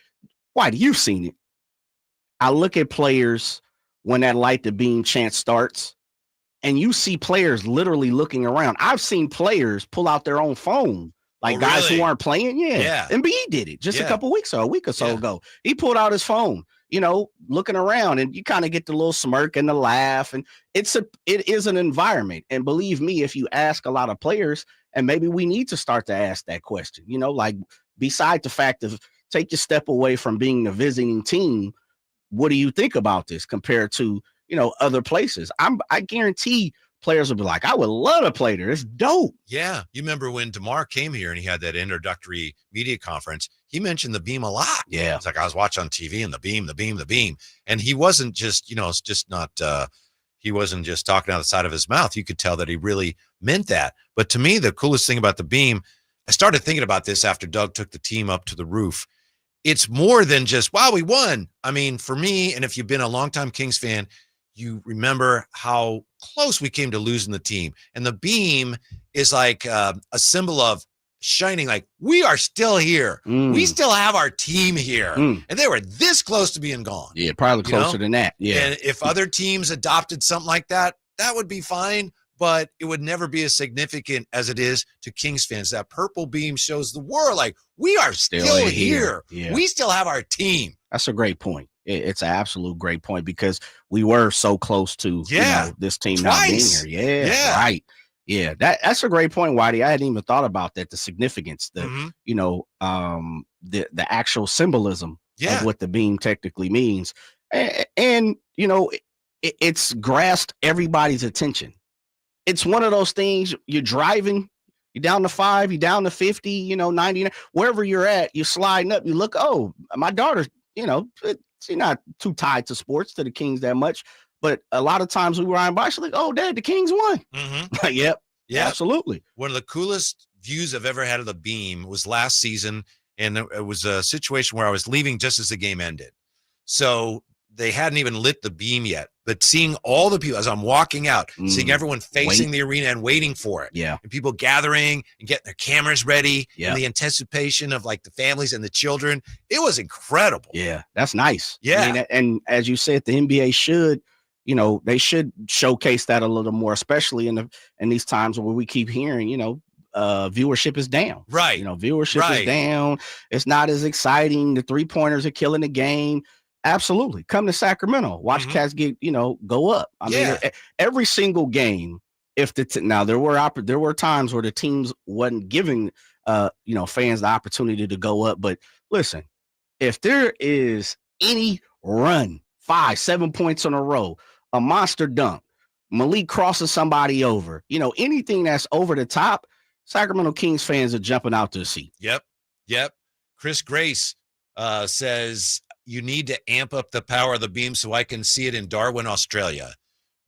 Why do you seen it? I look at players when that light the beam chant starts, and you see players literally looking around. I've seen players pull out their own phone, like guys who aren't playing. Yeah. Embiid did it just a week or so ago. He pulled out his phone, looking around, and you kind of get the little smirk and the laugh. And it is an environment. And believe me, if you ask a lot of players, and maybe we need to start to ask that question, like beside the fact of take your step away from being the visiting team, what do you think about this compared to, other places? I guarantee players will be like, I would love to play there. It's dope. Yeah. You remember when DeMar came here and he had that introductory media conference, he mentioned the beam a lot. Yeah. It's like I was watching on TV and the beam. And he wasn't just, it's just not, he wasn't just talking out the side of his mouth. You could tell that he really meant that. But to me, the coolest thing about the beam, I started thinking about this after Doug took the team up to the roof. It's more than just, wow, we won. I mean, for me, and if you've been a longtime Kings fan, you remember how close we came to losing the team. And the beam is like a symbol of shining, like we are still here. We still have our team here. And they were this close to being gone. Yeah, probably closer than that. Yeah. And if other teams adopted something like that, that would be fine, but it would never be as significant as it is to Kings fans. That purple beam shows the world like we are still here. Yeah. We still have our team. That's a great point. It's an absolute great point because we were so close to this team not being here. Yeah, right. Yeah, that's a great point, Whitey. I hadn't even thought about that. The significance, the actual symbolism of what the beam technically means, and it's grasped everybody's attention. It's one of those things. You're driving, you're down to 5, you're down to 50, 99, wherever you're at, you're sliding up. You look, oh, my daughter's, she's not too tied to sports, to the Kings that much. But a lot of times we were riding by, she's like, oh, Dad, the Kings won. Yep. Yeah, absolutely. One of the coolest views I've ever had of the beam was last season. And it was a situation where I was leaving just as the game ended. So they hadn't even lit the beam yet. But seeing all the people as I'm walking out, seeing everyone facing the arena and waiting for it. Yeah. And people gathering and getting their cameras ready. Yeah. And the anticipation of like the families and the children. It was incredible. Yeah. That's nice. Yeah. I mean, and as you said, the NBA should, they should showcase that a little more, especially in these times where we keep hearing, viewership is down. Right. Viewership is down. It's not as exciting. The 3-pointers are killing the game. Absolutely. Come to Sacramento. Watch cats get, go up. I mean, every single game, if now there were times where the teams wasn't giving fans the opportunity to go up. But listen, if there is any run, 5-7 points in a row, a monster dunk, Malik crosses somebody over, anything that's over the top, Sacramento Kings fans are jumping out to the seat. Yep. Chris Grace says you need to amp up the power of the beam so I can see it in Darwin, Australia.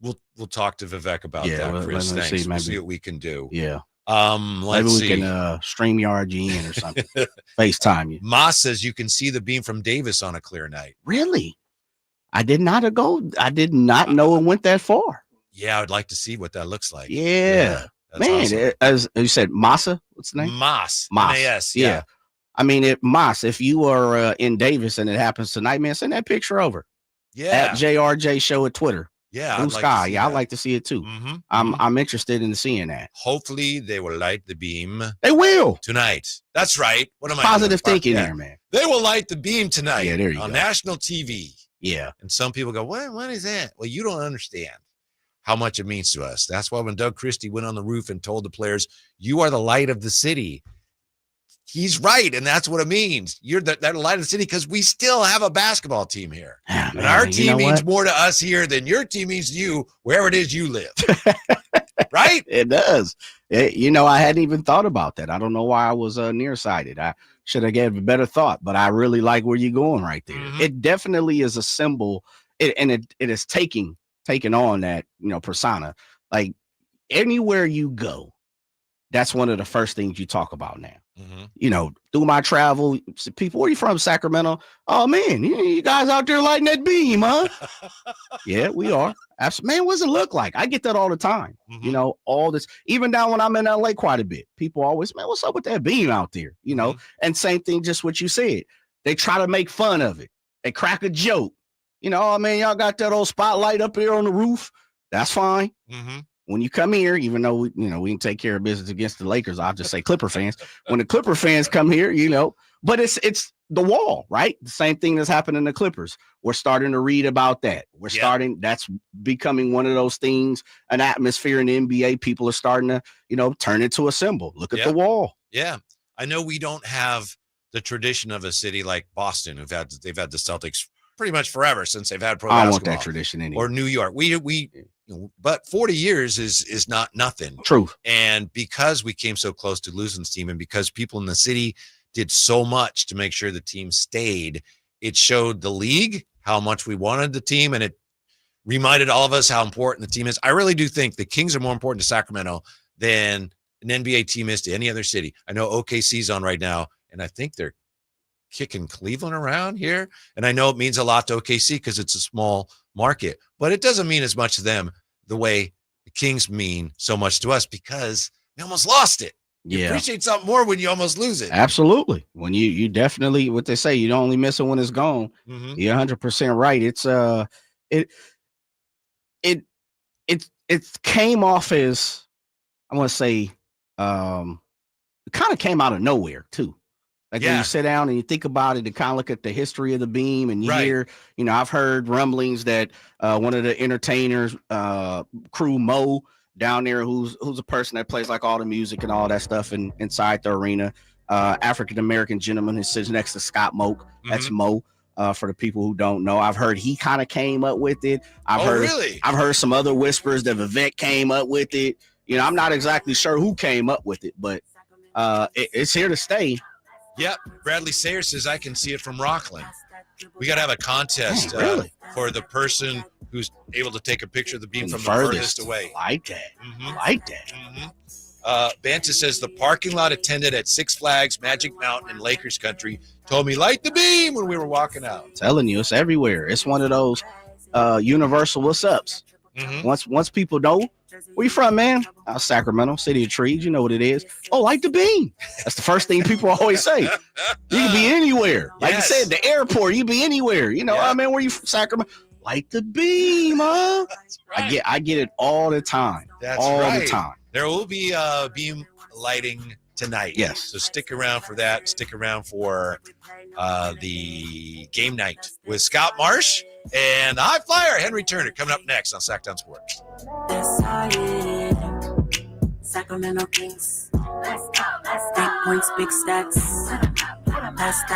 We'll talk to Vivek about that, Chris. Thanks. We'll see what we can do. Yeah. Let's see. Maybe we can StreamYard you in or something. FaceTime you. Moss says you can see the beam from Davis on a clear night. Really? I did not know it went that far. Yeah, I'd like to see what that looks like. Yeah. Man, awesome. As you said, Massa, what's the name? Moss. M-A-S, yeah. I mean, Moss, if you are in Davis and it happens tonight, man, send that picture over. Yeah. At JRJ Show at Twitter. Yeah. Blue Sky. Yeah, I'd like to see it too. I'm interested in seeing that. Hopefully they will light the beam. They will. Tonight. That's right. What am I Positive thinking there, man. They will light the beam tonight. Yeah, there you on go. national TV. Yeah. And some people go, what is that? Well, you don't understand how much it means to us. That's why when Doug Christie went on the roof and told the players, you are the light of the city. He's right. And that's what it means. You're that light of the city because we still have a basketball team here. And our team means more to us here than your team means to you, wherever it is you live. Right? It does. I hadn't even thought about that. I don't know why I was nearsighted. I should have gave a better thought, but I really like where you're going right there. It definitely is a symbol, and it is taking on that, persona. Like anywhere you go, that's one of the first things you talk about now. Through my travel, people, where are you from? Sacramento? Oh man, you guys out there lighting that beam, huh? Yeah, we are. Man, what does it look like? I get that all the time. All this, even down when I'm in LA quite a bit. People always, man, what's up with that beam out there? And same thing, just what you said. They try to make fun of it. They crack a joke. Oh man, y'all got that old spotlight up here on the roof. That's fine. When you come here, even though we can take care of business against the Lakers, I'll just say Clipper fans. When the Clipper fans come here, but it's the wall, right? The same thing that's happened in the Clippers. We're starting to read about that. That's becoming one of those things, an atmosphere in the NBA. People are starting to, turn into a symbol. Look at the wall. Yeah. I know we don't have the tradition of a city like Boston, they've had the Celtics pretty much forever since they've had pro basketball. I want that tradition anymore. Or New York. But 40 years is not nothing. True. And because we came so close to losing this team, and because people in the city did so much to make sure the team stayed, it showed the league how much we wanted the team, and it reminded all of us how important the team is. I really do think the Kings are more important to Sacramento than an NBA team is to any other city. I know OKC's on right now, and I think they're kicking Cleveland around here. And I know it means a lot to OKC because it's a small market, but it doesn't mean as much to them the way the Kings mean so much to us because we almost lost it. You appreciate something more when you almost lose it. Absolutely. When you definitely, what they say, you don't only miss it when it's gone. You're 100% right. It's it came off as, I want to say, it kind of came out of nowhere too. Like when you sit down and you think about it and kind of look at the history of the Beam and you hear, I've heard rumblings that one of the entertainers, crew Mo down there, who's a person that plays like all the music and all that stuff inside the arena, African-American gentleman who sits next to Scott Moak. That's Mo. For the people who don't know, I've heard he kind of came up with it. I've heard some other whispers that Vivek came up with it. I'm not exactly sure who came up with it, but it's here to stay. Yep. Bradley Sayers says, I can see it from Rockland. We got to have a contest for the person who's able to take a picture of the Beam from the furthest away. Like that. Banta says the parking lot attendant at Six Flags, Magic Mountain, and Lakers Country told me light the beam when we were walking out. I'm telling you, it's everywhere. It's one of those universal what's ups. Once people know, where you from, man? Sacramento, city of trees. You know what it is. Oh, light the beam. That's the first thing people always say. You can be anywhere. Like you said, the airport, you be anywhere. I mean, where you from? Sacramento? Light the beam, huh? Right. I get it all the time. That's all right. the time. There will be beam lighting tonight. Yes. So stick around for that. Stick around for the game night with Scott Marsh and the high flyer Henry Turner coming up next on Sacktown Sports. Sacramento Kings. Big points, big stats.